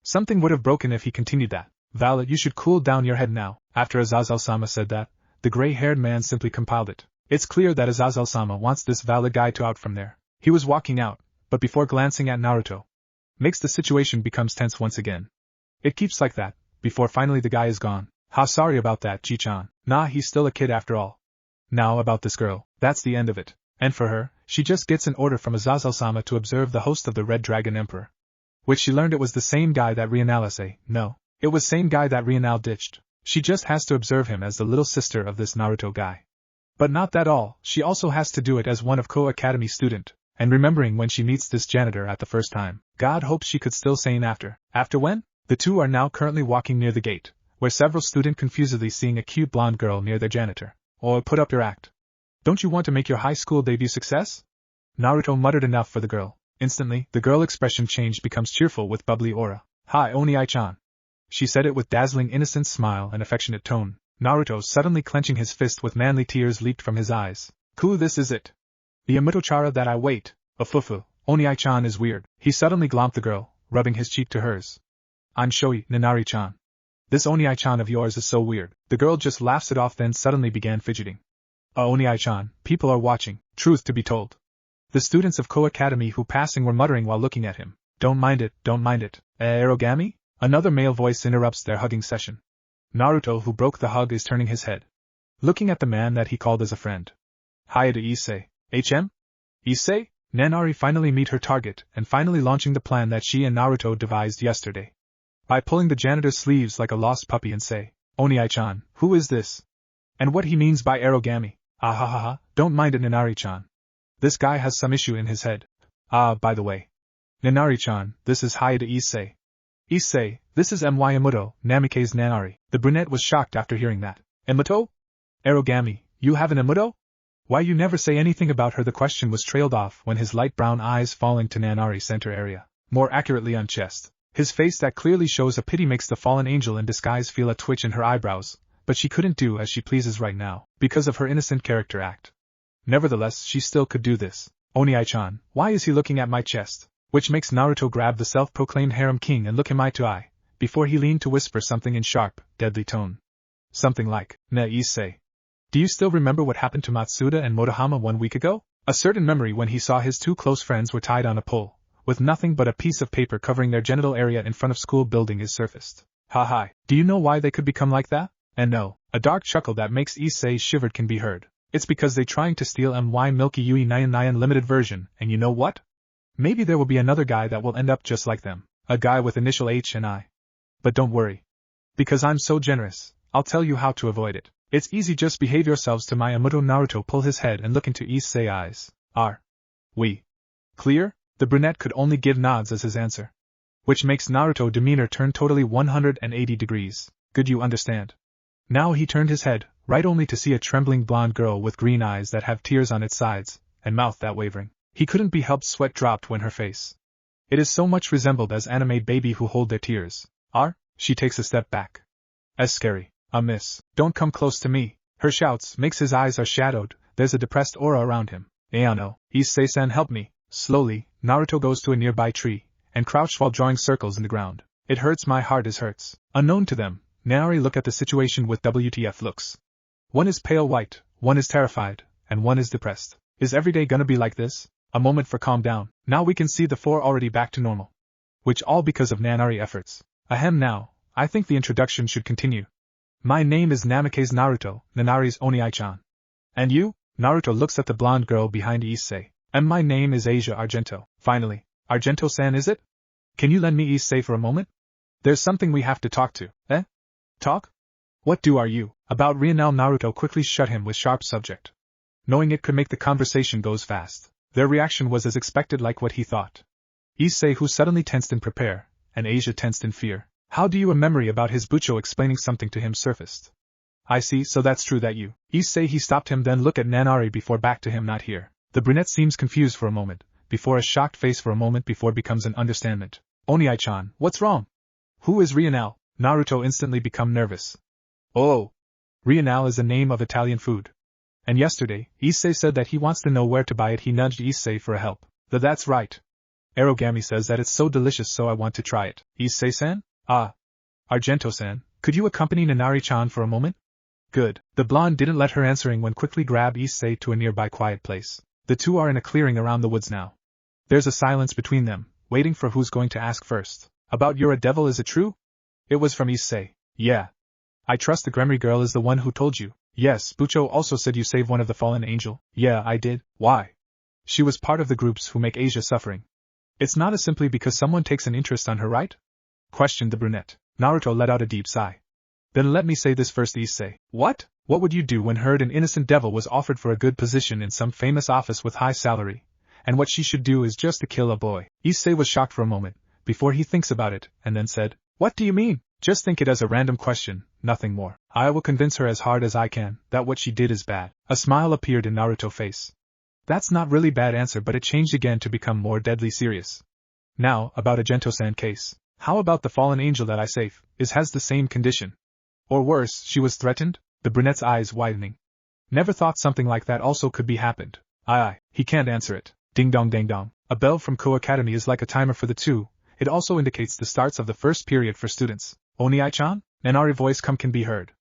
Something would have broken if he continued that. Vala, you should cool down your head now. After Azazel-sama said that, the gray-haired man simply compiled it. It's clear that Azazel-sama wants this Vala guy to out from there. He was walking out, but before glancing at Naruto, makes the situation becomes tense once again. It keeps like that, before finally the guy is gone. Sorry about that, Ji-chan. Nah, he's still a kid after all. Now about this girl, that's the end of it. And for her, she just gets an order from Azazel-sama to observe the host of the Red Dragon Emperor. Which she learned it was the same guy that it was same guy that Rienal ditched. She just has to observe him as the little sister of this Naruto guy. But not that all, she also has to do it as one of Ko Academy student, and remembering when she meets this janitor at the first time. God hopes she could still say after. After when? The two are now currently walking near the gate, where several students confusedly seeing a cute blonde girl near their janitor. "Oh, put up your act. Don't you want to make your high school debut success?" Naruto muttered enough for the girl. Instantly, the girl expression changed, becomes cheerful with bubbly aura. "Hi, Oni-chan." She said it with dazzling innocent smile and affectionate tone. Naruto, suddenly clenching his fist with manly tears, leaped from his eyes. "Cool, this is it. The Amitochara that I wait. Fufu, Oni-chan is weird." He suddenly glomped the girl, rubbing his cheek to hers. "Anshoi, Nanari-chan. This Oni-chan of yours is so weird." The girl just laughs it off, then suddenly began fidgeting. Oni-chan, people are watching." Truth to be told, the students of Ko Academy who passing were muttering while looking at him. Don't mind it. Aerogami?" Another male voice interrupts their hugging session. Naruto, who broke the hug, is turning his head, looking at the man that he called as a friend. "Hayate Issei. HM? Issei?" Nanari finally meet her target, and finally launching the plan that she and Naruto devised yesterday. By pulling the janitor's sleeves like a lost puppy and say, "Oni-chan, who is this? And what he means by aerogami? Don't mind it, Nanari-chan. This guy has some issue in his head. By the way, Nanari-chan, this is Hayate Issei." "Issei, this is My Emoto, Namike's Nanari." The brunette was shocked after hearing that. "Emoto? Aerogami, you have an Emoto? Why you never say anything about her?" The question was trailed off when his light brown eyes falling to Nanari's center area, more accurately on chest. His face that clearly shows a pity makes the fallen angel in disguise feel a twitch in her eyebrows, but she couldn't do as she pleases right now, because of her innocent character act. Nevertheless, she still could do this. "Oni-chan, why is he looking at my chest?" Which makes Naruto grab the self-proclaimed harem king and look him eye to eye, before he leaned to whisper something in sharp, deadly tone. Something like, "Na Issei. Do you still remember what happened to Matsuda and Motohama 1 week ago?" A certain memory when he saw his two close friends were tied on a pole, with nothing but a piece of paper covering their genital area in front of school building is surfaced. "Ha. Do you know why they could become like that?" And no, a dark chuckle that makes Issei shivered can be heard. It's because they trying to steal MY Milky Yui Nyan limited version, and you know what? Maybe there will be another guy that will end up just like them. A guy with initial H and I. But don't worry. Because I'm so generous, I'll tell you how to avoid it. It's easy, just behave yourselves to my Amuto. Naruto pull his head and look into Issei's eyes. Are we clear? The brunette could only give nods as his answer. Which makes Naruto's demeanor turn totally 180 degrees. Good, you understand. Now he turned his head, right, only to see a trembling blonde girl with green eyes that have tears on its sides, and mouth that wavering. He couldn't be helped, sweat dropped when her face. It is so much resembled as anime baby who hold their tears. She takes a step back. As scary. Miss, don't come close to me. Her shouts makes his eyes are shadowed, there's a depressed aura around him. Ayano, Issei-san, help me. Slowly, Naruto goes to a nearby tree, and crouched while drawing circles in the ground. It hurts, my heart is hurts. Unknown to them, Naori look at the situation with WTF looks. One is pale white, one is terrified, and one is depressed. Is every day gonna be like this? A moment for calm down. Now we can see the four already back to normal. Which all because of Nanari efforts. Ahem, now, I think the introduction should continue. My name is Namikaze Naruto, Nanari's Oniai-chan. And you? Naruto looks at the blonde girl behind Issei. And my name is Asia Argento. Finally, Argento-san, is it? Can you lend me Issei for a moment? There's something we have to talk to. Talk? What are you? About Rionel? Naruto quickly shut him with sharp subject. Knowing it could make the conversation goes fast. Their reaction was as expected, like what he thought. Issei, who suddenly tensed in prepare, and Asia tensed in fear. How do you a memory about his bucho explaining something to him surfaced? I see, so that's true that you. Issei, he stopped him, then looked at Nanari before back to him, not here. The brunette seems confused for a moment, before a shocked face for a moment before becomes an understandment. Oniai-chan, what's wrong? Who is Rionel? Naruto instantly become nervous. Oh! Rionel is a name of Italian food. And yesterday, Issei said that he wants to know where to buy it. He nudged Issei for a help. That's right. Arogami says that it's so delicious, so I want to try it. Issei-san? Argento-san, could you accompany Nanari-chan for a moment? Good. The blonde didn't let her answering when quickly grabbed Issei to a nearby quiet place. The two are in a clearing around the woods now. There's a silence between them, waiting for who's going to ask first. About you're a devil, is it true? It was from Issei. Yeah. I trust the Gremory girl is the one who told you. Yes, Bucho also said you saved one of the fallen angel. Yeah, I did. Why? She was part of the groups who make Asia suffering. It's not as simply because someone takes an interest on her, right? Questioned the brunette. Naruto let out a deep sigh. Then let me say this first, Issei. What? What would you do when heard an innocent devil was offered for a good position in some famous office with high salary, and what she should do is just to kill a boy? Issei was shocked for a moment, before he thinks about it, and then said, What do you mean? Just think it as a random question, nothing more. I will convince her as hard as I can that what she did is bad. A smile appeared in Naruto's face. That's not really bad answer, but it changed again to become more deadly serious. Now, about Argento-san case. How about the fallen angel that I saved? Has the same condition? Or worse, she was threatened? The brunette's eyes widening. Never thought something like that also could be happened. He can't answer it. Ding dong ding dong. A bell from Co Academy is like a timer for the two. It also indicates the starts of the first period for students. Oniai-chan? Nanari's voice can be heard.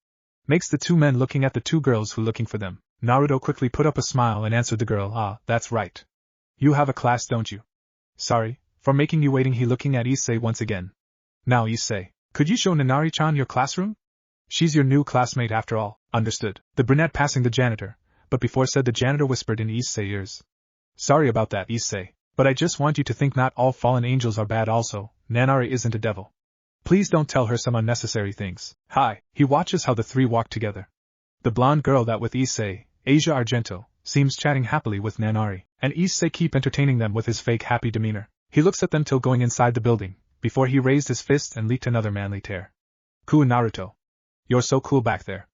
Makes the two men looking at the two girls who looking for them. Naruto quickly put up a smile and answered the girl. That's right. You have a class, don't you? Sorry, for making you waiting. He looking at Issei once again. Now Issei, could you show Nanari-chan your classroom? She's your new classmate after all. Understood. The brunette passing the janitor, but before said the janitor whispered in Issei's ears. Sorry about that, Issei, but I just want you to think not all fallen angels are bad also. Nanari isn't a devil. Please don't tell her some unnecessary things. He watches how the three walk together. The blonde girl that with Issei, Asia Argento, seems chatting happily with Nanari, and Issei keep entertaining them with his fake happy demeanor. He looks at them till going inside the building, before he raised his fist and leaped another manly tear. Cool, Naruto. You're so cool back there.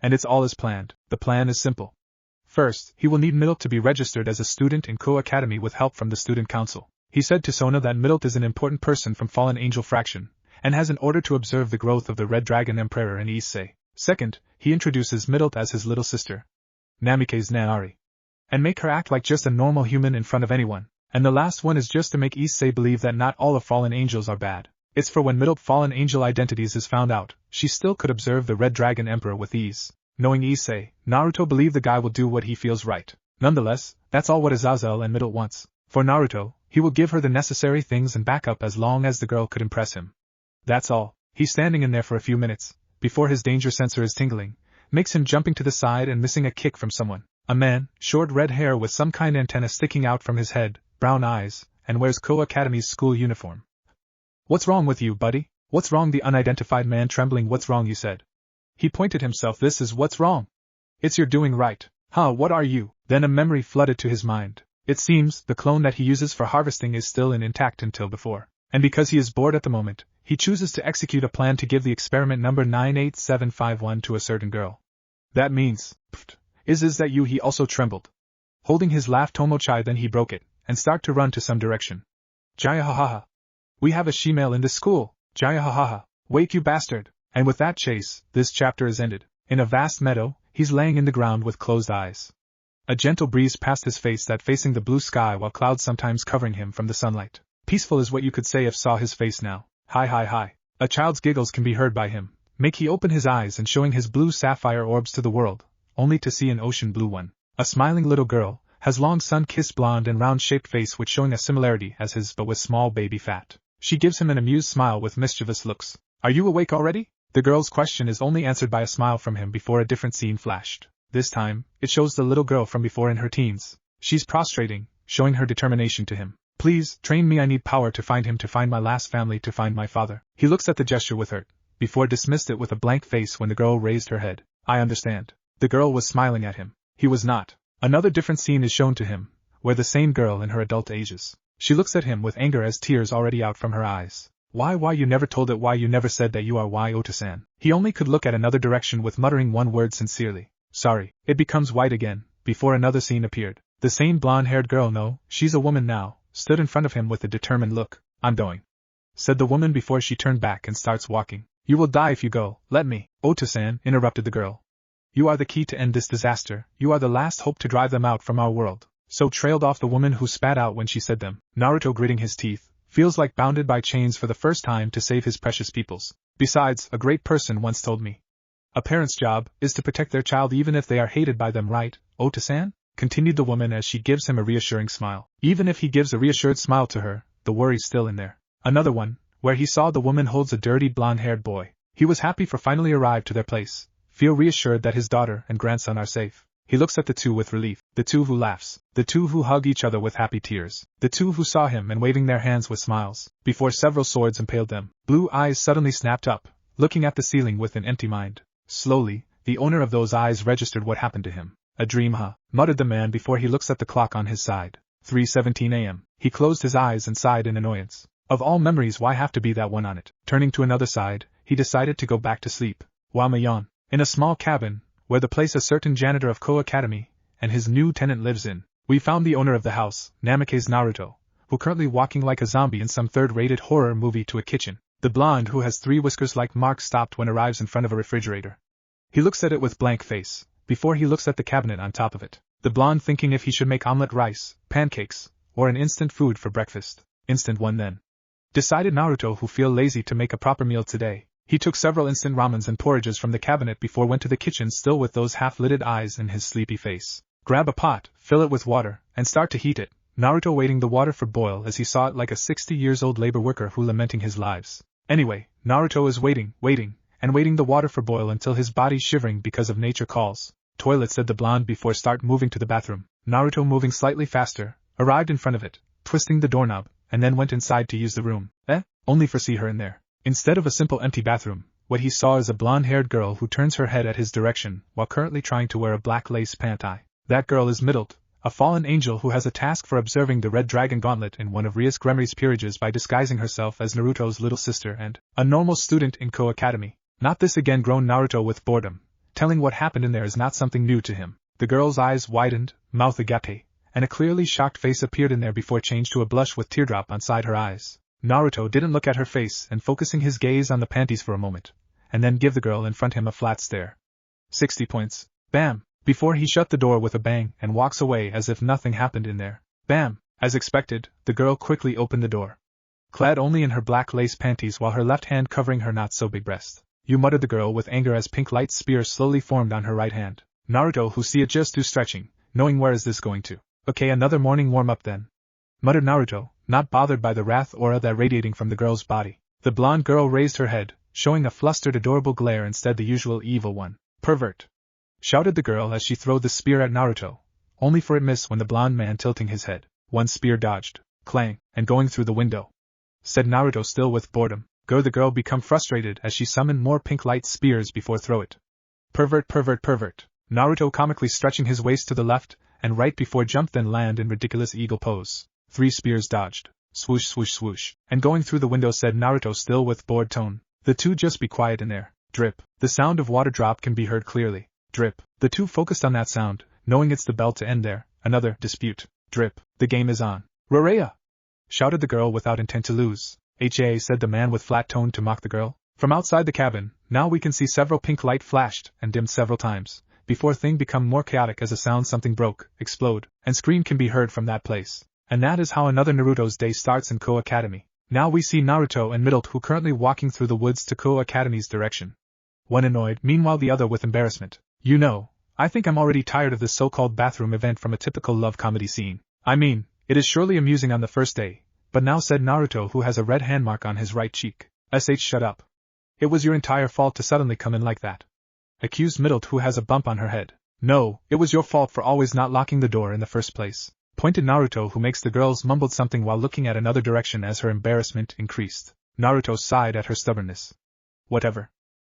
And it's all as planned. The plan is simple. First, he will need Mittelt to be registered as a student in Co Academy with help from the student council. He said to Sona that Mittelt is an important person from Fallen Angel Fraction, and has an order to observe the growth of the Red Dragon Emperor in Issei. Second, he introduces Mittelt as his little sister, Namikaze Nanari, and make her act like just a normal human in front of anyone. And the last one is just to make Issei believe that not all of fallen angels are bad. It's for when Mittelt fallen angel identities is found out, she still could observe the Red Dragon Emperor with ease. Knowing Issei, Naruto believe the guy will do what he feels right. Nonetheless, that's all what Azazel and Mittelt wants. For Naruto, he will give her the necessary things and backup as long as the girl could impress him. That's all. He's standing in there for a few minutes, before his danger sensor is tingling, makes him jumping to the side and missing a kick from someone. A man, short red hair with some kind of antenna sticking out from his head, brown eyes, and wears Ko Academy's school uniform. What's wrong with you, buddy? What's wrong? The unidentified man trembling. What's wrong, you said. He pointed himself. This is what's wrong. It's you're doing right. Huh, what are you? Then a memory flooded to his mind. It seems the clone that he uses for harvesting is still intact until before. And because he is bored at the moment, he chooses to execute a plan to give the experiment number 98751 to a certain girl. That means, is that you? He also trembled. Holding his laugh Tomochai, then he broke it, and start to run to some direction. Jaya ha ha ha. We have a shemale in this school. Jaya ha ha ha. Wake you bastard. And with that chase, this chapter is ended. In a vast meadow, he's laying in the ground with closed eyes. A gentle breeze passed his face that facing the blue sky while clouds sometimes covering him from the sunlight. Peaceful is what you could say if saw his face now. Hi hi hi. A child's giggles can be heard by him. Make he open his eyes and showing his blue sapphire orbs to the world, only to see an ocean blue one. A smiling little girl, has long sun-kissed blonde and round-shaped face which showing a similarity as his but with small baby fat. She gives him an amused smile with mischievous looks. Are you awake already? The girl's question is only answered by a smile from him before a different scene flashed. This time, it shows the little girl from before in her teens. She's prostrating, showing her determination to him. Please, train me, I need power to find him, to find my last family, to find my father. He looks at the gesture with hurt, before dismissed it with a blank face when the girl raised her head. I understand. The girl was smiling at him. He was not. Another different scene is shown to him, where the same girl in her adult ages. She looks at him with anger as tears already out from her eyes. Why you never told it, why you never said that you are why Ota-san. He only could look at another direction with muttering one word sincerely. Sorry. It becomes white again, before another scene appeared. The same blonde-haired girl, no, she's a woman now, stood in front of him with a determined look. I'm going, said the woman before she turned back and starts walking. You will die if you go, let me. Ota-san, interrupted the girl. You are the key to end this disaster, you are the last hope to drive them out from our world. So trailed off the woman who spat out when she said them. Naruto gritting his teeth, feels like bounded by chains for the first time to save his precious peoples. Besides, a great person once told me, a parent's job is to protect their child even if they are hated by them, right, Ota-san? Continued the woman as she gives him a reassuring smile. Even if he gives a reassured smile to her, the worry's still in there. Another one, where he saw the woman holds a dirty blonde-haired boy. He was happy for finally arrived to their place, feel reassured that his daughter and grandson are safe. He looks at the two with relief, the two who laughs, the two who hug each other with happy tears, the two who saw him and waving their hands with smiles, before several swords impaled them. Blue eyes suddenly snapped up, looking at the ceiling with an empty mind. Slowly, the owner of those eyes registered what happened to him. A dream, huh? Muttered the man before he looks at the clock on his side. 3:17 a.m. He closed his eyes and sighed in annoyance. Of all memories, why have to be that one on it? Turning to another side, he decided to go back to sleep. Wamayan, in a small cabin, where the place a certain janitor of Ko Academy, and his new tenant lives in. We found the owner of the house, Namikaze Naruto, who currently walking like a zombie in some third-rated horror movie to a kitchen. The blonde who has 3 whiskers like Mark stopped when arrives in front of a refrigerator. He looks at it with blank face, before he looks at the cabinet on top of it. The blonde thinking if he should make omelette rice, pancakes, or an instant food for breakfast. Instant one then. Decided Naruto who feel lazy to make a proper meal today. He took several instant ramens and porridges from the cabinet before went to the kitchen still with those half-lidded eyes and his sleepy face. Grab a pot, fill it with water, and start to heat it. Naruto waiting the water for boil as he saw it like a 60-years-old labor worker who lamenting his lives. Anyway, Naruto is waiting, and waiting the water for boil until his body shivering because of nature calls. Toilet, said the blonde before start moving to the bathroom. Naruto moving slightly faster, arrived in front of it, twisting the doorknob, and then went inside to use the room. Only for see her in there. Instead of a simple empty bathroom, what he saw is a blonde-haired girl who turns her head at his direction while currently trying to wear a black lace pant-eye. That girl is Mittelt, a fallen angel who has a task for observing the Red Dragon Gauntlet in one of Rias Gremory's peerages by disguising herself as Naruto's little sister and a normal student in Ko Academy. Not this again, groaned Naruto with boredom. Telling what happened in there is not something new to him. The girl's eyes widened, mouth agape, and a clearly shocked face appeared in there before changed to a blush with teardrop on side her eyes. Naruto didn't look at her face and focusing his gaze on the panties for a moment, and then give the girl in front him a flat stare. 60 points. Bam! Before he shut the door with a bang and walks away as if nothing happened in there. Bam! As expected, the girl quickly opened the door. Clad only in her black lace panties while her left hand covering her not-so-big breast. You, muttered the girl with anger as pink light spear slowly formed on her right hand. Naruto who see it just do stretching, knowing where is this going to. Okay, another morning warm-up then. Muttered Naruto, not bothered by the wrath aura that radiating from the girl's body. The blonde girl raised her head, showing a flustered adorable glare instead the usual evil one. Pervert! Shouted the girl as she threw the spear at Naruto, only for it miss when the blonde man tilting his head. One spear dodged, clang, and going through the window. Said Naruto still with boredom. Go the girl become frustrated as she summoned more pink light spears before throw it. Pervert pervert pervert. Naruto comically stretching his waist to the left and right before jump then land in ridiculous eagle pose. 3 spears dodged. Swoosh swoosh swoosh. And going through the window said Naruto still with bored tone. The two just be quiet in there. Drip. The sound of water drop can be heard clearly. Drip. The two focused on that sound, knowing it's the bell to end there. Another dispute. Drip. The game is on. Rorea! Shouted the girl without intent to lose. Ha! Said the man with flat tone to mock the girl. From outside the cabin, now we can see several pink light flashed and dimmed several times, before thing become more chaotic as a sound something broke, explode, and scream can be heard from that place. And that is how another Naruto's day starts in Koa Academy. Now we see Naruto and Mittelt who currently walking through the woods to Koa Academy's direction. One annoyed, meanwhile the other with embarrassment. You know, I think I'm already tired of this so-called bathroom event from a typical love comedy scene. I mean, it is surely amusing on the first day, but now said Naruto who has a red hand mark on his right cheek. Shut up. It was your entire fault to suddenly come in like that. Accused Mittelt who has a bump on her head. No, it was your fault for always not locking the door in the first place. Pointed Naruto who makes the girls mumbled something while looking at another direction as her embarrassment increased. Naruto sighed at her stubbornness. Whatever.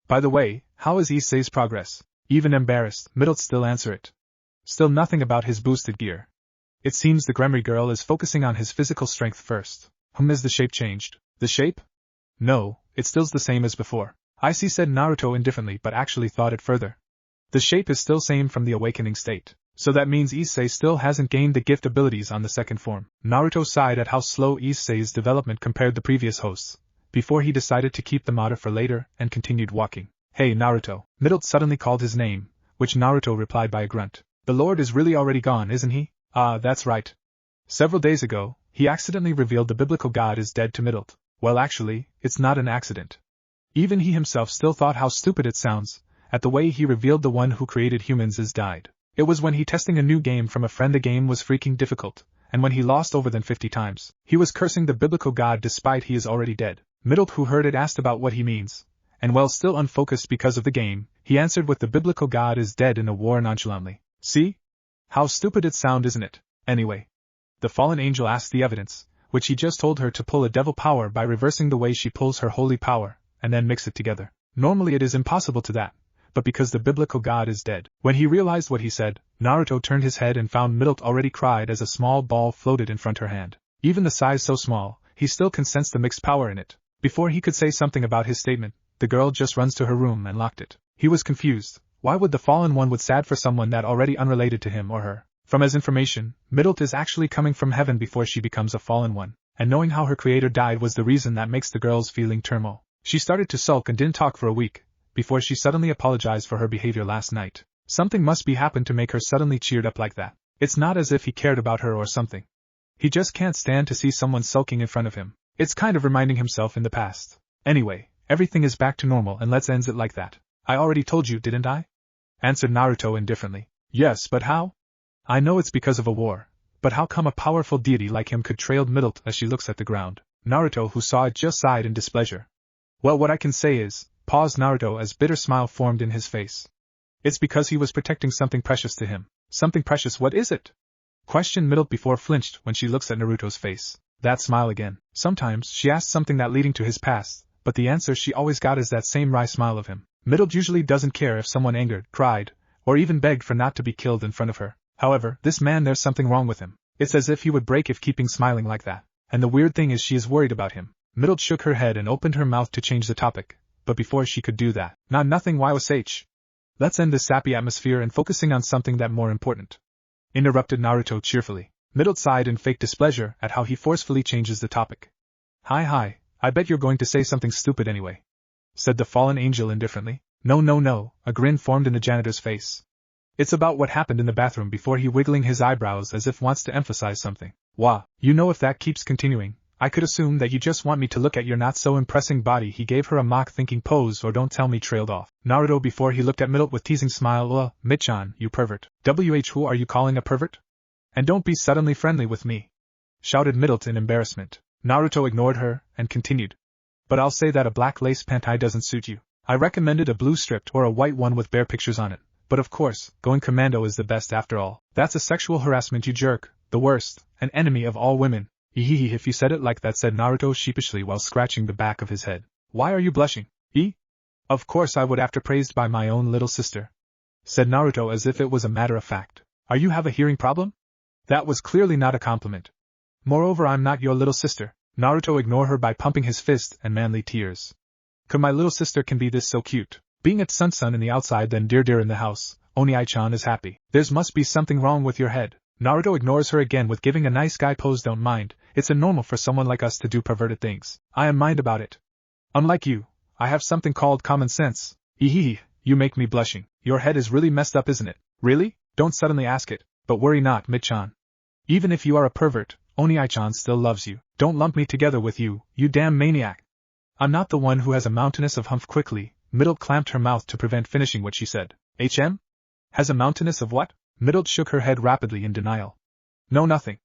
By the way, how is Issei's progress? Even embarrassed, Mittelt still answer it. Still nothing about his boosted gear. It seems the Gremory girl is focusing on his physical strength first. Is the shape changed? The shape? No, it still's the same as before. I see, said Naruto indifferently but actually thought it further. The shape is still same from the awakening state. So that means Issei still hasn't gained the gift abilities on the second form. Naruto sighed at how slow Issei's development compared the previous hosts, before he decided to keep the matter for later and continued walking. Hey Naruto, Mittelt suddenly called his name, which Naruto replied by a grunt. The Lord is really already gone, isn't he? Ah, that's right. Several days ago, he accidentally revealed the biblical god is dead to Mittelt. Well actually, it's not an accident. Even he himself still thought how stupid it sounds, at the way he revealed the one who created humans is died. It was when he testing a new game from a friend the game was freaking difficult, and when he lost over than 50 times, he was cursing the biblical god despite he is already dead. Mittelt who heard it asked about what he means, and while still unfocused because of the game, he answered with the biblical god is dead in a war nonchalantly. See? How stupid it sound, isn't it? Anyway. The fallen angel asked the evidence, which he just told her to pull a devil power by reversing the way she pulls her holy power, and then mix it together. Normally it is impossible to that. But because the biblical god is dead. When he realized what he said, Naruto turned his head and found Mittelt already cried as a small ball floated in front her hand. Even the size so small, he still can sense the mixed power in it. Before he could say something about his statement, the girl just runs to her room and locked it. He was confused. Why would the fallen one would sad for someone that already unrelated to him or her? From his information, Mittelt is actually coming from heaven before she becomes a fallen one, and knowing how her creator died was the reason that makes the girl's feeling turmoil. She started to sulk and didn't talk for a week, before she suddenly apologized for her behavior last night. Something must be happened to make her suddenly cheered up like that. It's not as if he cared about her or something. He just can't stand to see someone sulking in front of him. It's kind of reminding himself in the past. Anyway, everything is back to normal and let's end it like that. I already told you, didn't I? Answered Naruto indifferently. Yes, but how? I know it's because of a war, but how come a powerful deity like him could trail Mittelt as she looks at the ground? Naruto who saw it just sighed in displeasure. Well, what I can say is, paused Naruto as bitter smile formed in his face. It's because he was protecting something precious to him. Something precious, what is it? Questioned Mittelt before flinched when she looks at Naruto's face. That smile again. Sometimes she asks something that leading to his past, but the answer she always got is that same wry smile of him. Mittelt usually doesn't care if someone angered, cried, or even begged for not to be killed in front of her. However, this man, there's something wrong with him. It's as if he would break if keeping smiling like that. And the weird thing is she is worried about him. Mittelt shook her head and opened her mouth to change the topic, but before she could do that, nothing YOSH. Let's end this sappy atmosphere and focusing on something that more important. Interrupted Naruto cheerfully. Mittelt sighed in fake displeasure at how he forcefully changes the topic. Hi, I bet you're going to say something stupid anyway. Said the fallen angel indifferently. No, a grin formed in the janitor's face. It's about what happened in the bathroom before he wiggling his eyebrows as if wants to emphasize something. Wah, you know if that keeps continuing, I could assume that you just want me to look at your not so impressing body. He gave her a mock thinking pose or don't tell me trailed off. Naruto before he looked at Mittelt with teasing smile. Mitchan, you pervert. Who are you calling a pervert? And don't be suddenly friendly with me. Shouted Mittelt in embarrassment. Naruto ignored her and continued. But I'll say that a black lace panty doesn't suit you. I recommended a blue striped or a white one with bare pictures on it. But of course, going commando is the best after all. That's a sexual harassment, you jerk. The worst, an enemy of all women. Ehehe, if you said it like that, said Naruto sheepishly while scratching the back of his head. Why are you blushing? Of course I would after praised by my own little sister, said Naruto as if it was a matter of fact. Are you have a hearing problem? That was clearly not a compliment. Moreover, I'm not your little sister. Naruto ignored her by pumping his fist and manly tears. Could my little sister can be this so cute? Being at sun in the outside then dear in the house, Oni-chan is happy. There's must be something wrong with your head. Naruto ignores her again with giving a nice guy pose. Don't mind, it's a normal for someone like us to do perverted things. I am mind about it. Unlike you, I have something called common sense. Ehehe, you make me blushing. Your head is really messed up, isn't it? Really? Don't suddenly ask it, but worry not, Mittelt. Even if you are a pervert, Oni-chan still loves you. Don't lump me together with you, you damn maniac. I'm not the one who has a mountainous of humph. Quickly, Mittelt clamped her mouth to prevent finishing what she said. Has a mountainous of what? Mittelt shook her head rapidly in denial. No, nothing.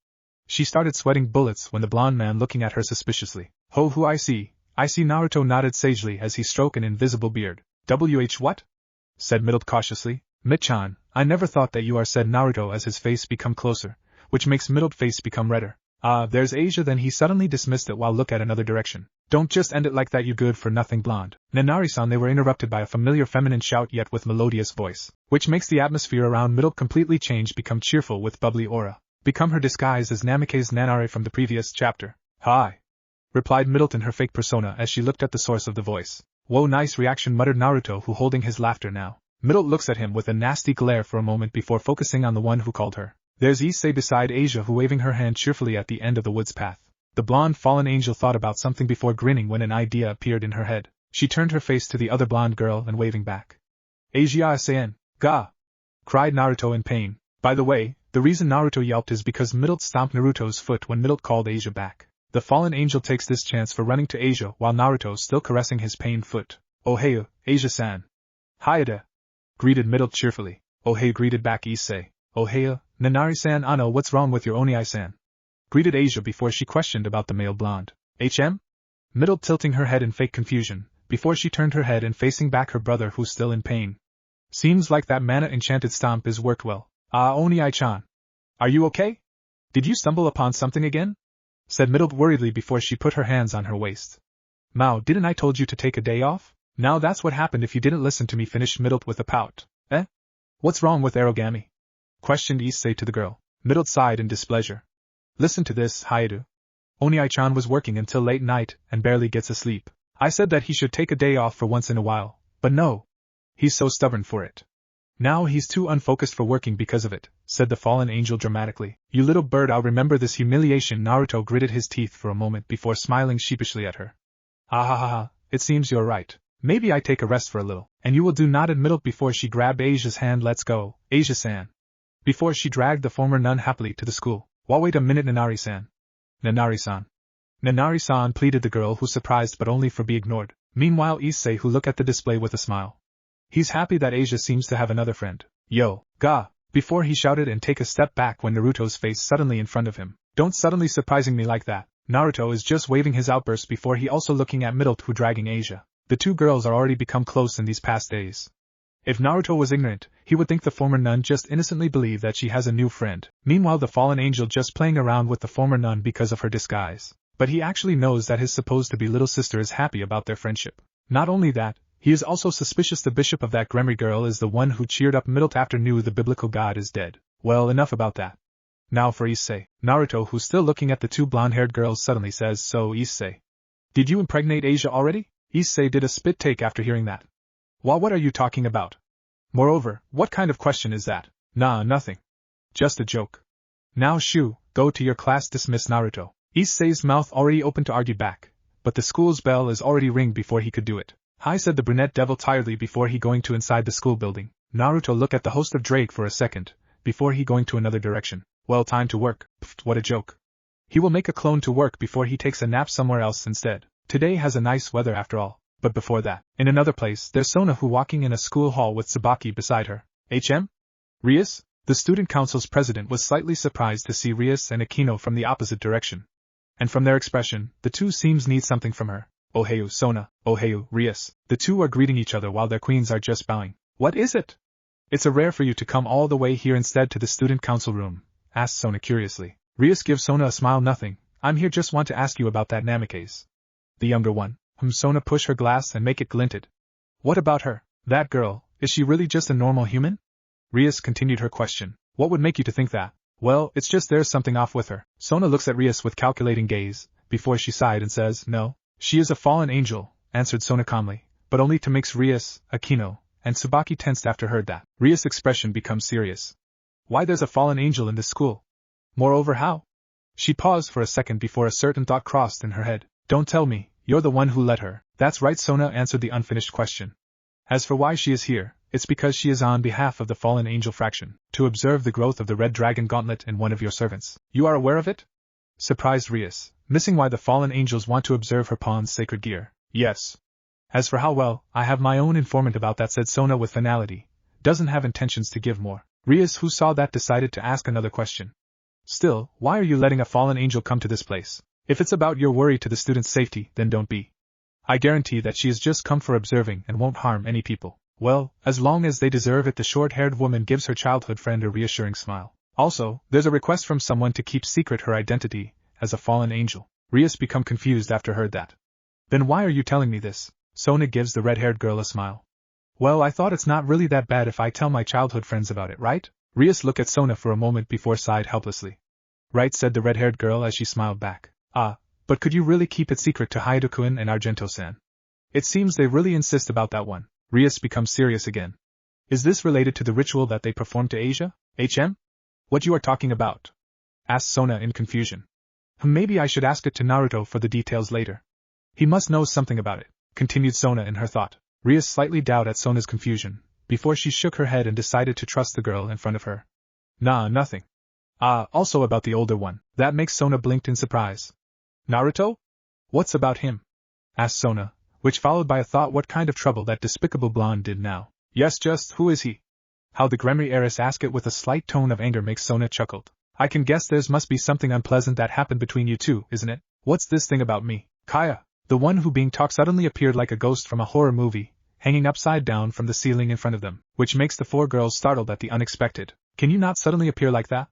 She started sweating bullets when the blonde man looking at her suspiciously. Who I see. Naruto nodded sagely as he stroked an invisible beard. What? Said Mittelt cautiously. Mittelt, I never thought that you are, said Naruto as his face become closer, which makes Mittelt's face become redder. There's Asia. Then he suddenly dismissed it while look at another direction. Don't just end it like that, you good-for-nothing blonde. Nanari-san. They were interrupted by a familiar feminine shout yet with melodious voice, which makes the atmosphere around Mittelt completely change, become cheerful with bubbly aura. Become her disguise as Namikaze Nanare from the previous chapter. Hi, replied Mittelt in her fake persona as she looked at the source of the voice. Whoa, nice reaction, muttered Naruto, who holding his laughter now. Mittelt looks at him with a nasty glare for a moment before focusing on the one who called her. There's Issei beside Asia, who waving her hand cheerfully at the end of the woods path. The blonde fallen angel thought about something before grinning when an idea appeared in her head. She turned her face to the other blonde girl and waving back. Asia-san, ga! Cried Naruto in pain. By the way, the reason Naruto yelped is because Mittelt stomped Naruto's foot when Mittelt called Asia back. The fallen angel takes this chance for running to Asia while Naruto still caressing his pained foot. Oh hey, Asia-san. Hayada, greeted Mittelt cheerfully. Oh hey, greeted back Issei. Oh hey, Nanari-san. Ano, what's wrong with your Oni-san? Greeted Asia before she questioned about the male blonde. Mittelt tilting her head in fake confusion, before she turned her head and facing back her brother who's still in pain. Seems like that mana enchanted stomp is worked well. Oni-chan. Are you okay? Did you stumble upon something again? Said Mittelt worriedly before she put her hands on her waist. Mao, didn't I told you to take a day off? Now that's what happened if you didn't listen to me, finished Mittelt with a pout. What's wrong with origami? Questioned Issei to the girl. Mittelt sighed in displeasure. Listen to this, Hayadu. Oni-chan was working until late night and barely gets a sleep. I said that he should take a day off for once in a while, but no. He's so stubborn for it. Now he's too unfocused for working because of it, said the fallen angel dramatically. You little bird, I'll remember this humiliation. Naruto gritted his teeth for a moment before smiling sheepishly at her. It seems you're right. Maybe I take a rest for a little, and you will do, nodded Mittelt before she grabbed Asia's hand. Let's go, Asia-san. Before she dragged the former nun happily to the school. Wait a minute, Nanari-san. Nanari-san. Nanari-san, pleaded the girl, who surprised but only for be ignored. Meanwhile Issei, who looked at the display with a smile. He's happy that Asia seems to have another friend. Yo, ga! Before he shouted and take a step back when Naruto's face suddenly in front of him. Don't suddenly surprising me like that. Naruto is just waving his outburst before he also looking at Mittelt, who dragging Asia. The two girls are already become close in these past days. If Naruto was ignorant, he would think the former nun just innocently believed that she has a new friend. Meanwhile the fallen angel just playing around with the former nun because of her disguise. But he actually knows that his supposed to be little sister is happy about their friendship. Not only that, he is also suspicious the bishop of that Gremory girl is the one who cheered up Mittelt after knew the biblical god is dead. Well, enough about that. Now for Issei. Naruto, who's still looking at the two blonde-haired girls, suddenly says, So Issei, did you impregnate Asia already? Issei did a spit take after hearing that. What are you talking about? Moreover, what kind of question is that? Nah, nothing. Just a joke. Now shoo, go to your class, dismiss Naruto. Issei's mouth already opened to argue back, but the school's bell is already ringed before he could do it. Hi, said the brunette devil tiredly before he going to inside the school building. Naruto looked at the host of Drake for a second, before he going to another direction. Well, time to work. Pfft, what a joke. He will make a clone to work before he takes a nap somewhere else instead. Today has a nice weather after all. But before that, in another place, there's Sona, who walking in a school hall with Tsubaki beside her. Rias? The student council's president was slightly surprised to see Rias and Akino from the opposite direction. And from their expression, the two seems need something from her. Oheu, Sona, Oheu, Rias. The two are greeting each other while their queens are just bowing. What is it? It's a rare for you to come all the way here instead to the student council room, asked Sona curiously. Rias gives Sona a smile. Nothing, I'm here just want to ask you about that Namikaze. The younger one. Sona push her glass and make it glinted. What about her? That girl, is she really just a normal human? Rias continued her question. What would make you to think that? Well, it's just there's something off with her. Sona looks at Rias with calculating gaze, before she sighed and says, no. She is a fallen angel, answered Sona calmly, but only to mix Rias, Akino, and Tsubaki tensed after heard that. Rias' expression becomes serious. Why there's a fallen angel in this school? Moreover how? She paused for a second before a certain thought crossed in her head. Don't tell me, you're the one who let her. That's right, Sona answered the unfinished question. As for why she is here, it's because she is on behalf of the fallen angel fraction, to observe the growth of the red dragon gauntlet in one of your servants. You are aware of it? Surprised Rias, missing why the fallen angels want to observe her pawn's sacred gear. Yes. As for how well, I have my own informant about that, said Sona with finality. Doesn't have intentions to give more. Rias, who saw that, decided to ask another question. Still, why are you letting a fallen angel come to this place? If it's about your worry to the student's safety, then don't be. I guarantee that she has just come for observing and won't harm any people. Well, as long as they deserve it, the short-haired woman gives her childhood friend a reassuring smile. Also, there's a request from someone to keep secret her identity as a fallen angel. Rias become confused after heard that. Then why are you telling me this? Sona gives the red-haired girl a smile. Well, I thought it's not really that bad if I tell my childhood friends about it, right? Rias looked at Sona for a moment before sighed helplessly. Right, said the red-haired girl as she smiled back. Ah, but could you really keep it secret to Hayato-kun and Argento-san? It seems they really insist about that one. Rias becomes serious again. Is this related to the ritual that they performed to Asia? What you are talking about? Asked Sona in confusion. Maybe I should ask it to Naruto for the details later. He must know something about it, continued Sona in her thought. Rias slightly doubted at Sona's confusion, before she shook her head and decided to trust the girl in front of her. Nah, nothing. Ah, also about the older one. That makes Sona blinked in surprise. Naruto? What's about him? Asked Sona, which followed by a thought what kind of trouble that despicable blonde did now. Yes, just who is he? How the Gremry heiress asked it with a slight tone of anger makes Sona chuckled. I can guess there's must be something unpleasant that happened between you two, isn't it? What's this thing about me? Kaya, the one who being talked suddenly appeared like a ghost from a horror movie, hanging upside down from the ceiling in front of them, which makes the four girls startled at the unexpected. Can you not suddenly appear like that?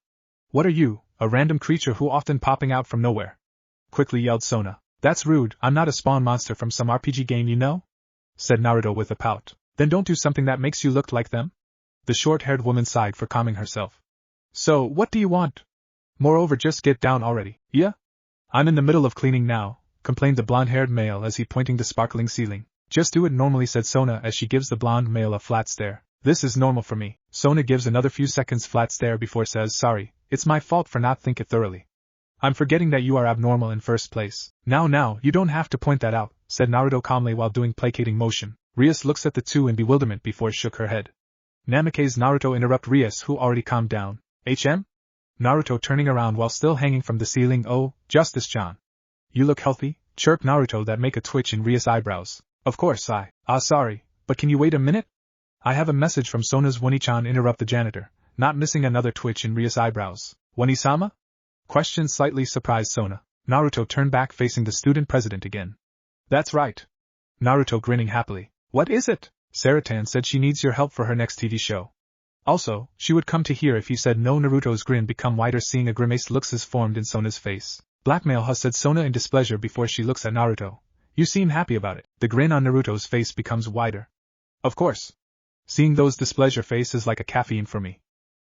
What are you, a random creature who often popping out from nowhere? Quickly yelled Sona. That's rude, I'm not a spawn monster from some RPG game, you know? Said Naruto with a pout. Then don't do something that makes you look like them? The short-haired woman sighed for calming herself. So, what do you want? Moreover, just get down already, yeah? I'm in the middle of cleaning now, complained the blonde-haired male as he pointing the sparkling ceiling. Just do it normally, said Sona as she gives the blonde male a flat stare. This is normal for me. Sona gives another few seconds flat stare before says, sorry, it's my fault for not think it thoroughly. I'm forgetting that you are abnormal in first place. Now, you don't have to point that out, said Naruto calmly while doing placating motion. Rias looks at the two in bewilderment before shook her head. Namikaze Naruto interrupt Rias, who already calmed down. Naruto turning around while still hanging from the ceiling. Oh, Justice-chan. You look healthy, chirped Naruto that make a twitch in Rias' eyebrows. Of course sorry, but can you wait a minute? I have a message from Sona's Wani-chan, interrupt the janitor, not missing another twitch in Rias' eyebrows. Wani-sama? Questioned slightly surprised Sona. Naruto turned back facing the student president again. That's right. Naruto grinning happily. What is it? Saratan said she needs your help for her next TV show. Also, she would come to here if you said no. Naruto's grin become wider seeing a grimace looks is formed in Sona's face. Blackmail has said Sona in displeasure before she looks at Naruto. You seem happy about it. The grin on Naruto's face becomes wider. Of course. Seeing those displeasure face is like a caffeine for me.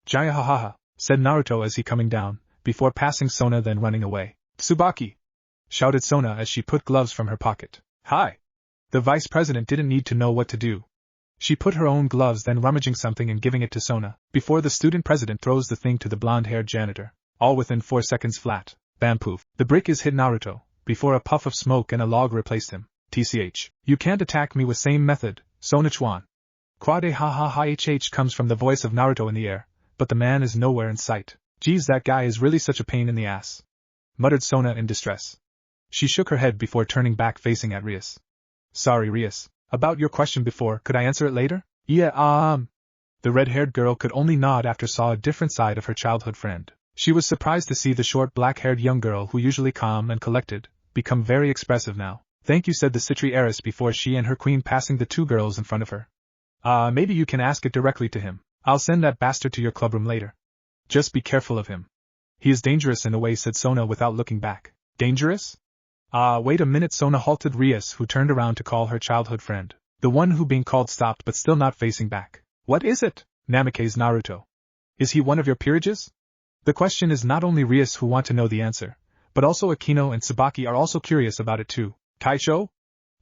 Jaya hahaha, said Naruto as he coming down, before passing Sona then running away. Tsubaki! Shouted Sona as she put gloves from her pocket. Hi! The vice president didn't need to know what to do. She put her own gloves then rummaging something and giving it to Sona, before the student president throws the thing to the blonde-haired janitor. All within 4 seconds flat. Bam poof. The brick is hit Naruto, before a puff of smoke and a log replaced him. TCH. You can't attack me with same method, Sona-chuan. Quade ha ha ha hh comes from the voice of Naruto in the air, but the man is nowhere in sight. Geez, that guy is really such a pain in the ass. Muttered Sona in distress. She shook her head before turning back facing at Rias. Sorry Rias, about your question before, could I answer it later? Yeah, The red-haired girl could only nod after saw a different side of her childhood friend. She was surprised to see the short black-haired young girl who usually calm and collected, become very expressive now. Thank you, said the Citri heiress before she and her queen passing the two girls in front of her. Maybe you can ask it directly to him. I'll send that bastard to your clubroom later. Just be careful of him. He is dangerous in a way, said Sona without looking back. Dangerous? Wait a minute, Sona halted Rias, who turned around to call her childhood friend. The one who being called stopped but still not facing back. What is it? Namikaze Naruto. Is he one of your peerages? The question is not only Rias who want to know the answer, but also Akino and Tsubaki are also curious about it too. Kaisho?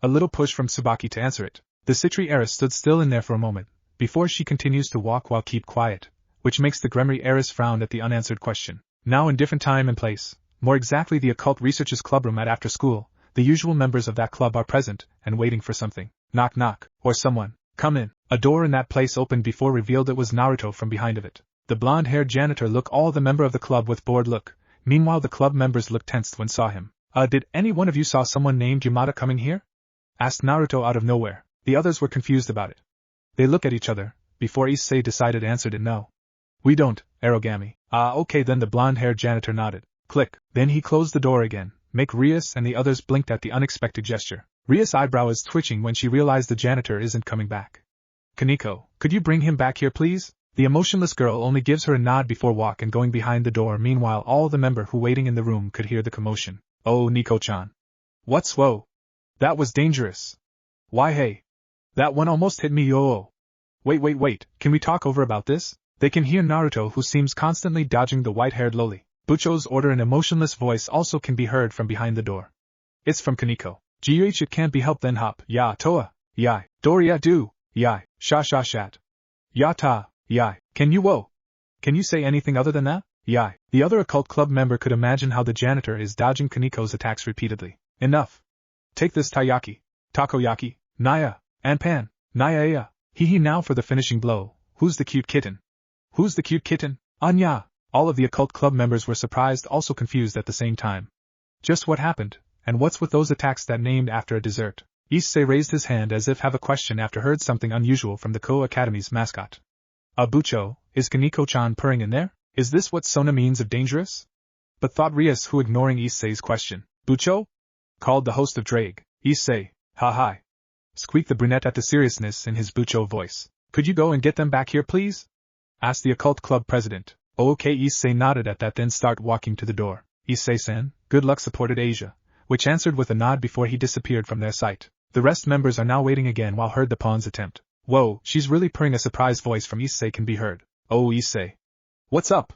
A little push from Tsubaki to answer it. The Citri heiress stood still in there for a moment, before she continues to walk while keep quiet, which makes the Gremry heiress frown at the unanswered question. Now in different time and place, more exactly the Occult Researchers Clubroom at after school, the usual members of that club are present and waiting for something. Knock knock, or someone. Come in. A door in that place opened before revealed it was Naruto from behind of it. The blonde-haired janitor looked all the member of the club with bored look, meanwhile the club members looked tensed when saw him. Did any one of you saw someone named Yamada coming here? Asked Naruto out of nowhere. The others were confused about it. They look at each other, before Issei decided answered it no. We don't, Arogami. Okay then, the blonde-haired janitor nodded. Click. Then he closed the door again. Make Rias and the others blinked at the unexpected gesture. Rias' eyebrow is twitching when she realized the janitor isn't coming back. Kaneko, could you bring him back here please? The emotionless girl only gives her a nod before walk and going behind the door. Meanwhile all the member who waiting in the room could hear the commotion. Oh, Nico-chan. What's whoa? That was dangerous. Why hey. That one almost hit me yo. Wait, can we talk over about this? They can hear Naruto, who seems constantly dodging the white-haired loli. Bucho's order in emotionless voice also can be heard from behind the door. It's from Kaneko. Gh, it can't be helped then hop. Ya toa. Yai. Doria do. Yai. Shat. Ya ta. Yai. Can you whoa? Can you say anything other than that? Yai. The other occult club member could imagine how the janitor is dodging Kaneko's attacks repeatedly. Enough. Take this taiyaki. Takoyaki. Naya. And pan. Naya. Hee now for the finishing blow. Who's the cute kitten? Who's the cute kitten? Anya. All of the occult club members were surprised, also confused at the same time. Just what happened, and what's with those attacks that named after a dessert? Issei raised his hand as if have a question after heard something unusual from the Ko Academy's mascot. Bucho, is Kaneko-chan purring in there? Is this what Sona means of dangerous? But thought Rias, who ignoring Issei's question. Bucho? Called the host of Drake. Issei, hi. Squeaked the brunette at the seriousness in his Bucho voice. Could you go and get them back here please? Asked the occult club president. Okay, Issei nodded at that, then start walking to the door. Issei-san, good luck, supported Asia, which answered with a nod before he disappeared from their sight. The rest members are now waiting again while heard the pawn's attempt. Whoa, she's really purring, a surprised voice from Issei can be heard. Oh Issei. What's up?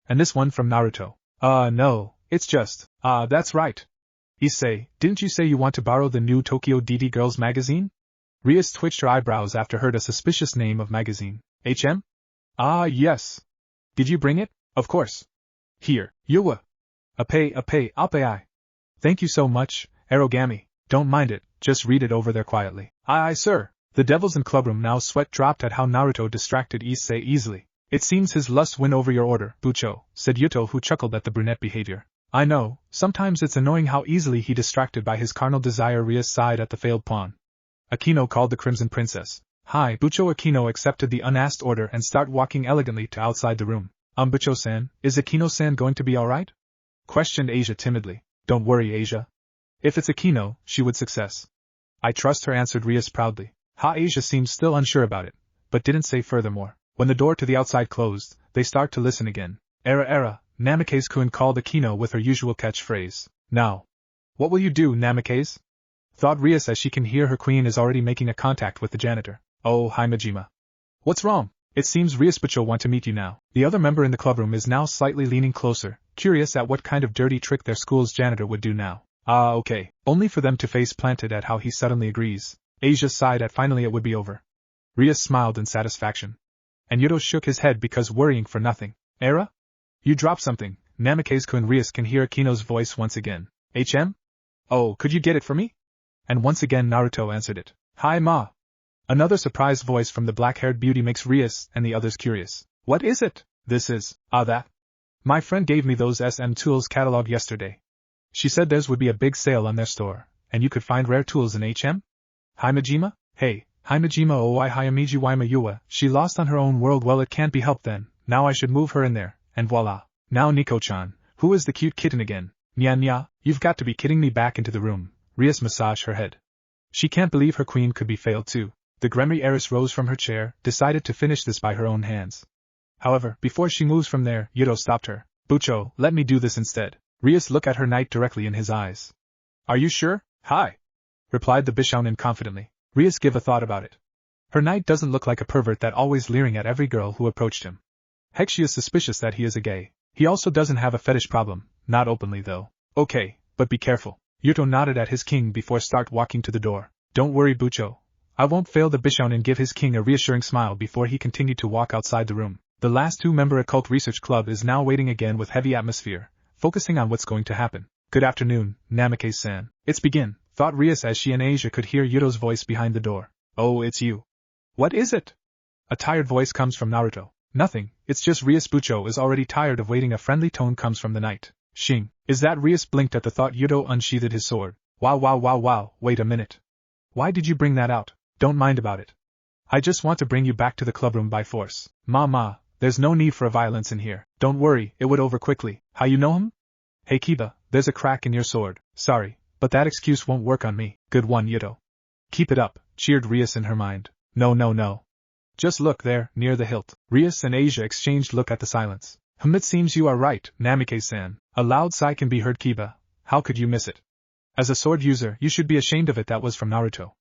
And this one from Naruto. No, it's just, that's right. Issei, didn't you say you want to borrow the new Tokyo DD Girls magazine? Rias twitched her eyebrows after heard a suspicious name of magazine. HM? Yes. Did you bring it? Of course. Here, Yuwa. I'll pay I. Thank you so much, Arogami. Don't mind it, just read it over there quietly. Aye, sir. The devils in clubroom now sweat dropped at how Naruto distracted Issei easily. It seems his lust win over your order, Bucho, said Yuto, who chuckled at the brunette behavior. I know, sometimes it's annoying how easily he distracted by his carnal desire. Rias sighed at the failed pawn. Akino called the Crimson Princess. Hi, Bucho. Akino accepted the unasked order and start walking elegantly to outside the room. Bucho-san, is Akino-san going to be alright? Questioned Asia timidly. Don't worry, Asia. If it's Akino, she would success. I trust her, answered Rias proudly. Asia seemed still unsure about it, but didn't say furthermore. When the door to the outside closed, they start to listen again. Era, Namikaze-kun called Akino with her usual catchphrase. Now. What will you do, Namikaze? Thought Rias as she can hear her queen is already making a contact with the janitor. Oh, hi Majima. What's wrong? It seems Rias Bucho want to meet you now. The other member in the clubroom is now slightly leaning closer, curious at what kind of dirty trick their school's janitor would do now. Okay. Only for them to face planted at how he suddenly agrees. Asia sighed at finally it would be over. Rias smiled in satisfaction. And Yuto shook his head because worrying for nothing. Era? You dropped something. Namikaze-kun. Rias can hear Akino's voice once again. HM? Oh, could you get it for me? And once again Naruto answered it. Hi ma. Another surprised voice from the black-haired beauty makes Rias and the others curious. What is it? This is, that. My friend gave me those SM Tools catalog yesterday. She said theirs would be a big sale on their store, and you could find rare tools in HM? Hi Majima? Hey, hi Majima. Oh I hi Amiji Waima Yua. She lost on her own world. Well, it can't be helped then. Now I should move her in there, and voila. Now Nico-chan, who is the cute kitten again? Nya, you've got to be kidding me. Back into the room. Rias massaged her head. She can't believe her queen could be failed too. The Gremry heiress rose from her chair, decided to finish this by her own hands. However, before she moves from there, Yuto stopped her. Bucho, let me do this instead. Rias looked at her knight directly in his eyes. Are you sure? Hi, replied the Bishounen confidently. Rias give a thought about it. Her knight doesn't look like a pervert that always leering at every girl who approached him. Heck, she is suspicious that he is a gay. He also doesn't have a fetish problem, not openly though. Okay, but be careful. Yuto nodded at his king before start walking to the door. Don't worry, Bucho. I won't fail. The Bishounen give his king a reassuring smile before he continued to walk outside the room. The last 2-member occult research club is now waiting again with heavy atmosphere, focusing on what's going to happen. Good afternoon, Namikaze-san. It's begin, thought Rias as she and Asia could hear Yuto's voice behind the door. Oh, it's you. What is it? A tired voice comes from Naruto. Nothing, it's just Rias. Bucho is already tired of waiting. A friendly tone comes from the knight. Shing. Is that? Rias blinked at the thought. Yuto unsheathed his sword. Wow, wait a minute. Why did you bring that out? Don't mind about it. I just want to bring you back to the clubroom by force. Ma, there's no need for violence in here. Don't worry, it would over quickly. How you know him? Hey Kiba, there's a crack in your sword. Sorry, but that excuse won't work on me. Good one, Yuto. Keep it up, cheered Rias in her mind. No. Just look there, near the hilt. Rias and Asia exchanged look at the silence. It seems you are right, Namikaze-san. A loud sigh can be heard. Kiba, how could you miss it? As a sword user, you should be ashamed of it. That was from Naruto.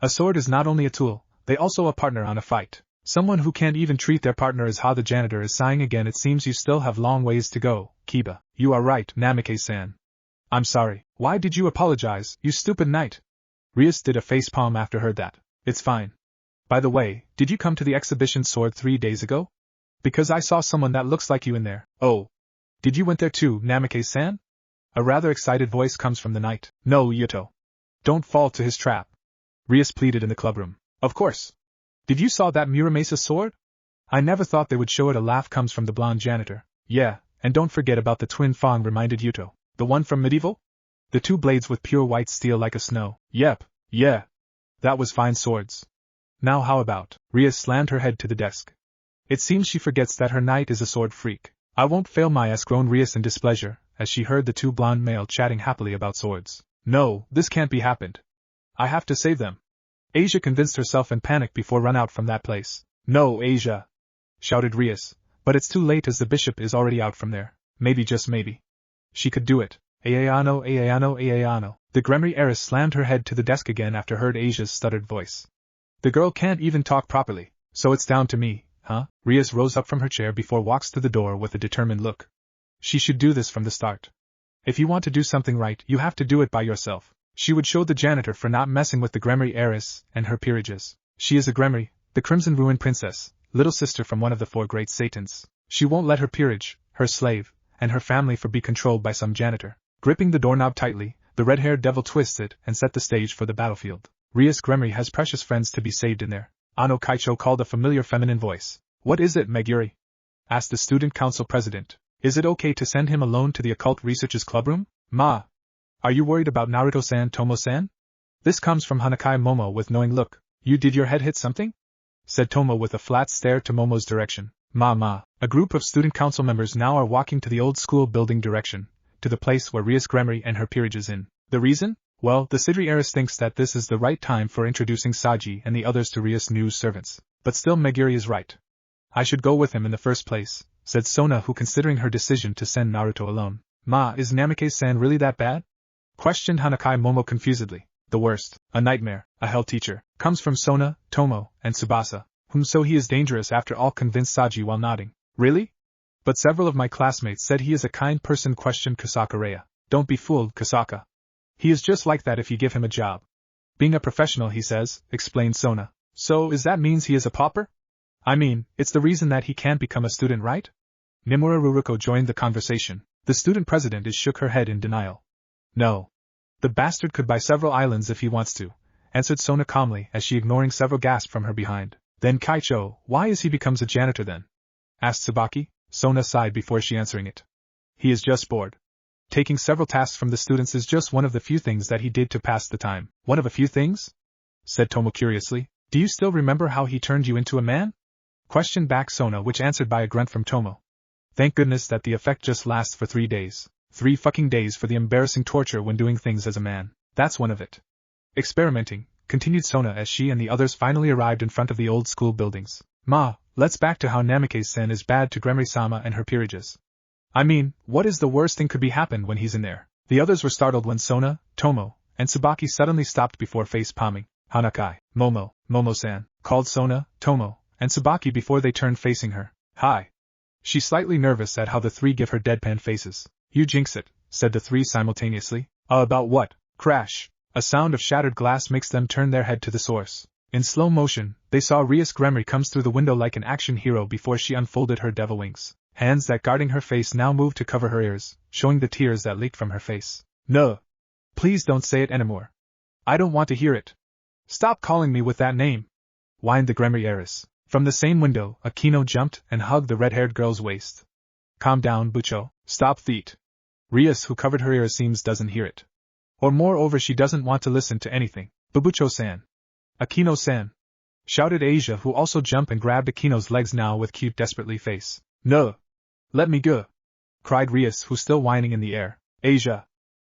A sword is not only a tool, they also a partner on a fight. Someone who can't even treat their partner as how the janitor is sighing again. It seems you still have long ways to go, Kiba. You are right, Namikaze-san. I'm sorry. Why did you apologize, you stupid knight? Rias did a facepalm after heard that. It's fine. By the way, did you come to the exhibition sword 3 days ago? Because I saw someone that looks like you in there. Oh. Did you went there too, Namikaze-san? A rather excited voice comes from the knight. No, Yuto. Don't fall to his trap. Rias pleaded in the clubroom. Of course. Did you saw that Muramasa sword? I never thought they would show it. A laugh comes from the blonde janitor. Yeah, and don't forget about the twin Fang, reminded Yuto. The one from Medieval? The 2 blades with pure white steel like a snow. Yep, yeah. That was fine swords. Now how about? Rias slammed her head to the desk. It seems she forgets that her knight is a sword freak. I won't fail my ass, groaned Rias in displeasure, as she heard the 2 blonde male chatting happily about swords. No, this can't be happened. I have to save them. Asia convinced herself and panicked before run out from that place. No, Asia! Shouted Rias, but it's too late as the bishop is already out from there. Maybe, just maybe. She could do it. Ayano. The Gremry heiress slammed her head to the desk again after heard Asia's stuttered voice. The girl can't even talk properly, so it's down to me, huh? Rias rose up from her chair before walks to the door with a determined look. She should do this from the start. If you want to do something right, you have to do it by yourself. She would show the janitor for not messing with the Gremry heiress and her peerages. She is a Gremry, the Crimson Ruin Princess, little sister from one of the 4 great Satans. She won't let her peerage, her slave, and her family be controlled by some janitor. Gripping the doorknob tightly, the red-haired devil twisted and set the stage for the battlefield. Rias Gremry has precious friends to be saved in there. Ano Kaicho called a familiar feminine voice. What is it, Meguri? Asked the student council president. Is it okay to send him alone to the occult researchers clubroom? Ma. Are you worried about Naruto-san, Tomo-san? This comes from Hanakai Momo with knowing look. You did your head hit something? Said Tomo with a flat stare to Momo's direction. Ma. A group of student council members now are walking to the old school building direction, to the place where Rias Gremry and her peerage is in. The reason? Well, the Sidri heiress thinks that this is the right time for introducing Saji and the others to Rias' new servants. But still Meguri is right. I should go with him in the first place, said Sona, who considering her decision to send Naruto alone. Ma, is Namikaze-san really that bad? Questioned Hanakai Momo confusedly. The worst, a nightmare, a hell teacher, comes from Sona, Tomo, and Tsubasa, whom so he is dangerous after all, convinced Saji while nodding. Really? But several of my classmates said he is a kind person, questioned Kasaka Raya. Don't be fooled, Kasaka. He is just like that if you give him a job. Being a professional, he says, explained Sona. So is that means he is a pauper? I mean, it's the reason that he can't become a student, right? Nimura Ruruko joined the conversation. The student president shook her head in denial. No. The bastard could buy several islands if he wants to, answered Sona calmly as she ignoring several gasps from her behind. Then Kaicho, why is he becomes a janitor then? Asked Tsubaki. Sona sighed before she answering it. He is just bored. Taking several tasks from the students is just one of the few things that he did to pass the time. One of a few things? Said Tomo curiously. Do you still remember how he turned you into a man? Questioned back Sona, which answered by a grunt from Tomo. Thank goodness that the effect just lasts for 3 days. 3 fucking days for the embarrassing torture when doing things as a man. That's one of it. Experimenting, continued Sona as she and the others finally arrived in front of the old school buildings. Ma, let's back to how Namikaze-sen is bad to Gremry-sama and her peerages. I mean, what is the worst thing could be happen when he's in there? The others were startled when Sona, Tomo, and Tsubaki suddenly stopped before face-palming. Hanakai, Momo-san, called Sona, Tomo, and Tsubaki before they turned facing her. Hi. She's slightly nervous at how the three give her deadpan faces. You jinx it, said the three simultaneously. About what? Crash. A sound of shattered glass makes them turn their head to the source. In slow motion, they saw Rias Gremry comes through the window like an action hero before she unfolded her devil wings. Hands that guarding her face now moved to cover her ears, showing the tears that leaked from her face. No. Please don't say it anymore. I don't want to hear it. Stop calling me with that name, whined the Gremry heiress. From the same window, Akino jumped and hugged the red-haired girl's waist. Calm down, Bucho. Stop feet. Rias, who covered her ears, seems doesn't hear it. Or moreover, she doesn't want to listen to anything. Babucho-san. Akino-san. Shouted Asia, who also jumped and grabbed Akino's legs now with cute desperately face. No. Let me go. Cried Rias, who still whining in the air. Asia.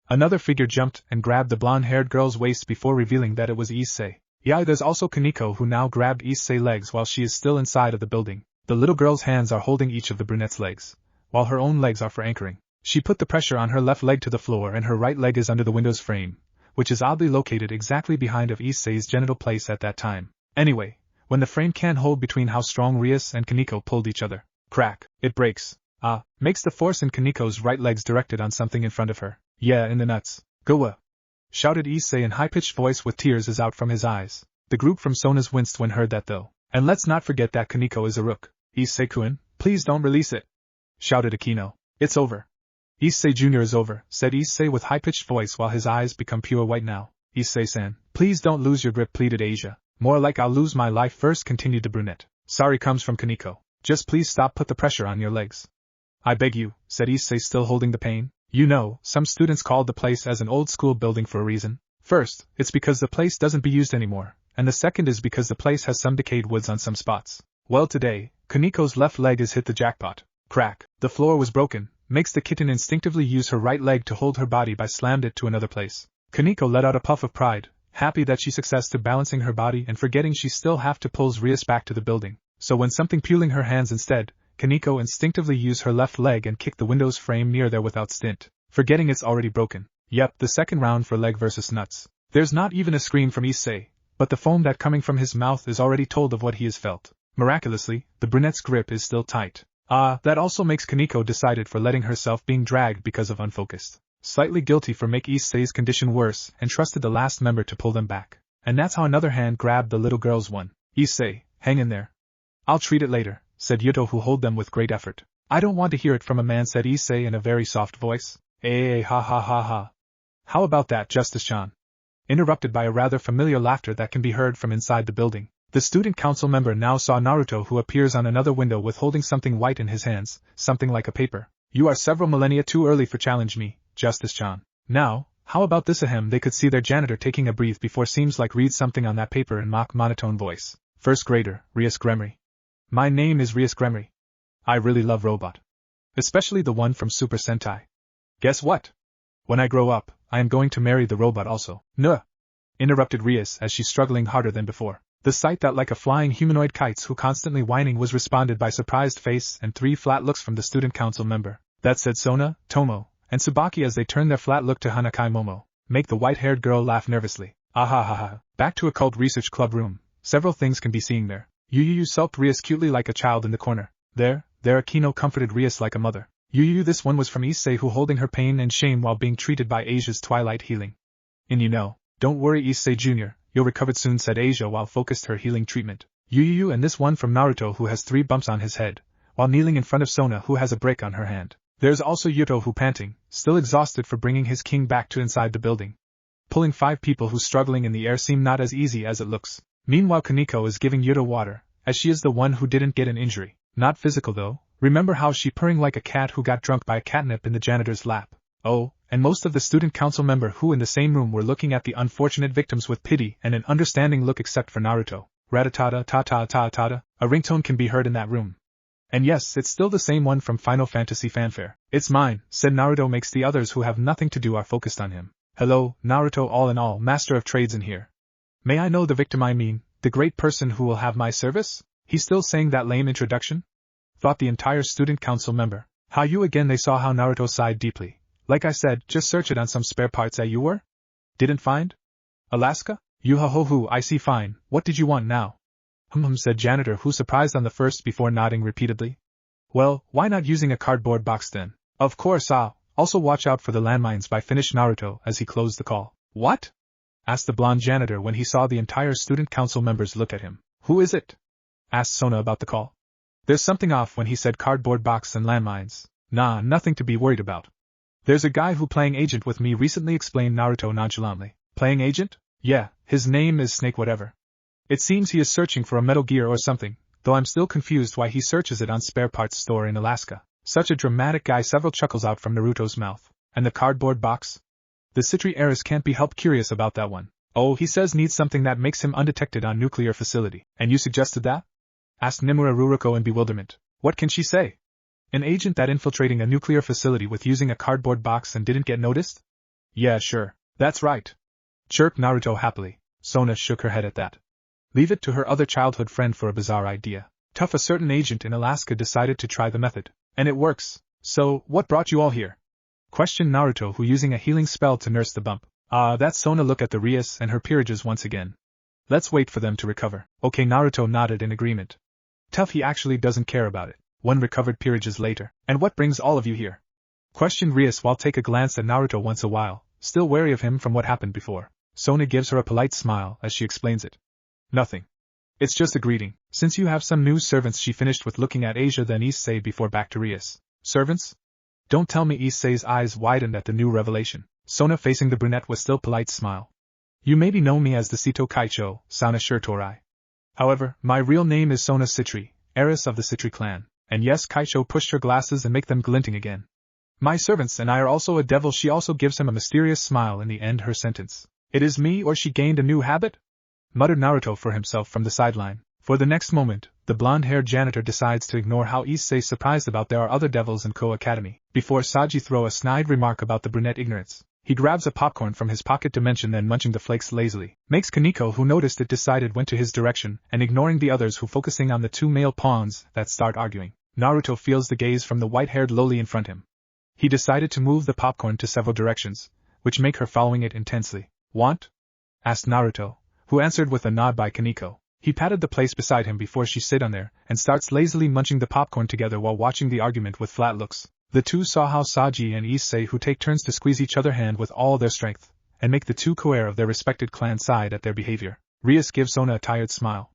Another figure jumped and grabbed the blonde-haired girl's waist before revealing that it was Issei. Yeah, there's also Kaneko, who now grabbed Issei's legs while she is still inside of the building. The little girl's hands are holding each of the brunette's legs, while her own legs are for anchoring. She put the pressure on her left leg to the floor and her right leg is under the window's frame, which is oddly located exactly behind of Issei's genital place at that time. Anyway, when the frame can't hold between how strong Rias and Kaneko pulled each other. Crack, it breaks. Makes the force in Kaneko's right legs directed on something in front of her. Yeah, in the nuts. Goa! Shouted Issei in high-pitched voice with tears as out from his eyes. The group from Sona's winced when heard that though. And let's not forget that Kaneko is a rook. Issei-kun, please don't release it. Shouted Akino. It's over. Issei Jr. is over, said Issei with high-pitched voice while his eyes become pure white now. Issei-san, please don't lose your grip, pleaded Asia. More like I'll lose my life first, continued the brunette. Sorry comes from Kaneko. Just please stop, put the pressure on your legs. I beg you, said Issei still holding the pain. You know, some students called the place as an old school building for a reason. First, it's because the place doesn't be used anymore, and the second is because the place has some decayed woods on some spots. Well, today, Kaneko's left leg has hit the jackpot. Crack. The floor was broken, makes the kitten instinctively use her right leg to hold her body by slammed it to another place. Kaneko let out a puff of pride, happy that she successed to balancing her body and forgetting she still have to pulls Rias back to the building. So when something pulling her hands instead, Kaneko instinctively used her left leg and kicked the window's frame near there without stint, forgetting it's already broken. Yep, the second round for leg versus nuts. There's not even a scream from Issei, but the foam that coming from his mouth is already told of what he has felt. Miraculously, the brunette's grip is still tight. That also makes Kaneko decided for letting herself being dragged because of unfocused. Slightly guilty for make Issei's condition worse and trusted the last member to pull them back. And that's how another hand grabbed the little girl's one. Issei, hang in there. I'll treat it later, said Yuto, who held them with great effort. I don't want to hear it from a man, said Issei in a very soft voice. Ha ha ha ha. How about that, Justice-chan? Interrupted by a rather familiar laughter that can be heard from inside the building. The student council member now saw Naruto, who appears on another window with holding something white in his hands, something like a paper. You are several millennia too early for challenge me, Justice-chan. Now, how about this? Ahem, they could see their janitor taking a breath before seems like read something on that paper in mock monotone voice. First grader, Rias Gremry. My name is Rias Gremry. I really love robot. Especially the one from Super Sentai. Guess what? When I grow up, I am going to marry the robot also. Nuh! Interrupted Rias as she's struggling harder than before. The sight that like a flying humanoid kites who constantly whining was responded by surprised face and 3 flat looks from the student council member. That said Sona, Tomo, and Tsubaki as they turned their flat look to Hanakai Momo. Make the white-haired girl laugh nervously. Ahahaha. Back to occult research club room. Several things can be seen there. Yu sulked Rias cutely like a child in the corner. There Akino comforted Rias like a mother. Yu, this one was from Issei, who holding her pain and shame while being treated by Asia's twilight healing. And you know, don't worry Issei Jr., you'll recover soon, said Asia while focused her healing treatment. Yu and this one from Naruto, who has 3 bumps on his head, while kneeling in front of Sona, who has a break on her hand. There's also Yuto, who panting, still exhausted for bringing his king back to inside the building. Pulling 5 people who struggling in the air seem not as easy as it looks. Meanwhile Kaneko is giving Yuto water, as she is the one who didn't get an injury. Not physical though. Remember how she purring like a cat who got drunk by a catnip in the janitor's lap. Oh, and most of the student council member who in the same room were looking at the unfortunate victims with pity and an understanding look except for Naruto. Ratatata ta ta ta ta ta, a ringtone can be heard in that room. And yes, it's still the same one from Final Fantasy Fanfare. It's mine, said Naruto, makes the others who have nothing to do are focused on him. Hello, Naruto all in all, master of trades in here. May I know the victim I mean, the great person who will have my service? He's still saying that lame introduction? Thought the entire student council member. How you again? They saw how Naruto sighed deeply. Like I said, just search it on some spare parts that you were? Didn't find? Alaska? You ha ho ho, I see fine, what did you want now? Said janitor who surprised on the first before nodding repeatedly. Well, why not using a cardboard box then? Of course also watch out for the landmines by finished Naruto as he closed the call. What? Asked the blonde janitor when he saw the entire student council members look at him. Who is it? Asked Sona about the call. There's something off when he said cardboard box and landmines. Nah, nothing to be worried about. There's a guy who playing agent with me recently, explained Naruto nonchalantly. Playing agent? Yeah, his name is Snake whatever. It seems he is searching for a Metal Gear or something, though I'm still confused why he searches it on spare parts store in Alaska. Such a dramatic guy. Several chuckles out from Naruto's mouth. And the cardboard box? The Citri heiress can't be helped curious about that one. Oh, he says needs something that makes him undetected on nuclear facility. And you suggested that? Asked Nimura Ruruko in bewilderment. What can she say? An agent that infiltrating a nuclear facility with using a cardboard box and didn't get noticed? Yeah, sure. That's right. Chirped Naruto happily. Sona shook her head at that. Leave it to her other childhood friend for a bizarre idea. Tough. A certain agent in Alaska decided to try the method. And it works. So, what brought you all here? Questioned Naruto, who using a healing spell to nurse the bump. That's Sona. Look at the Rias and her peerages once again. Let's wait for them to recover. Okay, Naruto nodded in agreement. Tough, he actually doesn't care about it. One recovered peerages later. And what brings all of you here? Questioned Rias while take a glance at Naruto once a while, still wary of him from what happened before. Sona gives her a polite smile as she explains it. Nothing. It's just a greeting. Since you have some new servants, she finished with looking at Asia then Issei before back to Rias. Servants? Don't tell me. Issei's eyes widened at the new revelation. Sona facing the brunette with still polite smile. You maybe know me as the Sito Kaicho, Sana Shirtorai. However, my real name is Sona Citri, heiress of the Citri clan. And yes, Kaicho pushed her glasses and make them glinting again. My servants and I are also a devil. She also gives him a mysterious smile in the end her sentence. It is me, or she gained a new habit? Muttered Naruto for himself from the sideline. For the next moment, the blonde-haired janitor decides to ignore how Issei's surprised about there are other devils in Ko Academy. Before Saji throw a snide remark about the brunette ignorance, he grabs a popcorn from his pocket dimension, then munching the flakes lazily, makes Kaneko, who noticed it decided went to his direction, and ignoring the others who focusing on the two male pawns that start arguing. Naruto feels the gaze from the white-haired loli in front him. He decided to move the popcorn to several directions, which make her following it intensely. Want? Asked Naruto, who answered with a nod by Kaneko. He patted the place beside him before she sit on there, and starts lazily munching the popcorn together while watching the argument with flat looks. The two saw how Saji and Issei, who take turns to squeeze each other hand with all their strength, and make the two coer of their respected clan side at their behavior. Rias gives Sona a tired smile.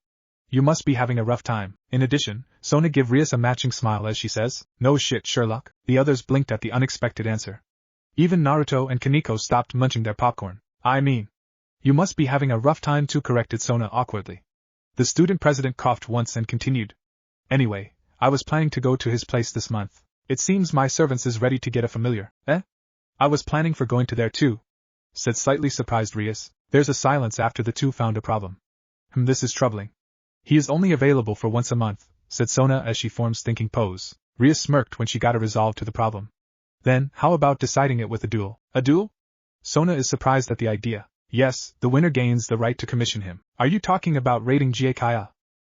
You must be having a rough time. In addition, Sona give Rias a matching smile as she says, no shit, Sherlock. The others blinked at the unexpected answer. Even Naruto and Kaneko stopped munching their popcorn. I mean, you must be having a rough time too, corrected Sona awkwardly. The student president coughed once and continued. Anyway, I was planning to go to his place this month. It seems my servants is ready to get a familiar. I was planning for going to there too, said slightly surprised Rias. There's a silence after the two found a problem. This is troubling. He is only available for once a month, said Sona as she forms thinking pose. Rias smirked when she got a resolve to the problem. Then, how about deciding it with a duel? A duel? Sona is surprised at the idea. Yes, the winner gains the right to commission him. Are you talking about raiding Jiekaya?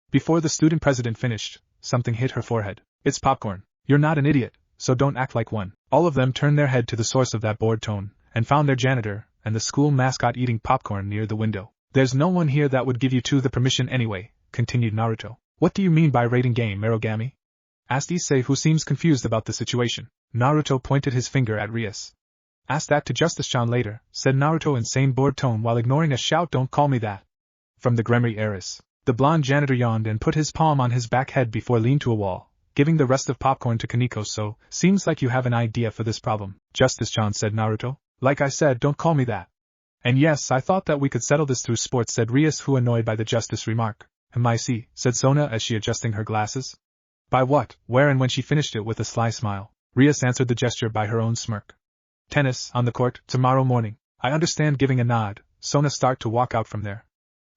Before the student president finished, something hit her forehead. It's popcorn. You're not an idiot, so don't act like one. All of them turned their head to the source of that bored tone, and found their janitor and the school mascot eating popcorn near the window. There's no one here that would give you two the permission anyway, continued Naruto. What do you mean by raiding game, Merogami? Asked Issei, who seems confused about the situation. Naruto pointed his finger at Rias. Ask that to Justice-chan later, said Naruto in sane bored tone while ignoring a shout, don't call me that. From the Gremry heiress. The blonde janitor yawned and put his palm on his back head before leaned to a wall, giving the rest of popcorn to Kaneko. So, seems like you have an idea for this problem, Justice-chan, said Naruto. Like I said, don't call me that. And yes, I thought that we could settle this through sports, said Rias, who annoyed by the Justice remark. I see, said Sona as she adjusting her glasses. By what, where, and when she finished it with a sly smile. Rias answered the gesture by her own smirk. Tennis, on the court, tomorrow morning. I understand, giving a nod. Sona start to walk out from there.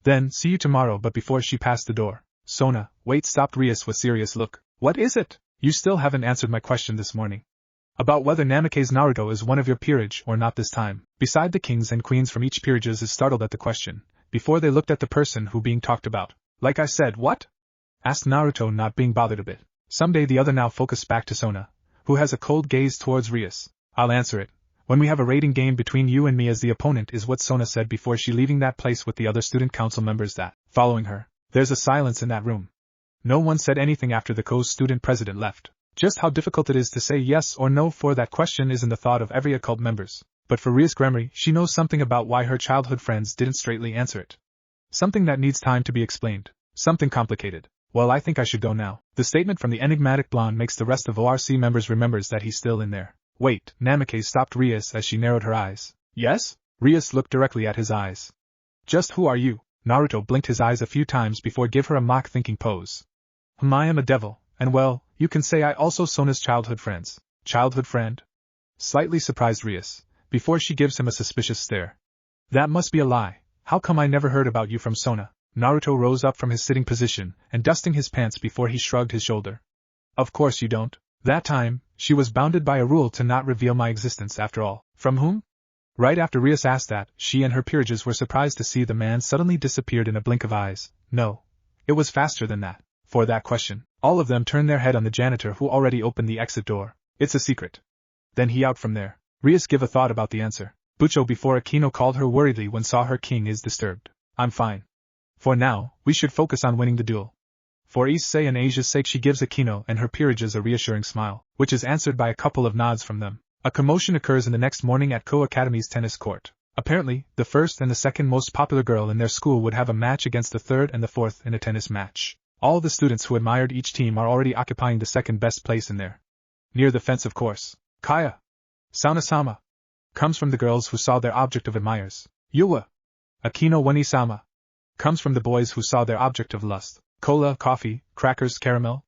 Then, see you tomorrow. But before she passed the door, Sona, wait, stopped Rias with serious look. What is it? You still haven't answered my question this morning. About whether Namake's Naruto is one of your peerage or not this time. Beside the kings and queens from each peerages is startled at the question, before they looked at the person who being talked about. Like I said, what? Asked Naruto, not being bothered a bit. Someday the other now focused back to Sona, who has a cold gaze towards Rias. I'll answer it. When we have a rating game between you and me as the opponent is what Sona said before she leaving that place with the other student council members that, following her. There's a silence in that room. No one said anything after the co-student president left. Just how difficult it is to say yes or no for that question is in the thought of every occult members. But for Rias Gremory, she knows something about why her childhood friends didn't straightly answer it. Something that needs time to be explained. Something complicated. Well, I think I should go now. The statement from the enigmatic blonde makes the rest of ORC members remembers that he's still in there. Wait, Namake stopped Rias as she narrowed her eyes. Yes? Rias looked directly at his eyes. Just who are you? Naruto blinked his eyes a few times before give her a mock thinking pose. I am a devil, and well, you can say I also Sona's childhood friends. Childhood friend? Slightly surprised Rias, before she gives him a suspicious stare. That must be a lie. How come I never heard about you from Sona? Naruto rose up from his sitting position and dusting his pants before he shrugged his shoulder. Of course you don't. That time, she was bounded by a rule to not reveal my existence after all. From whom? Right after Rias asked that, she and her peerages were surprised to see the man suddenly disappeared in a blink of eyes. No. It was faster than that. For that question, all of them turned their head on the janitor who already opened the exit door. It's a secret. Then he out from there. Rias give a thought about the answer. Bucho before Akino called her worriedly when saw her king is disturbed. I'm fine. For now, we should focus on winning the duel. For Issei and Asia's sake she gives Akino and her peerages a reassuring smile, which is answered by a couple of nods from them. A commotion occurs in the next morning at Ko Academy's tennis court. Apparently, the first and the second most popular girl in their school would have a match against the third and the fourth in a tennis match. All the students who admired each team are already occupying the second best place in there. Near the fence, of course. Kaya. Sauna-sama. Comes from the girls who saw their object of admires. Yuwa. Akino Wani-sama. Comes from the boys who saw their object of lust. Cola, coffee, crackers, caramel.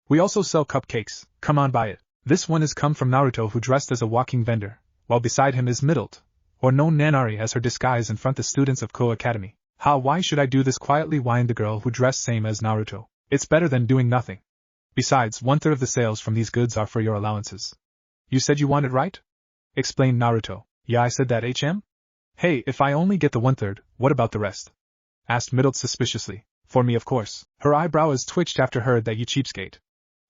We also sell cupcakes, come on buy it. This one has come from Naruto who dressed as a walking vendor, while beside him is Mittelt, or known Nanari as her disguise in front the students of Ko Academy. Why should I do this quietly, whined the girl who dressed same as Naruto. It's better than doing nothing. Besides, 1/3 of the sales from these goods are for your allowances. You said you wanted right? Explained Naruto. Yeah, I said that, HM? Hey, if I only get the 1/3, what about the rest? Asked Mittelt suspiciously. For me, of course. Her eyebrows twitched after heard that, you cheapskate.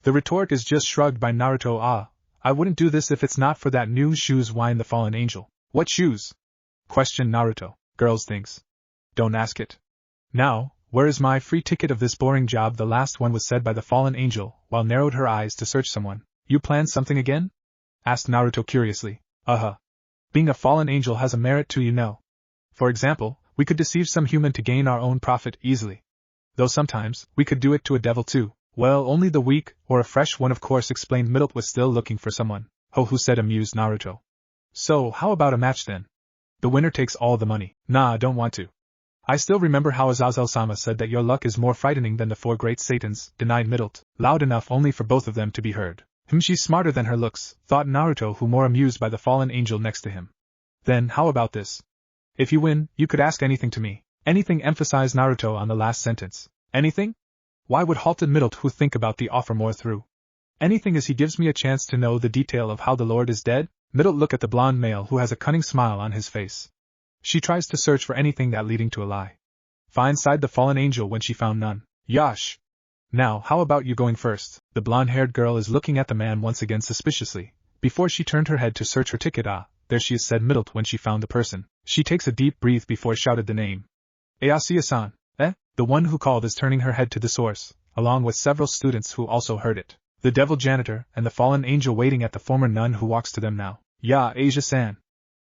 The retort is just shrugged by Naruto. I wouldn't do this if it's not for that new shoes, whined the fallen angel. What shoes? Questioned Naruto. Girls' things. Don't ask it. Now, where is my free ticket of this boring job? The last one was said by the fallen angel, while narrowed her eyes to search someone. You plan something again? Asked Naruto curiously. Being a fallen angel has a merit too, you know. For example, we could deceive some human to gain our own profit easily. Though sometimes, we could do it to a devil too. Well, only the weak, or a fresh one, of course, explained Mittelt was still looking for someone. Who said, amused Naruto. So, how about a match then? The winner takes all the money. Nah, don't want to. I still remember how Azazel-sama said that your luck is more frightening than the 4 great satans, denied Mittelt, loud enough only for both of them to be heard. She's smarter than her looks, thought Naruto, who more amused by the fallen angel next to him. Then, how about this? If you win, you could ask anything to me. Anything, emphasized Naruto on the last sentence. Anything? Why would halted Mittelt, who think about the offer more through? Anything, as he gives me a chance to know the detail of how the Lord is dead? Mittelt look at the blonde male who has a cunning smile on his face. She tries to search for anything that leading to a lie. Fine, sighed the fallen angel when she found none. Yash! Now, how about you going first? The blonde-haired girl is looking at the man once again suspiciously, before she turned her head to search her ticket. There she is, said Mittelt when she found the person. She takes a deep breath before shouted the name. Ayasiya-san. The one who called is turning her head to the source, along with several students who also heard it. The devil janitor, and the fallen angel waiting at the former nun who walks to them now. Ya, Asia-san.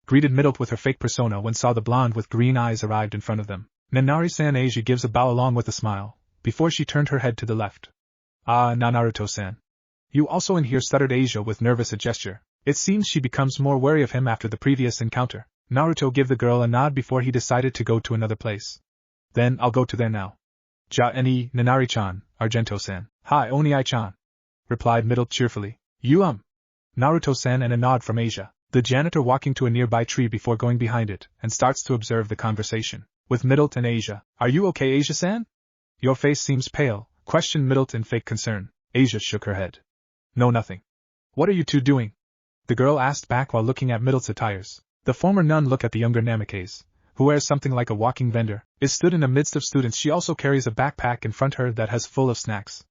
Greeted Mittelt with her fake persona when saw the blonde with green eyes arrived in front of them. Nanari-san. Asia gives a bow along with a smile, before she turned her head to the left. Naruto-san. You also in here, stuttered Asia with nervous a gesture. It seems she becomes more wary of him after the previous encounter. Naruto gave the girl a nod before he decided to go to another place. Then I'll go to there now. Ja-ni, Nanari-chan, Argento-san. Hi, Oni-chan. Replied Mittelt cheerfully. You Naruto-san, and a nod from Asia. The janitor walking to a nearby tree before going behind it, and starts to observe the conversation with Mittelt and Asia. Are you okay, Asia-san? Your face seems pale, questioned Mittelt in fake concern. Asia shook her head. No, nothing. What are you two doing? the girl asked back while looking at Mittelt's attires. The former nun looked at the younger Namikaze, who wears something like a walking vendor, is stood in the midst of students. She also carries a backpack in front her that has full of snacks.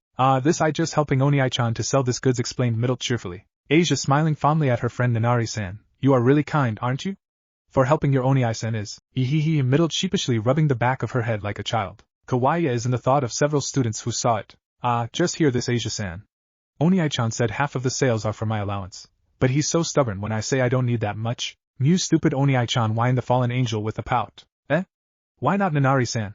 This I just helping Oni-chan to sell this goods, explained Mittelt cheerfully. Asia smiling fondly at her friend Nanari-san. You are really kind, aren't you? For helping your Oni-san is. Ehehe, Mittelt sheepishly rubbing the back of her head like a child. Kawaii is in the thought of several students who saw it. Just hear this, Asia-san. Oni-chan said half of the sales are for my allowance. But he's so stubborn when I say I don't need that much. Mused stupid Oni-chan, whined the fallen angel with a pout. Why not Nanari-san?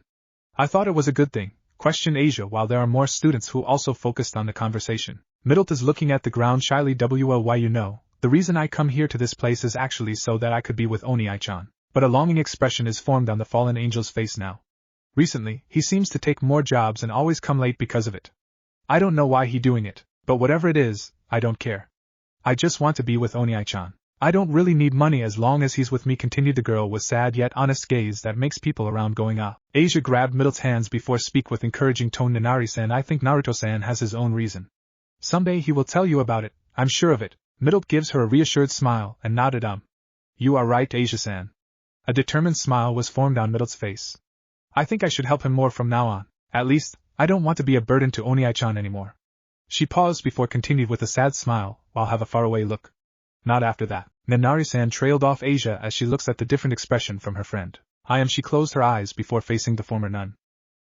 I thought it was a good thing, questioned Asia while there are more students who also focused on the conversation. Mittelt is looking at the ground shyly. Why, you know, the reason I come here to this place is actually so that I could be with Oni-chan. But a longing expression is formed on the fallen angel's face now. Recently, he seems to take more jobs and always come late because of it. I don't know why he doing it, but whatever it is, I don't care. I just want to be with Oni-chan. I don't really need money as long as he's with me, continued the girl with sad yet honest gaze that makes people around going ah. Asia grabbed Mittelt's hands before speak with encouraging tone. Nanari-san, I think Naruto-san has his own reason. Someday he will tell you about it, I'm sure of it. Mittelt gives her a reassured smile and nodded. You are right, Asia-san. A determined smile was formed on Mittelt's face. I think I should help him more from now on. At least, I don't want to be a burden to Oni-chan anymore. She paused before continued with a sad smile, while have a faraway look. Not after that. Nanari-san trailed off Asia as she looks at the different expression from her friend. She closed her eyes before facing the former nun.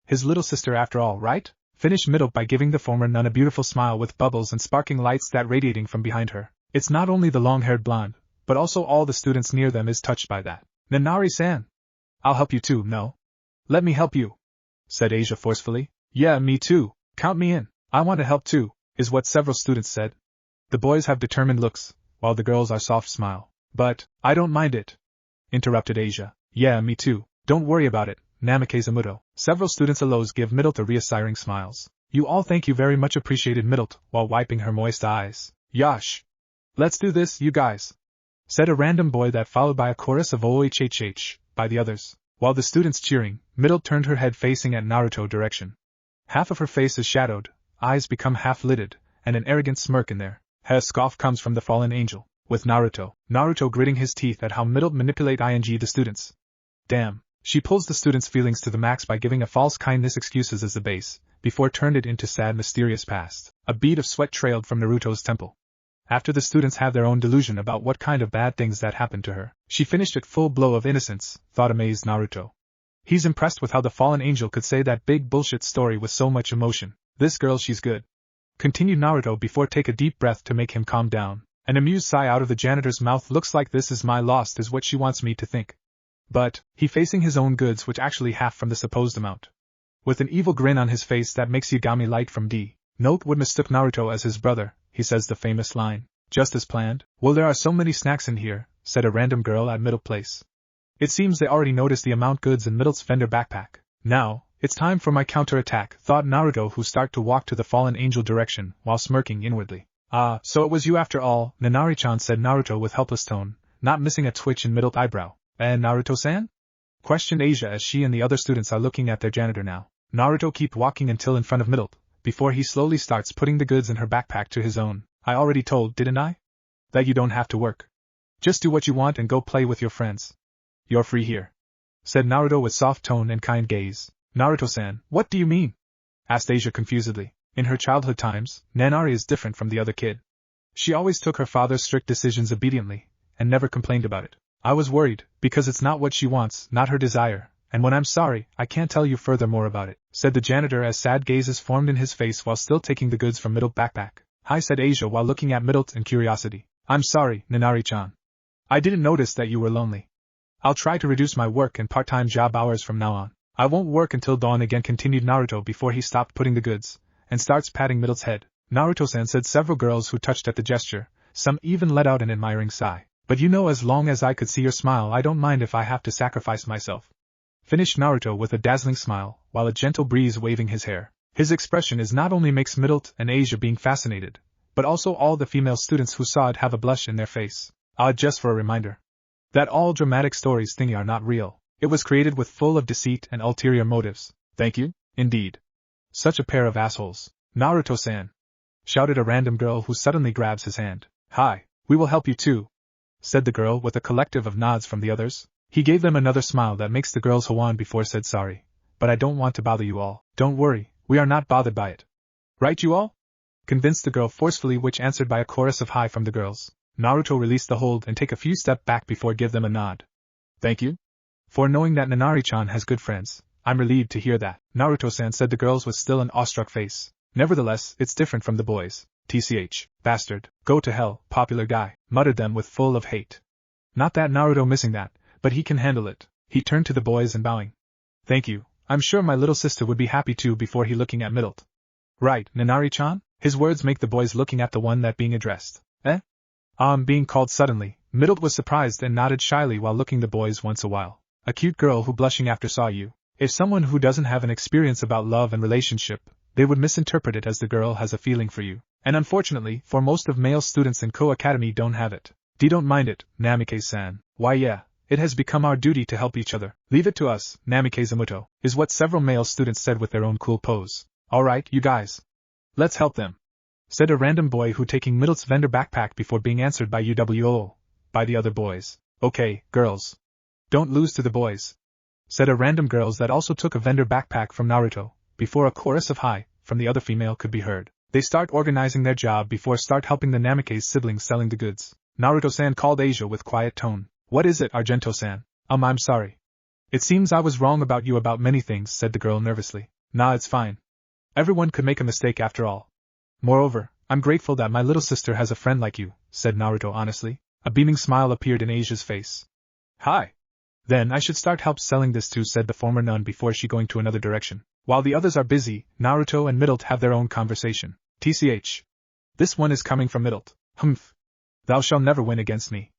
His little sister after all, right? Finished Mittelt by giving the former nun a beautiful smile with bubbles and sparkling lights that radiating from behind her. It's not only the long-haired blonde, but also all the students near them is touched by that. Nanari-san! I'll help you too, no? Let me help you, said Asia forcefully. Yeah, me too. Count me in. I want to help too, is what several students said. The boys have determined looks, while the girls are soft smile. But, I don't mind it, interrupted Asia. Yeah, me too. Don't worry about it, Namikaze Muto. Several students alone give Mittelt a reassuring smiles. You all thank you very much, appreciated Mittelt, while wiping her moist eyes. Yosh! Let's do this, you guys, said a random boy that followed by a chorus of OHHH by the others. While the students cheering, Mittelt turned her head facing at Naruto direction. Half of her face is shadowed, eyes become half-lidded, and an arrogant smirk in there. Her scoff comes from the fallen angel, with Naruto gritting his teeth at how Mittelt manipulate the students. Damn, she pulls the students' feelings to the max by giving a false kindness excuses as the base, before turned it into sad mysterious past. A bead of sweat trailed from Naruto's temple. After the students have their own delusion about what kind of bad things that happened to her, she finished at full blow of innocence, thought amazed Naruto. He's impressed with how the fallen angel could say that big bullshit story with so much emotion. This girl, she's good. Continued Naruto before take a deep breath to make him calm down. An amused sigh out of the janitor's mouth. Looks like this is my lost is what she wants me to think. But, he facing his own goods which actually half from the supposed amount. With an evil grin on his face that makes Yagami light from D. Note would mistook Naruto as his brother, he says the famous line. Just as planned? Well, there are so many snacks in here, said a random girl at Mittelt place. It seems they already noticed the amount goods in Mittelt's vendor backpack. Now, it's time for my counterattack, thought Naruto, who start to walk to the fallen angel direction, while smirking inwardly. So it was you after all, Nanari-chan, said Naruto with helpless tone, not missing a twitch in Mittelt eyebrow. Naruto-san? Questioned Asia as she and the other students are looking at their janitor now. Naruto keep walking until in front of Mittelt, before he slowly starts putting the goods in her backpack to his own. I already told, didn't I? That you don't have to work. Just do what you want and go play with your friends. You're free here, said Naruto with soft tone and kind gaze. Naruto-san, what do you mean? Asked Asia confusedly. In her childhood times, Nanari is different from the other kid. She always took her father's strict decisions obediently, and never complained about it. I was worried, because it's not what she wants, not her desire, and when I'm sorry, I can't tell you further more about it, said the janitor as sad gazes formed in his face while still taking the goods from Mittelt backpack. Hi, said Asia while looking at Mittelt in curiosity. I'm sorry, Nanari-chan. I didn't notice that you were lonely. I'll try to reduce my work and part-time job hours from now on. I won't work until dawn again, continued Naruto before he stopped putting the goods, and starts patting Mittelt's head. Naruto-san, said several girls who touched at the gesture, some even let out an admiring sigh. But you know, as long as I could see your smile, I don't mind if I have to sacrifice myself. Finished Naruto with a dazzling smile, while a gentle breeze waving his hair. His expression is not only makes Mittelt and Asia being fascinated, but also all the female students who saw it have a blush in their face. Just for a reminder that all dramatic stories thingy are not real. It was created with full of deceit and ulterior motives. Thank you, indeed. Such a pair of assholes. Naruto-san, shouted a random girl who suddenly grabs his hand. Hi, We will help you too, said the girl with a collective of nods from the others. He gave them another smile that makes the girls Hwan before said sorry, but I don't want to bother you all. Don't worry, we are not bothered by it. Right you all? Convinced the girl forcefully, which answered by a chorus of hi from the girls. Naruto released the hold and take a few steps back before give them a nod. Thank you? For knowing that Nanari-chan has good friends, I'm relieved to hear that, Naruto-san, said the girls with still an awestruck face. Nevertheless, it's different from the boys. TCH, bastard, go to hell, popular guy, muttered them with full of hate. Not that Naruto missing that, but he can handle it. He turned to the boys and bowing. Thank you, I'm sure my little sister would be happy too before he looking at Mittelt. Right, Nanari-chan? His words make the boys looking at the one that being addressed. Being called suddenly, Mittelt was surprised and nodded shyly while looking the boys once a while. A cute girl who blushing after saw you. If someone who doesn't have an experience about love and relationship, they would misinterpret it as the girl has a feeling for you. And unfortunately, for most of male students in Ko-Academy don't have it. Don't mind it, Namike-san. Why yeah, it has become our duty to help each other. Leave it to us, Namike-zamuto, is what several male students said with their own cool pose. Alright, you guys. Let's help them, said a random boy who taking Mittelt's vendor backpack before being answered by UWO, by the other boys. Okay, girls. Don't lose to the boys, said a random girls that also took a vendor backpack from Naruto, before a chorus of hi from the other female could be heard. They start organizing their job before start helping the Namike's siblings selling the goods. Naruto-san called Asia with quiet tone. What is it, Argento-san? I'm sorry. It seems I was wrong about you about many things, said the girl nervously. Nah, it's fine. Everyone could make a mistake after all. Moreover, I'm grateful that my little sister has a friend like you, said Naruto honestly. A beaming smile appeared in Asia's face. Hi. Then I should start help selling this too, said the former nun before she going to another direction. While the others are busy, Naruto and Mittelt have their own conversation. TCH. This one is coming from Mittelt. Humph. Thou shalt never win against me.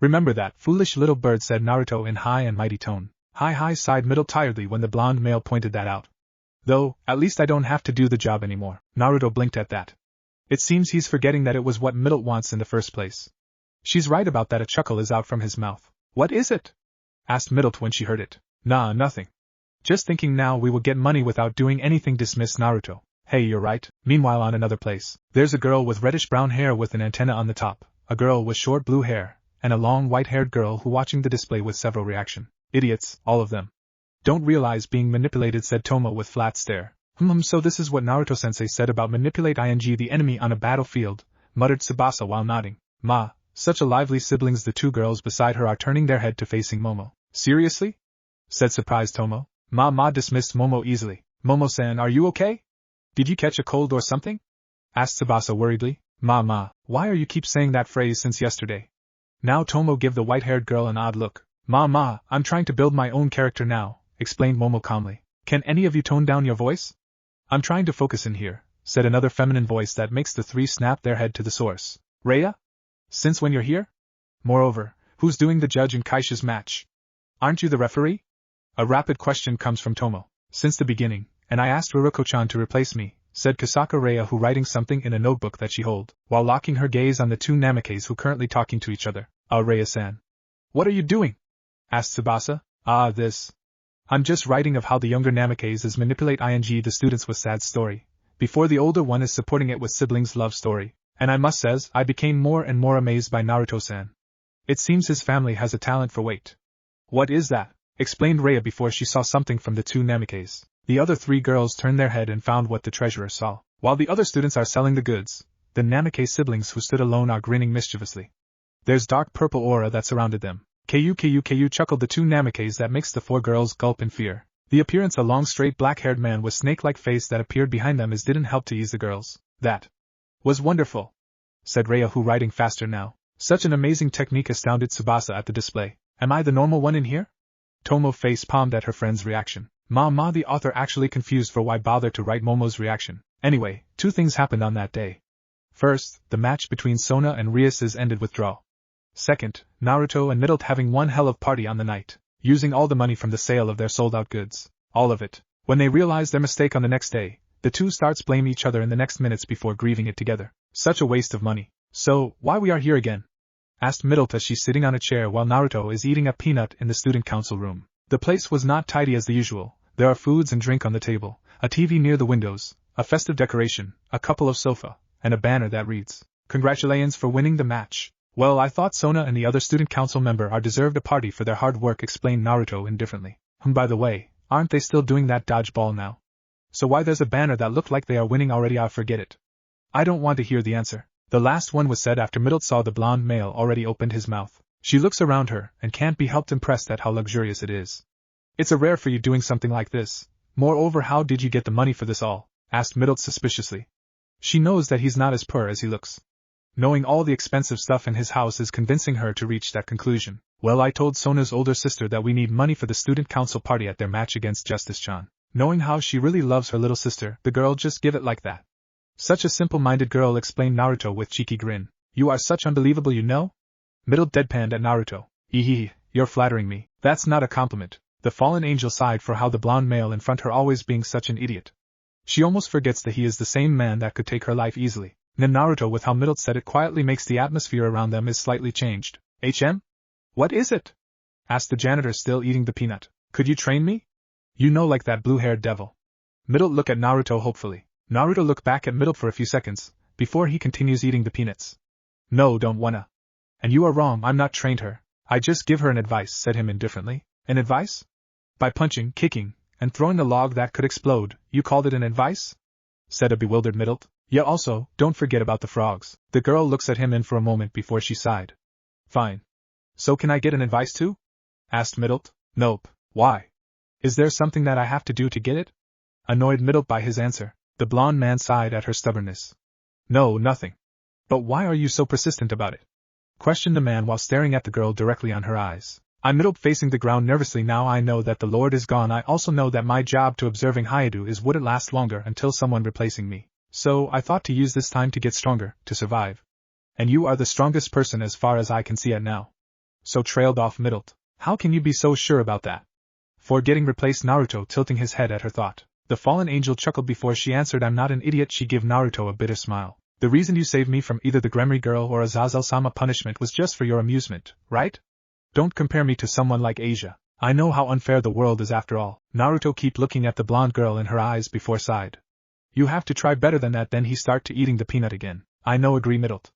Remember that, foolish little bird, said Naruto in high and mighty tone. Hi, sighed Mittelt tiredly when the blonde male pointed that out. Though, at least I don't have to do the job anymore. Naruto blinked at that. It seems he's forgetting that it was what Mittelt wants in the first place. She's right about that. A chuckle is out from his mouth. What is it? Asked Mittelt when she heard it. Nah, nothing. Just thinking now we will get money without doing anything, dismissed Naruto. Hey, you're right. Meanwhile, on another place, there's a girl with reddish brown hair with an antenna on the top, a girl with short blue hair, and a long white-haired girl who watching the display with several reaction. Idiots, all of them. Don't realize being manipulated, said Tomo with flat stare. So this is what Naruto-sensei said about manipulate the enemy on a battlefield, muttered Tsubasa while nodding. Ma, such a lively siblings. The two girls beside her are turning their head to facing Momo. Seriously? Said surprised Tomo. Ma dismissed Momo easily. Momo-san, are you okay? Did you catch a cold or something? Asked Tsubasa worriedly. Ma, why are you keep saying that phrase since yesterday? Now Tomo give the white-haired girl an odd look. Ma, I'm trying to build my own character now, explained Momo calmly. Can any of you tone down your voice? I'm trying to focus in here, said another feminine voice that makes the three snap their head to the source. Rhea? Since when you're here? Moreover, who's doing the judge in Kaisha's match? Aren't you the referee? A rapid question comes from Tomo. Since the beginning, and I asked Ruroku-chan to replace me, said Kasaka Rhea, who writing something in a notebook that she hold, while locking her gaze on the two Namikes who currently talking to each other. Rhea-san. What are you doing? Asked Tsubasa. This. I'm just writing of how the younger Namikes is manipulate the students with sad story, before the older one is supporting it with siblings love story, and I must says I became more and more amazed by Naruto-san. It seems his family has a talent for wait. What is that? Explained Rhea before she saw something from the two Namikes. The other three girls turned their head and found what the treasurer saw. While the other students are selling the goods, the Namike siblings who stood alone are grinning mischievously. There's dark purple aura that surrounded them. Ku chuckled the two Namikes that makes the four girls gulp in fear. The appearance a long straight black-haired man with snake-like face that appeared behind them didn't help to ease the girls. That was wonderful, said Rhea, who writing faster now. Such an amazing technique astounded Tsubasa at the display. Am I the normal one in here? Tomo face palmed at her friend's reaction. Ma, the author actually confused for why bother to write Momo's reaction. Anyway, two things happened on that day. First, the match between Sona and Rias ended with draw. Second, Naruto and Mittelt having one hell of party on the night, using all the money from the sale of their sold-out goods. All of it. When they realize their mistake on the next day, the two starts blaming each other in the next minutes before grieving it together. Such a waste of money. So, why we are here again? Asked Mittelt as she's sitting on a chair while Naruto is eating a peanut in the student council room. The place was not tidy as the usual. There are foods and drink on the table, a TV near the windows, a festive decoration, a couple of sofa, and a banner that reads, "Congratulations for winning the match. Well, I thought Sona and the other student council member are deserved a party for their hard work, explained Naruto indifferently. By the way, aren't they still doing that dodgeball now? So why there's a banner that looked like they are winning already? I forget it. I don't want to hear the answer. The last one was said after Mittelt saw the blonde male already opened his mouth. She looks around her and can't be helped impressed at how luxurious it is. It's a rare for you doing something like this. Moreover, how did you get the money for this all? Asked Mittelt suspiciously. She knows that he's not as poor as he looks. Knowing all the expensive stuff in his house is convincing her to reach that conclusion. Well, I told Sona's older sister that we need money for the student council party at their match against Justice-chan. Knowing how she really loves her little sister, the girl just give it like that. Such a simple-minded girl, explained Naruto with cheeky grin. You are such unbelievable, you know? Mittelt deadpanned at Naruto. You're flattering me. That's not a compliment. The fallen angel sighed for how the blonde male in front her always being such an idiot. She almost forgets that he is the same man that could take her life easily. Then Naruto, with how Mittelt said it quietly, makes the atmosphere around them is slightly changed. What is it? Asked the janitor, still eating the peanut. Could you train me? You know, like that blue-haired devil. Mittelt looked at Naruto hopefully. Naruto looked back at Mittelt for a few seconds, before he continues eating the peanuts. No, don't wanna. And you are wrong, I'm not trained her. I just give her an advice, said him indifferently. An advice? By punching, kicking, and throwing a log that could explode, you called it an advice? Said a bewildered Mittelt. Yeah, also, don't forget about the frogs. The girl looks at him in for a moment before she sighed. Fine. So can I get an advice too? Asked Mittelt. Nope. Why? Is there something that I have to do to get it? Annoyed Mittelt by his answer, the blonde man sighed at her stubbornness. No, nothing. But why are you so persistent about it? Questioned the man while staring at the girl directly on her eyes. I'm Mittelt, facing the ground nervously. Now I know that the Lord is gone. I also know that my job to observing Hyudu is wouldn't last longer until someone replacing me. So I thought to use this time to get stronger, to survive. And you are the strongest person as far as I can see it now. So trailed off Mittelt. How can you be so sure about that? For getting replaced, Naruto, tilting his head at her thought. The fallen angel chuckled before she answered. I'm not an idiot. She gave Naruto a bitter smile. The reason you saved me from either the Gremry girl or Azazel-sama punishment was just for your amusement, right? Don't compare me to someone like Asia. I know how unfair the world is after all. Naruto kept looking at the blonde girl in her eyes before sighed. You have to try better than that. Then he start to eating the peanut again. I know, agree Mittelt.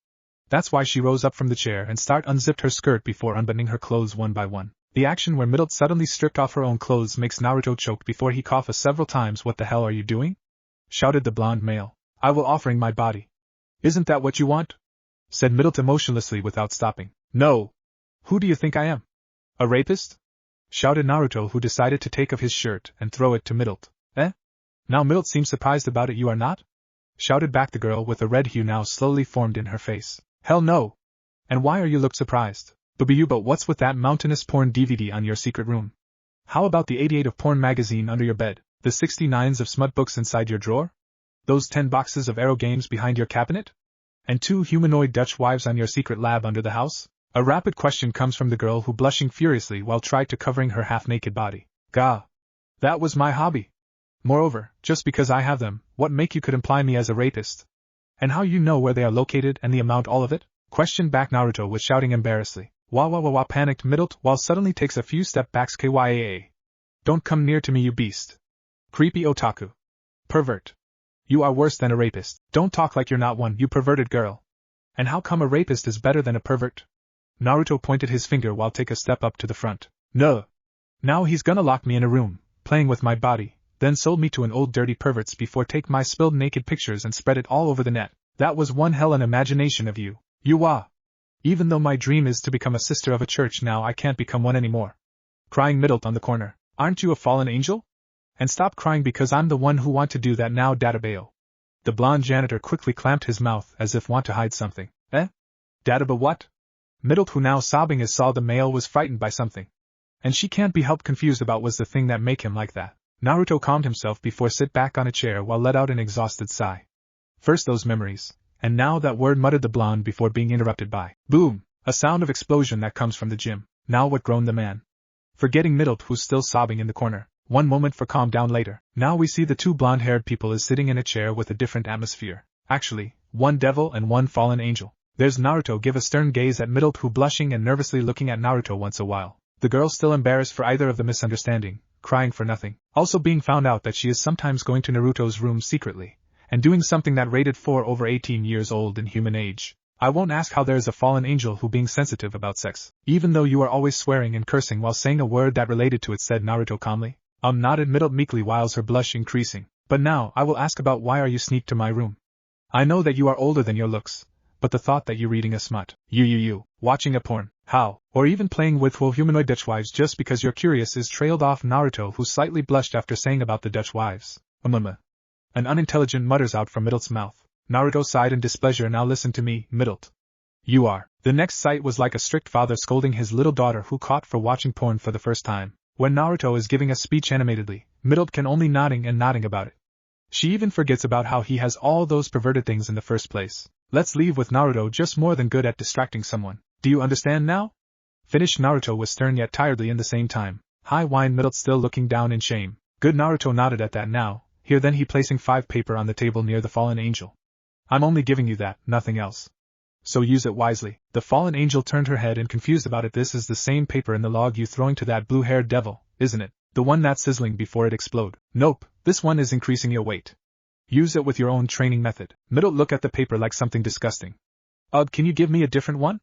That's why she rose up from the chair and unzipped her skirt before unbuttoning her clothes one by one. The action where Mittelt suddenly stripped off her own clothes makes Naruto choke before he coughed several times. What the hell are you doing? Shouted the blonde male. I will offering my body. Isn't that what you want? Said Mittelt emotionlessly without stopping. No. Who do you think I am? A rapist? Shouted Naruto, who decided to take off his shirt and throw it to Mittelt. Now Mittelt seems surprised about it. You are not? Shouted back the girl with a red hue now slowly formed in her face. Hell no. And why are you look surprised? But what's with that mountainous porn DVD on your secret room? How about the 88 of porn magazine under your bed, the 69s of smut books inside your drawer? Those 10 boxes of Arrow games behind your cabinet? And 2 humanoid Dutch wives on your secret lab under the house? A rapid question comes from the girl, who blushing furiously while tried to covering her half-naked body. Gah. That was my hobby. Moreover, just because I have them, what make you could imply me as a rapist? And how you know where they are located and the amount all of it? Questioned back Naruto with shouting embarrassedly. Wah, panicked Mittelt while suddenly takes a few step backs. Kyaa. Don't come near to me, you beast. Creepy otaku. Pervert. You are worse than a rapist. Don't talk like you're not one, you perverted girl. And how come a rapist is better than a pervert? Naruto pointed his finger while take a step up to the front. No. Now he's gonna lock me in a room, playing with my body, then sold me to an old dirty perverts before take my spilled naked pictures and spread it all over the net. That was one hell an imagination of you. You are. Even though my dream is to become a sister of a church, now I can't become one anymore. Crying Mittelt on the corner. Aren't you a fallen angel? And stop crying because I'm the one who want to do that now, Databao. The blonde janitor quickly clamped his mouth as if want to hide something. Databa what? Mittelt, who now sobbing as saw the male was frightened by something. And she can't be helped confused about was the thing that make him like that. Naruto calmed himself before sit back on a chair while let out an exhausted sigh. First those memories. And now that word, muttered the blonde before being interrupted by boom, a sound of explosion that comes from the gym. Now what, groaned the man. Forgetting Mittelt, who's still sobbing in the corner. One moment for calm down later. Now we see the 2 blonde-haired people is sitting in a chair with a different atmosphere. Actually, one devil and one fallen angel. There's Naruto give a stern gaze at Mittelt, who blushing and nervously looking at Naruto once a while. The girl still embarrassed for either of the misunderstanding, crying for nothing. Also being found out that she is sometimes going to Naruto's room secretly. And doing something that rated 4 over 18 years old in human age. I won't ask how there is a fallen angel who being sensitive about sex, even though you are always swearing and cursing while saying a word that related to it, said Naruto calmly. Nodded Mittelt meekly whilst her blush increasing. But now, I will ask about why are you sneaked to my room? I know that you are older than your looks, but the thought that you reading a smut, you, watching a porn, how, or even playing with full humanoid Dutch wives just because you're curious is trailed off Naruto, who slightly blushed after saying about the Dutch wives. An unintelligent mutters out from Mittelt's mouth. Naruto sighed in displeasure. Now listen to me, Mittelt. You are. The next sight was like a strict father scolding his little daughter who caught for watching porn for the first time. When Naruto is giving a speech animatedly, Mittelt can only nodding about it. She even forgets about how he has all those perverted things in the first place. Let's leave with Naruto just more than good at distracting someone. Do you understand now? Finished Naruto was stern yet tiredly in the same time. High whined Mittelt, still looking down in shame. Good. Naruto nodded at that. Now, here then, he placing 5 paper on the table near the fallen angel. I'm only giving you that, nothing else. So use it wisely. The fallen angel turned her head and confused about it. This is the same paper in the log you throwing to that blue-haired devil, isn't it? The one that's sizzling before it explode. Nope, this one is increasing your weight. Use it with your own training method. Mittelt looked at the paper like something disgusting. Can you give me a different one?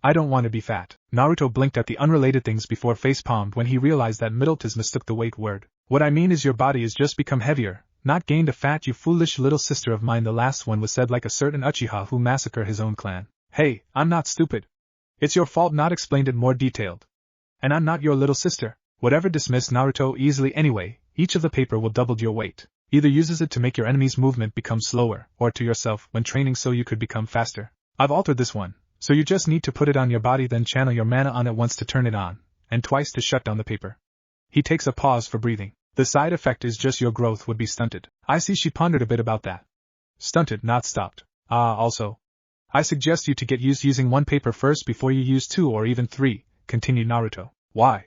I don't want to be fat. Naruto blinked at the unrelated things before face-palmed when he realized that Mittelt is mistook the weight word. What I mean is your body is just become heavier, not gained a fat, you foolish little sister of mine. The last one was said like a certain Uchiha who massacred his own clan. Hey, I'm not stupid. It's your fault not explained it more detailed. And I'm not your little sister. Whatever, dismissed Naruto easily. Anyway, each of the paper will double your weight. Either uses it to make your enemy's movement become slower, or to yourself when training so you could become faster. I've altered this one, so you just need to put it on your body, then channel your mana on it once to turn it on, and twice to shut down the paper. He takes a pause for breathing. The side effect is just your growth would be stunted. I see. She pondered a bit about that. Stunted, not stopped. Also, I suggest you to get used using 1 paper first before you use 2 or even 3, continued Naruto. Why?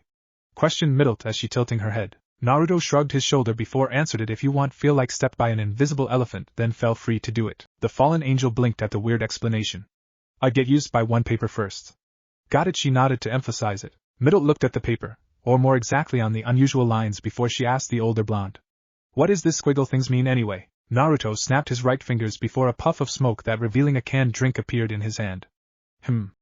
Questioned Mittelt as she tilting her head. Naruto shrugged his shoulder before answered it. If you want feel like stepped by an invisible elephant, then feel free to do it. The fallen angel blinked at the weird explanation. I get used by 1 paper first. Got it, she nodded to emphasize it. Mittelt looked at the paper, or more exactly on the unusual lines, before she asked the older blonde. What is this squiggle things mean anyway? Naruto snapped his right fingers before a puff of smoke that revealing a canned drink appeared in his hand.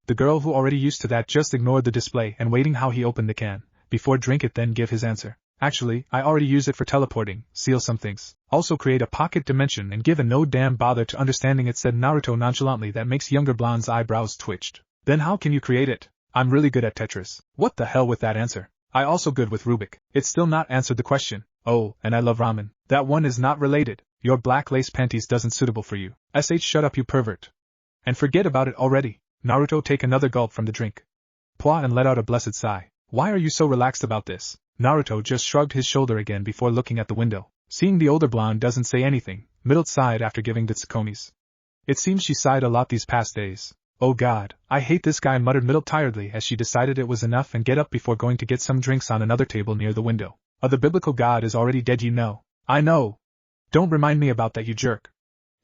The girl who already used to that just ignored the display and waiting how he opened the can, before drink it then give his answer. Actually, I already use it for teleporting, seal some things, also create a pocket dimension and give a no damn bother to understanding it, said Naruto nonchalantly. That makes younger blonde's eyebrows twitched. Then how can you create it? I'm really good at Tetris. What the hell with that answer? I also good with Rubik. It's still not answered the question. Oh, and I love ramen. That one is not related. Your black lace panties doesn't suitable for you. Shut up, you pervert. And forget about it already. Naruto take another gulp from the drink. Pwa and let out a blessed sigh. Why are you so relaxed about this? Naruto just shrugged his shoulder again before looking at the window. Seeing the older blonde doesn't say anything, Mittelt sighed after giving the Tsukomis. It seems she sighed a lot these past days. Oh god, I hate this guy, muttered Mittelt tiredly as she decided it was enough and get up before going to get some drinks on another table near the window. The biblical god is already dead, you know. I know. Don't remind me about that, you jerk.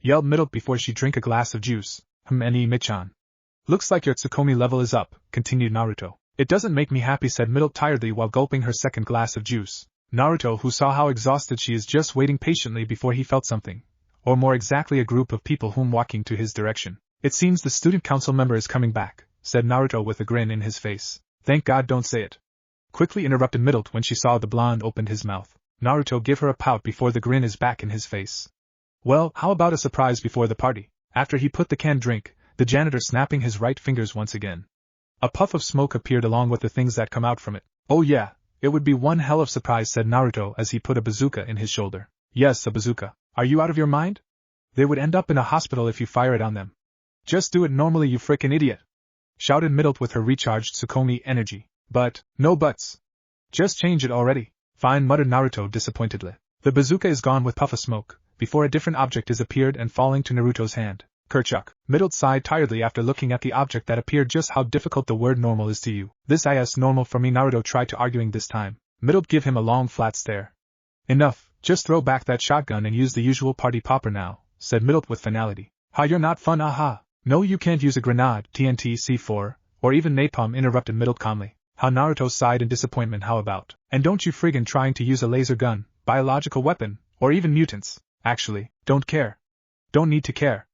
Yelled Mittelt before she drank a glass of juice. Michan. Looks like your Tsukomi level is up, continued Naruto. It doesn't make me happy, said Mittelt tiredly while gulping her second glass of juice. Naruto, who saw how exhausted she is, just waiting patiently before he felt something. Or more exactly a group of people whom walking to his direction. It seems the student council member is coming back, said Naruto with a grin in his face. Thank God, don't say it. Quickly interrupted Mittelt when she saw the blonde opened his mouth. Naruto give her a pout before the grin is back in his face. Well, how about a surprise before the party? After he put the canned drink, the janitor snapping his right fingers once again. A puff of smoke appeared along with the things that come out from it. Oh yeah, it would be one hell of surprise, said Naruto as he put a bazooka in his shoulder. Yes, a bazooka. Are you out of your mind? They would end up in a hospital if you fire it on them. Just do it normally, you frickin' idiot. Shouted Mittelt with her recharged Tsukomi energy. But, no buts. Just change it already. Fine, muttered Naruto disappointedly. The bazooka is gone with puff of smoke, before a different object is appeared and falling to Naruto's hand. Kerchuk. Mittelt sighed tiredly after looking at the object that appeared. Just how difficult the word normal is to you. This is normal for me, Naruto tried to arguing this time. Mittelt give him a long flat stare. Enough, just throw back that shotgun and use the usual party popper now, said Mittelt with finality. Ha, you're not fun, aha. No, you can't use a grenade, TNT, C4, or even napalm, interrupted Mittelt calmly. How Naruto sighed in disappointment. How about, and don't you friggin' trying to use a laser gun, biological weapon, or even mutants. Actually, don't care. Don't need to care.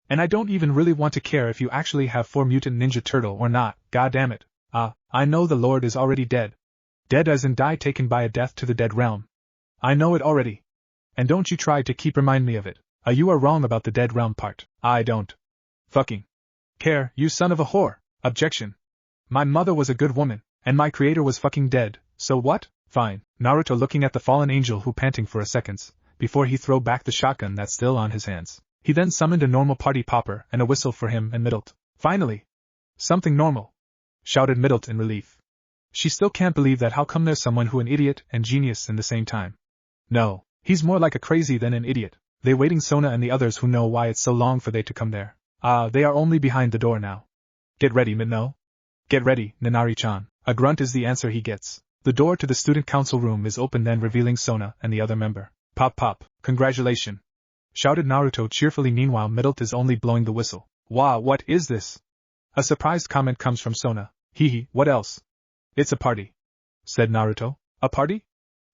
And I don't even really want to care if you actually have 4 mutant ninja turtle or not, goddammit. I know the Lord is already dead. Dead as in die, taken by a death to the dead realm. I know it already. And don't you try to keep remind me of it. You are wrong about the dead realm part. I don't fucking care, you son of a whore. Objection. My mother was a good woman, and my creator was fucking dead, so what? Fine. Naruto looking at the fallen angel who panting for a second, before he throw back the shotgun that's still on his hands. He then summoned a normal party popper and a whistle for him and Mittelt. Finally! Something normal! Shouted Mittelt in relief. She still can't believe that how come there's someone who an idiot and genius in the same time. No, he's more like a crazy than an idiot. They waiting Sona and the others who know why it's so long for they to come there. They are only behind the door now. Get ready, Minno. Get ready, Nanari-chan. A grunt is the answer he gets. The door to the student council room is open, then revealing Sona and the other member. Pop pop, congratulations! Shouted Naruto cheerfully. Meanwhile Mittelt is only blowing the whistle. Wow, what is this? A surprised comment comes from Sona. Hee, what else? It's a party, said Naruto. A party?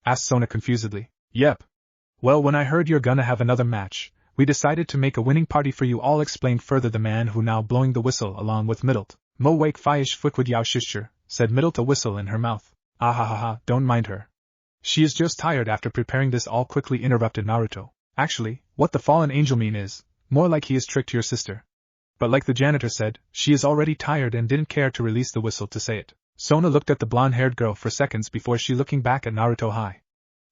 Asked Sona confusedly. Yep. Well, when I heard you're gonna have another match, we decided to make a winning party for you all, explained further the man who now blowing the whistle along with Mittelt. Mo wake feish fukwid yao shisher, said Mittelt, a whistle in her mouth. Ah, don't mind her. She is just tired after preparing this all, quickly interrupted Naruto. Actually, what the fallen angel mean is, more like he has tricked your sister. But like the janitor said, she is already tired and didn't care to release the whistle to say it. Sona looked at the blonde-haired girl for seconds before she looking back at Naruto. Hi.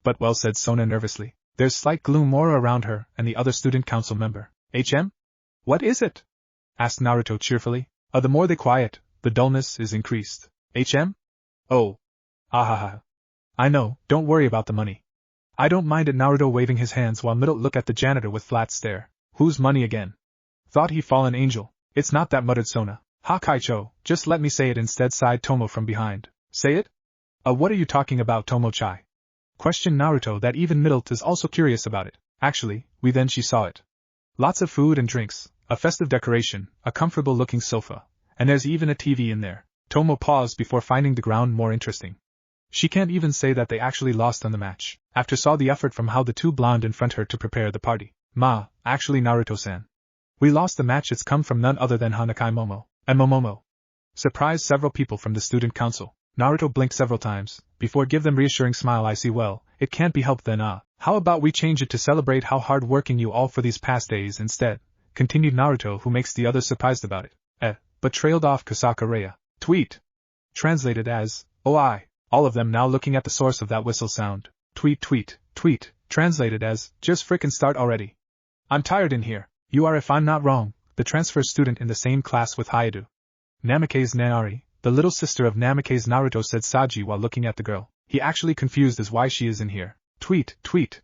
But well, said Sona nervously. There's slight gloom more around her and the other student council member. HM? What is it? Asked Naruto cheerfully. The more they quiet, the dullness is increased. HM? Oh. Ahaha. I know, don't worry about the money. I don't mind it, Naruto waving his hands while Mittelt looked at the janitor with flat stare. Whose money again? Thought he fallen angel. It's not that, muttered Sona. Ha Kaicho, just let me say it instead, sighed Tomo from behind. Say it? What are you talking about, Tomo-chai? Questioned Naruto, that even Mittelt is also curious about it. Actually, then she saw it. Lots of food and drinks, a festive decoration, a comfortable looking sofa, and there's even a TV in there. Tomo paused before finding the ground more interesting. She can't even say that they actually lost on the match, after saw the effort from how the two blonde in front her to prepare the party. Actually Naruto-san. We lost the match, it's come from none other than Hanakai Momo, and Momomo. Surprised several people from the student council. Naruto blinked several times, before give them reassuring smile. I see, well, it can't be helped then. How about we change it to celebrate how hard working you all for these past days instead, continued Naruto, who makes the others surprised about it. But trailed off Kasaka Raya. Tweet. Translated as, oh I. All of them now looking at the source of that whistle sound. Tweet. Translated as, just frickin' start already. I'm tired in here. You are, if I'm not wrong, the transfer student in the same class with Hayadu. Namake's Naari, the little sister of Namake's, Naruto said Saji while looking at the girl. He actually confused as why she is in here. Tweet.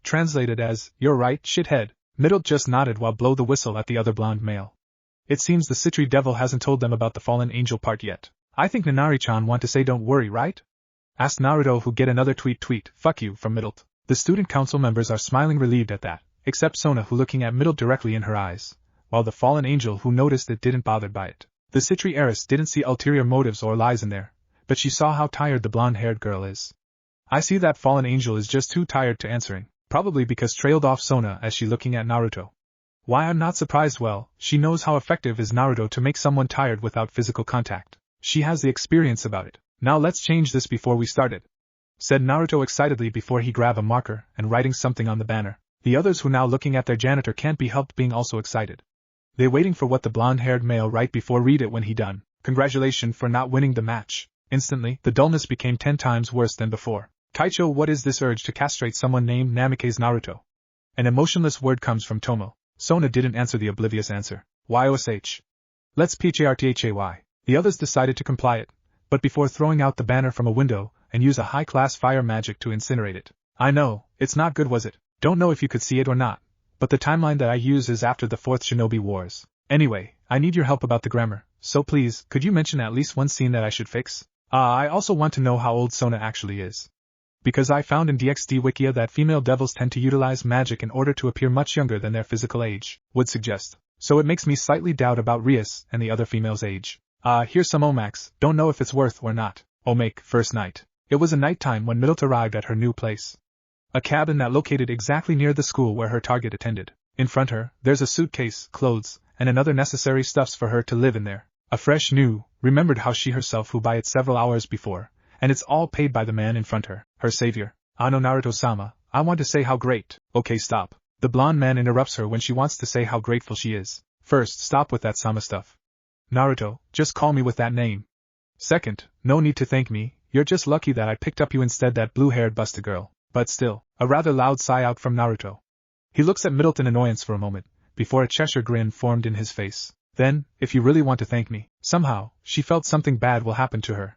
Translated as, you're right, shithead. Mittelt just nodded while blow the whistle at the other blonde male. It seems the Citri devil hasn't told them about the fallen angel part yet. I think Nanari-chan want to say don't worry, right? Asked Naruto, who get another tweet, fuck you, from Mittelt. The student council members are smiling relieved at that, except Sona, who looking at Mittelt directly in her eyes, while the fallen angel, who noticed it, didn't bothered by it. The Citri heiress didn't see ulterior motives or lies in there, but she saw how tired the blonde-haired girl is. I see that fallen angel is just too tired to answering, probably because trailed off Sona as she looking at Naruto. Why, I'm not surprised. Well, she knows how effective is Naruto to make someone tired without physical contact. She has the experience about it. Now let's change this before we start it, said Naruto excitedly before he grabbed a marker and writing something on the banner. The others, who now looking at their janitor, can't be helped being also excited. They waiting for what the blonde-haired male write before read it when he done. Congratulations for not winning the match. Instantly, the dullness became 10 times worse than before. Kaicho, what is this urge to castrate someone named Namake's Naruto? An emotionless word comes from Tomo. Sona didn't answer the oblivious answer. YOSH. Let's PHARTHAY. The others decided to comply it, but before throwing out the banner from a window and use a high-class fire magic to incinerate it. I know, it's not good, was it? Don't know if you could see it or not, but the timeline that I use is after the 4th Shinobi Wars. Anyway, I need your help about the grammar, so please, could you mention at least one scene that I should fix? I also want to know how old Sona actually is. Because I found in DxD Wikia that female devils tend to utilize magic in order to appear much younger than their physical age, would suggest. So it makes me slightly doubt about Rias and the other female's age. Here's some Omax, don't know if it's worth or not. Omake, first night. It was a nighttime when Mittelt arrived at her new place. A cabin that located exactly near the school where her target attended. In front her, there's a suitcase, clothes, and another necessary stuffs for her to live in there. A fresh new, remembered how she herself who buy it several hours before, and it's all paid by the man in front her savior. Ah no, Naruto-sama, I want to say how great. Okay, stop. The blonde man interrupts her when she wants to say how grateful she is. First, stop with that Sama stuff. Naruto, just call me with that name. Second, no need to thank me, you're just lucky that I picked up you instead that blue-haired busta girl. But still, a rather loud sigh out from Naruto. He looks at Mittelt in annoyance for a moment, before a Cheshire grin formed in his face. Then, if you really want to thank me, somehow, she felt something bad will happen to her.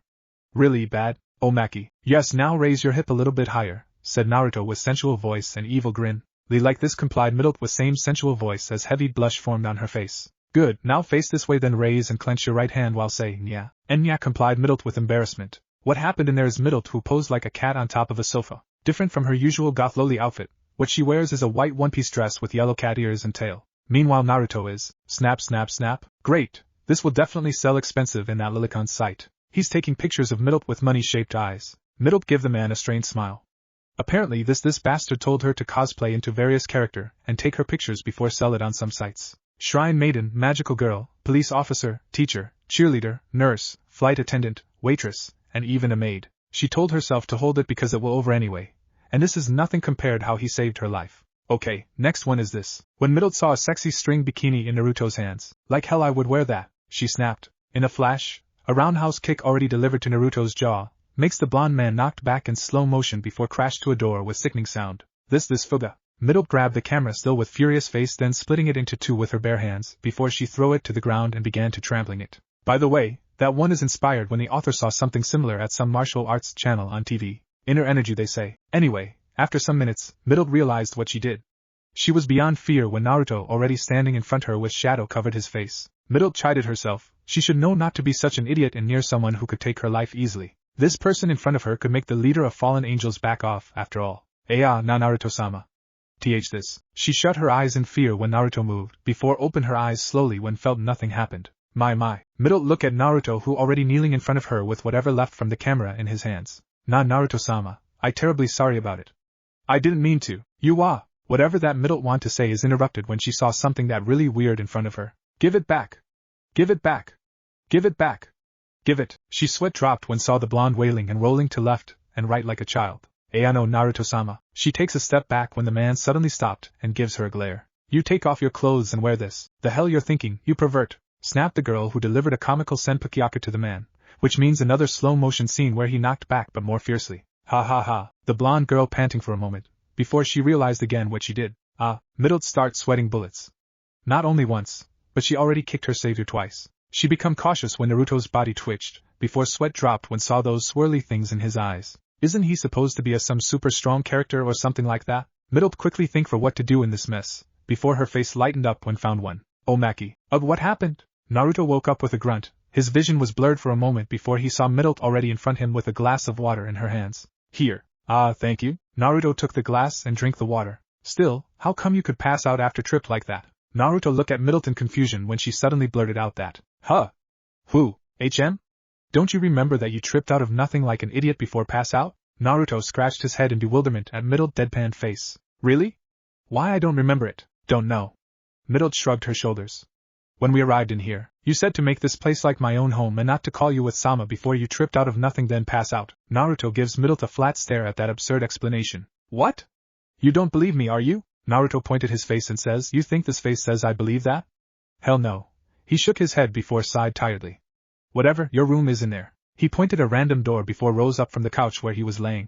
Really bad? Oh Maki. Yes, now raise your hip a little bit higher, said Naruto with sensual voice and evil grin. Like this, complied Mittelt with same sensual voice as heavy blush formed on her face. Good, now face this way, then raise and clench your right hand while saying nya. And nya, complied Mittelt with embarrassment. What happened in there is Mittelt who posed like a cat on top of a sofa. Different from her usual goth loli outfit, what she wears is a white one-piece dress with yellow cat ears and tail. Meanwhile Naruto is, snap snap snap, great, this will definitely sell expensive in that Lilicon's site. He's taking pictures of Mittelt with money-shaped eyes. Mittelt give the man a strained smile. Apparently this bastard told her to cosplay into various character and take her pictures before sell it on some sites. Shrine maiden, magical girl, police officer, teacher, cheerleader, nurse, flight attendant, waitress, and even a maid. She told herself to hold it because it will over anyway. And this is nothing compared how he saved her life. Okay, next one is this. When Mittelt saw a sexy string bikini in Naruto's hands, like hell I would wear that, she snapped. In a flash, a roundhouse kick already delivered to Naruto's jaw, makes the blonde man knocked back in slow motion before crash to a door with sickening sound. This fuga. Mittelt grabbed the camera still with furious face, then splitting it into two with her bare hands before she threw it to the ground and began to trampling it. By the way, that one is inspired when the author saw something similar at some martial arts channel on TV. Inner energy, they say. Anyway, after some minutes, Mittelt realized what she did. She was beyond fear when Naruto, already standing in front her with shadow, covered his face. Mittelt chided herself. She should know not to be such an idiot and near someone who could take her life easily. This person in front of her could make the leader of fallen angels back off, after all. Aya na Naruto-sama. This. She shut her eyes in fear when Naruto moved, before opened her eyes slowly when felt nothing happened. My. Mittelt looked at Naruto, who already kneeling in front of her with whatever left from the camera in his hands. Na Naruto-sama, I terribly sorry about it. I didn't mean to. Whatever that Mittelt want to say is interrupted when she saw something that really weird in front of her. Give it back. Give it back. Give it back. Give it. She sweat dropped when saw the blonde wailing and rolling to left and right like a child. Ayano Naruto-sama. She takes a step back when the man suddenly stopped and gives her a glare. You take off your clothes and wear this. The hell you're thinking, you pervert, snapped the girl who delivered a comical senpukyaku to the man, which means another slow motion scene where he knocked back but more fiercely. Ha ha ha, the blonde girl panting for a moment, before she realized again what she did. Mittelt start sweating bullets. Not only once, but she already kicked her savior twice. She become cautious when Naruto's body twitched, before sweat dropped when saw those swirly things in his eyes. Isn't he supposed to be some super strong character or something like that? Mittelt quickly think for what to do in this mess, before her face lightened up when found one. Oh Maki. What happened? Naruto woke up with a grunt. His vision was blurred for a moment before he saw Mittelt already in front him with a glass of water in her hands. Here. Thank you. Naruto took the glass and drank the water. Still, how come you could pass out after trip like that? Naruto looked at Mittelt in confusion when she suddenly blurted out that. Who? HM? Don't you remember that you tripped out of nothing like an idiot before pass out? Naruto scratched his head in bewilderment at Mittelt deadpan face. Really? Why I don't remember it. Don't know. Mittelt shrugged her shoulders. When we arrived in here, you said to make this place like my own home and not to call you with Sama before you tripped out of nothing then pass out. Naruto gives Mittelt a flat stare at that absurd explanation. What? You don't believe me, are you? Naruto pointed his face and says, you think this face says I believe that? Hell no. He shook his head before sighed tiredly. Whatever, your room is in there. He pointed a random door before rose up from the couch where he was laying.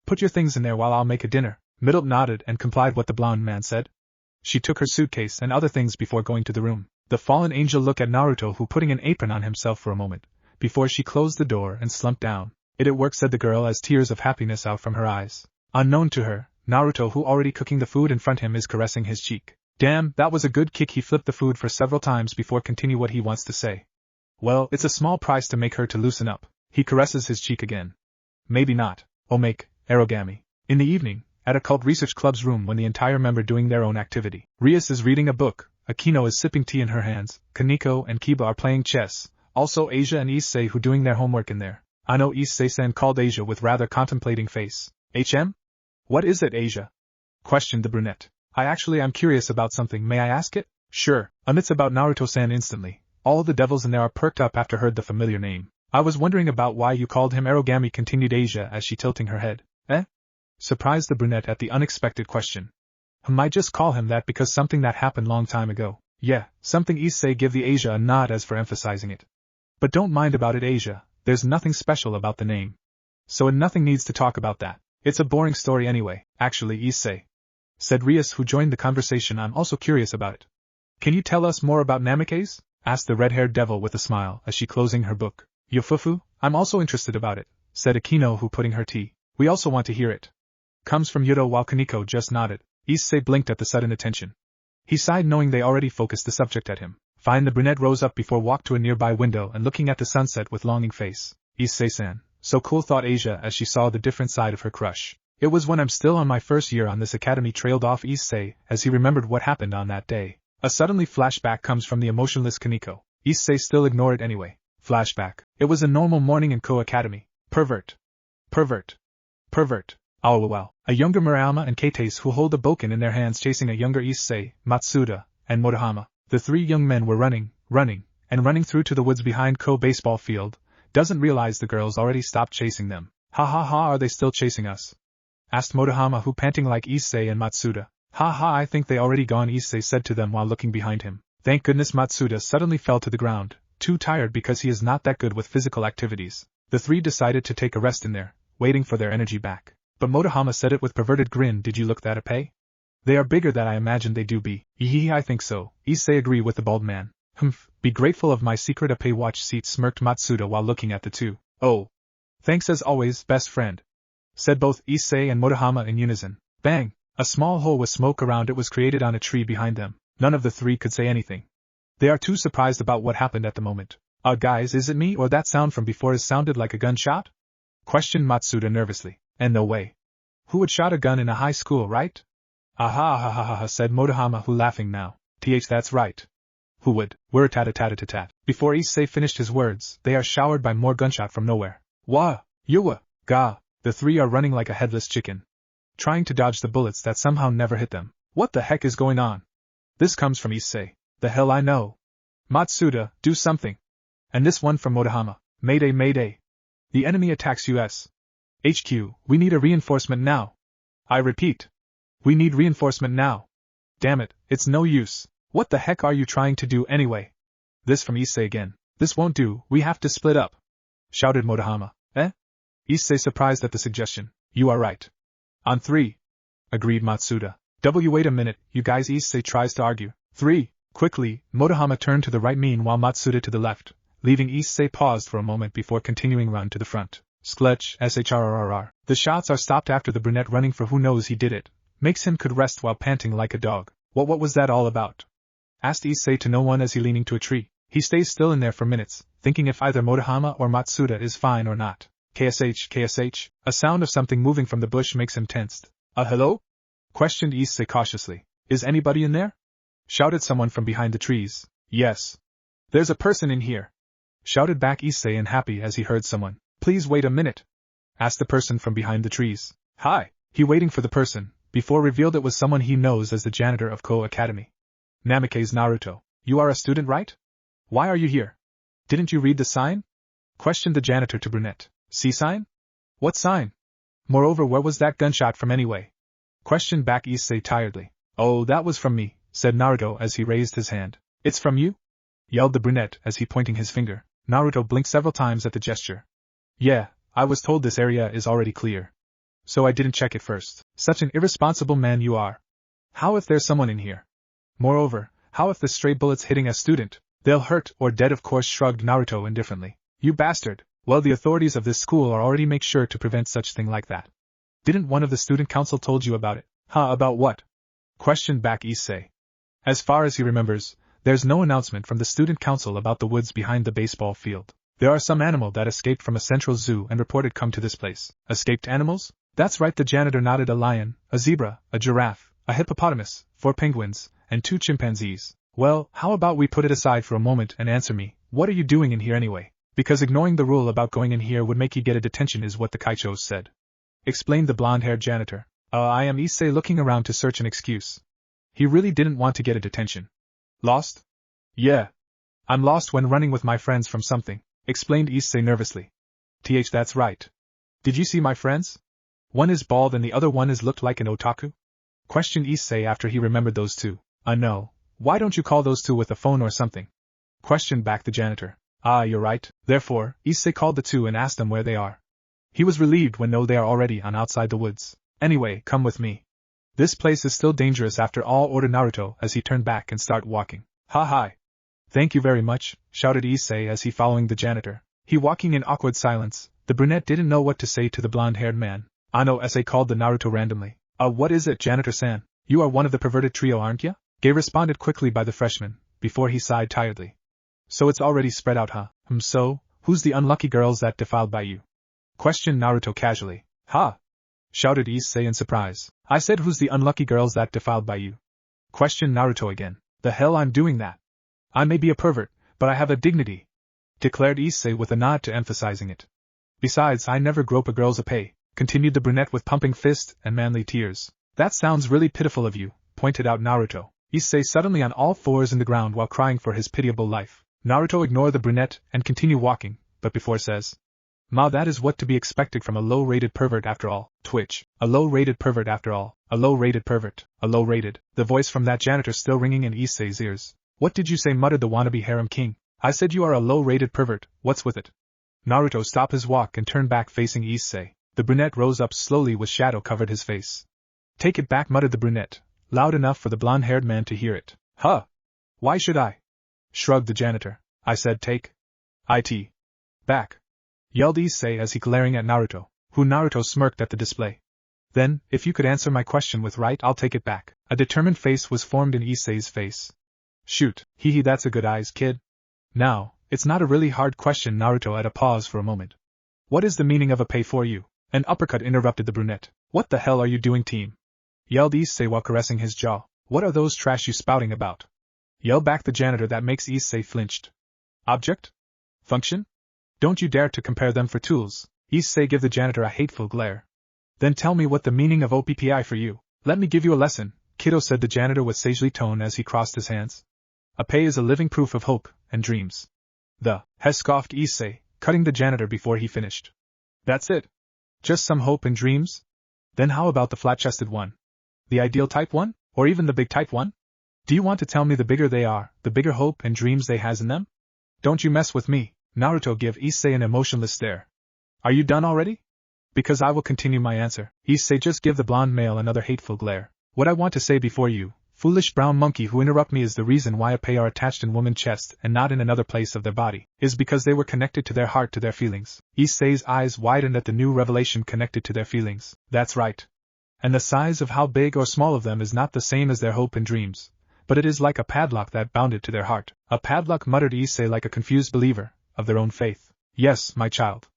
Put your things in there while I'll make a dinner. Mittelt nodded and complied what the blonde man said. She took her suitcase and other things before going to the room. The fallen angel looked at Naruto, who putting an apron on himself for a moment, before she closed the door and slumped down. It worked, said the girl as tears of happiness out from her eyes. Unknown to her, Naruto, who already cooking the food in front him, is caressing his cheek. Damn, that was a good kick. He flipped the food for several times before continue what he wants to say. Well, it's a small price to make her to loosen up. He caresses his cheek again. Maybe not. Omake, origami. In the evening, at Occult Research Club's room when the entire member doing their own activity. Rias is reading a book, Akino is sipping tea in her hands, Kaneko and Kiba are playing chess, also Asia and Issei who doing their homework in there. I know Issei-san, called Asia with rather contemplating face. HM? What is it, Asia? Questioned the brunette. I'm curious about something, may I ask it? Sure, admits about Naruto-san instantly. All the devils in there are perked up after heard the familiar name. I was wondering about why you called him Erogami, continued Asia as she tilting her head. Eh? Surprised the brunette at the unexpected question. I just call him that because something that happened long time ago. Yeah, something Issei give the Asia a nod as for emphasizing it. But don't mind about it, Asia, there's nothing special about the name. So nothing needs to talk about that. It's a boring story anyway, actually, Issei, said Rias, who joined the conversation. I'm also curious about it. Can you tell us more about Namikaze? Asked the red-haired devil with a smile as she closing her book. Yofufu, I'm also interested about it, said Akino, who putting her tea. We also want to hear it. Comes from Yudo, while Kaneko just nodded. Issei blinked at the sudden attention. He sighed, knowing they already focused the subject at him. Fine. The brunette rose up before walked to a nearby window and looking at the sunset with longing face. Issei-san, so cool, thought Asia as she saw the different side of her crush. It was when I'm still on my first year on this academy, trailed off Issei as he remembered what happened on that day. A suddenly flashback comes from the emotionless Kaneko. Issei still ignored it anyway. Flashback. It was a normal morning in Ko Academy. Pervert. Pervert. Pervert. Oh well. A younger Murayama and Kates who hold a bokken in their hands chasing a younger Issei, Matsuda, and Motohama. The three young men were running through to the woods behind Ko baseball field. Doesn't realize the girls already stopped chasing them. Ha ha ha, are they still chasing us? Asked Motohama, who panting like Issei and Matsuda. Ha ha, I think they already gone, Issei said to them while looking behind him. Thank goodness. Matsuda suddenly fell to the ground, too tired because he is not that good with physical activities. The three decided to take a rest in there, waiting for their energy back. But Motohama said it with perverted grin. Did you look that up, eh? They are bigger than I imagined they do be. Yee, I think so. Issei agree with the bald man. Humph, be grateful of my secret Ape watch seat, smirked Matsuda while looking at the two. Oh. Thanks as always, best friend, said both Issei and Motohama in unison. Bang! A small hole with smoke around it was created on a tree behind them. None of the three could say anything. They are too surprised about what happened at the moment. Guys, is it me or that sound from before is sounded like a gunshot? Questioned Matsuda nervously. And no way. Who would shot a gun in a high school, right? Aha ha ha ha ha, said Motohama, who laughing now. That's right. Who would? Were tat-a-tat-a-tat-tat. Before Issei finished his words, they are showered by more gunshot from nowhere. Wah! Yuwa! Ga! The three are running like a headless chicken, trying to dodge the bullets that somehow never hit them. What the heck is going on? This comes from Issei. The hell I know. Matsuda, do something. And this one from Motohama. Mayday, mayday. The enemy attacks US. HQ, we need a reinforcement now. I repeat. We need reinforcement now. Damn it, it's no use. What the heck are you trying to do anyway? This from Issei again. This won't do, we have to split up, shouted Motohama. Eh? Issei surprised at the suggestion. You are right. On three, agreed Matsuda. Wait a minute, you guys, Issei tries to argue. Three, quickly, Motohama turned to the right, meanwhile Matsuda to the left, leaving Issei paused for a moment before continuing run to the front. Skletch, SHRRR. The shots are stopped after the brunette running for who knows he did it. Makes him could rest while panting like a dog. What was that all about? Asked Issei to no one as he leaning to a tree. He stays still in there for minutes, thinking if either Motohama or Matsuda is fine or not. KSH. A sound of something moving from the bush makes him tensed. Hello? Questioned Issei cautiously. Is anybody in there? Shouted someone from behind the trees. Yes. There's a person in here. Shouted back Issei, unhappy as he heard someone. Please wait a minute. Asked the person from behind the trees. Hi. He waiting for the person, before revealed it was someone he knows as the janitor of Ko Academy. Namikaze Naruto. You are a student, right? Why are you here? Didn't you read the sign? Questioned the janitor to brunette. See sign? What sign? Moreover, where was that gunshot from anyway? Questioned back Issei tiredly. Oh, that was from me, said Naruto as he raised his hand. It's from you? Yelled the brunette as he pointing his finger. Naruto blinked several times at the gesture. Yeah, I was told this area is already clear. So I didn't check it first. Such an irresponsible man you are. How if there's someone in here? Moreover, how if the stray bullets hitting a student? They'll hurt or dead, of course, shrugged Naruto indifferently. You bastard. Well, the authorities of this school are already make sure to prevent such thing like that. Didn't one of the student council told you about it? About what? Questioned back Issei. As far as he remembers, there's no announcement from the student council about the woods behind the baseball field. There are some animal that escaped from a central zoo and reported come to this place. Escaped animals? That's right, the janitor nodded. A lion, a zebra, a giraffe, a hippopotamus, 4 penguins, and 2 chimpanzees. Well, how about we put it aside for a moment and answer me, what are you doing in here anyway? Because ignoring the rule about going in here would make you get a detention is what the Kaichos said. Explained the blonde-haired janitor. I am Issei, looking around to search an excuse. He really didn't want to get a detention. Lost? Yeah. I'm lost when running with my friends from something, explained Issei nervously. That's right. Did you see my friends? One is bald and the other one is looked like an otaku? Questioned Issei after he remembered those two. No. Why don't you call those two with a phone or something? Questioned back the janitor. You're right. Therefore, Issei called the two and asked them where they are. He was relieved when they are already on outside the woods. Anyway, come with me. This place is still dangerous after all, ordered Naruto as he turned back and started walking. Hi. Thank you very much, shouted Issei as he following the janitor. He walking in awkward silence. The brunette didn't know what to say to the blonde-haired man. Issei called the Naruto randomly. What is it, janitor-san? You are one of the perverted trio, aren't ya? Gay responded quickly by the freshman, before he sighed tiredly. So it's already spread out, huh? So, who's the unlucky girls that defiled by you? Questioned Naruto casually. Ha! Shouted Issei in surprise. I said who's the unlucky girls that defiled by you? Questioned Naruto again. The hell I'm doing that. I may be a pervert, but I have a dignity, declared Issei with a nod to emphasizing it. Besides, I never grope a girl's pay, continued the brunette with pumping fist and manly tears. That sounds really pitiful of you, pointed out Naruto. Issei suddenly on all fours in the ground while crying for his pitiable life. Naruto ignored the brunette and continued walking, but before says, Ma, that is what to be expected from a low-rated pervert after all. Twitch. A low-rated pervert after all. A low-rated pervert. A low-rated. The voice from that janitor still ringing in Issei's ears. What did you say, muttered the wannabe harem king. I said you are a low-rated pervert, what's with it? Naruto stopped his walk and turned back facing Issei. The brunette rose up slowly with shadow covered his face. Take it back, muttered the brunette, loud enough for the blonde-haired man to hear it. Huh? Why should I? Shrugged the janitor. I said take it back, yelled Issei as he glaring at Naruto, who Naruto smirked at the display. Then, if you could answer my question with right, I'll take it back. A determined face was formed in Issei's face. Shoot, hee that's a good eyes, kid. Now, it's not a really hard question, Naruto at a pause for a moment. What is the meaning of a pay for you? An uppercut interrupted the brunette. What the hell are you doing, team? Yelled Issei while caressing his jaw. What are those trash you spouting about? Yelled back the janitor that makes Issei flinched. Object? Function? Don't you dare to compare them for tools. Issei give the janitor a hateful glare. Then tell me what the meaning of OPPI for you. Let me give you a lesson, kiddo, said the janitor with sagely tone as he crossed his hands. A pay is a living proof of hope and dreams. Scoffed Issei, cutting the janitor before he finished. That's it? Just some hope and dreams? Then how about the flat-chested one? The ideal type one? Or even the big type one? Do you want to tell me the bigger they are, the bigger hope and dreams they has in them? Don't you mess with me. Naruto give Issei an emotionless stare. Are you done already? Because I will continue my answer. Issei just give the blonde male another hateful glare. What I want to say before you, foolish brown monkey who interrupt me, is the reason why a pay are attached in woman's chest and not in another place of their body, is because they were connected to their heart, to their feelings. Issei's eyes widened at the new revelation, connected to their feelings. That's right. And the size of how big or small of them is not the same as their hope and dreams, but it is like a padlock that bounded to their heart. A padlock, muttered Issei like a confused believer of their own faith. Yes, my child.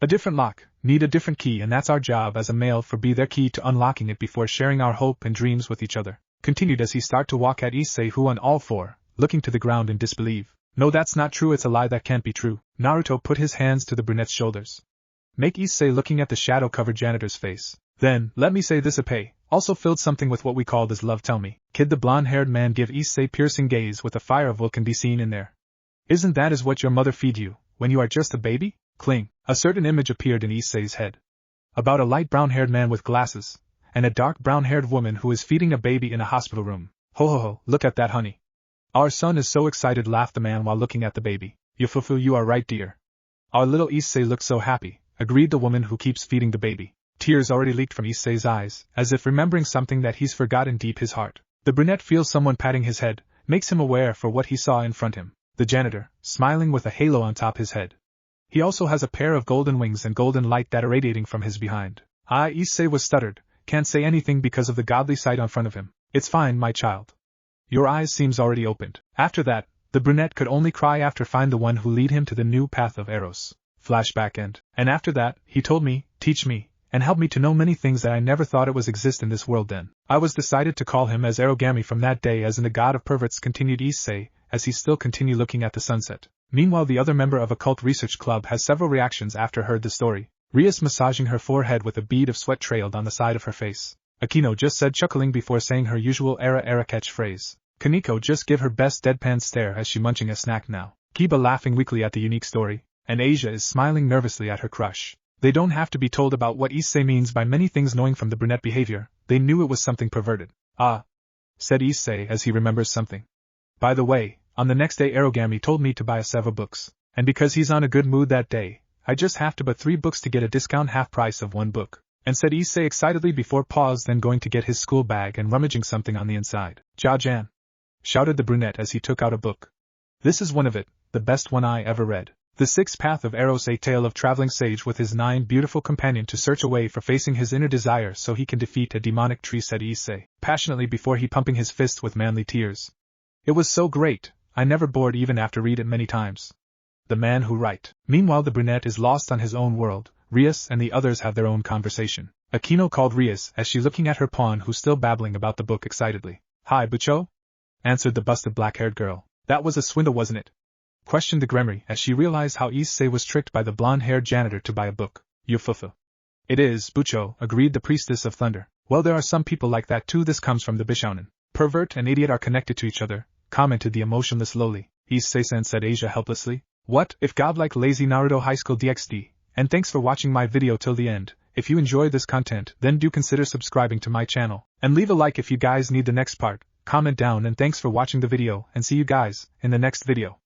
A different lock, need a different key, and that's our job as a male for be their key to unlocking it before sharing our hope and dreams with each other. Continued as he started to walk at Issei, who on all four, looking to the ground in disbelief. No, that's not true, it's a lie, that can't be true. Naruto put his hands to the brunette's shoulders. Make Issei looking at the shadow-covered janitor's face. Then, let me say this, a pay also filled something with what we called as love. Tell me, kid, the blonde-haired man give Issei piercing gaze with a fire of will can be seen in there. Isn't that is what your mother feed you, when you are just a baby? Cling. A certain image appeared in Issei's head. About a light brown-haired man with glasses, and a dark brown-haired woman who is feeding a baby in a hospital room. Ho, look at that, honey. Our son is so excited, laughed the man while looking at the baby. Yufufu, you are right, dear. Our little Issei looks so happy, agreed the woman who keeps feeding the baby. Tears already leaked from Issei's eyes, as if remembering something that he's forgotten deep his heart. The brunette feels someone patting his head, makes him aware for what he saw in front him. The janitor, smiling with a halo on top his head. He also has a pair of golden wings and golden light that are radiating from his behind. Issei was stuttered, can't say anything because of the godly sight on front of him. It's fine, my child. Your eyes seems already opened. After that, the brunette could only cry after find the one who lead him to the new path of Eros. Flashback end. And after that, he told me, teach me, and help me to know many things that I never thought it was exist in this world. Then I was decided to call him as Erogami from that day, as in the god of perverts, continued Issei, as he still continued looking at the sunset. Meanwhile, the other member of Occult Research Club has several reactions after heard the story. Rias massaging her forehead with a bead of sweat trailed on the side of her face. Akino just said, chuckling before saying her usual era catchphrase. Kaneko just give her best deadpan stare as she munching a snack now. Kiba laughing weakly at the unique story, and Asia is smiling nervously at her crush. They don't have to be told about what Issei means by many things, knowing from the brunette behavior, they knew it was something perverted. Ah, said Issei as he remembers something. By the way, on the next day Arogami told me to buy a 7 books, and because he's on a good mood that day, I just have to buy 3 books to get a discount half price of 1 book, and said Issei excitedly before pause, then going to get his school bag and rummaging something on the inside. Jajan! Shouted the brunette as he took out a book. This is one of it, the best one I ever read. The Sixth Path of Eros, a tale of traveling sage with his 9 beautiful companion to search a way for facing his inner desire so he can defeat a demonic tree, said Issei, passionately before he pumping his fist with manly tears. It was so great, I never bored even after read it many times. The man who write. Meanwhile the brunette is lost on his own world. Rias and the others have their own conversation. Akino called Rias as she looking at her pawn, who's still babbling about the book excitedly. Hi Bucho? Answered the busted black-haired girl. That was a swindle, wasn't it? Questioned the Gremry as she realized how Issei was tricked by the blonde-haired janitor to buy a book. Yufufu. It is, Bucho, agreed the priestess of thunder. Well, there are some people like that too. This comes from the Bishounen. Pervert and idiot are connected to each other, commented the emotionless lowly. Issei-san, said Asia helplessly. What, if Godlike lazy Naruto Highschool DxD? And thanks for watching my video till the end. If you enjoy this content, then do consider subscribing to my channel, and leave a like if you guys need the next part. Comment down, and thanks for watching the video, and see you guys in the next video.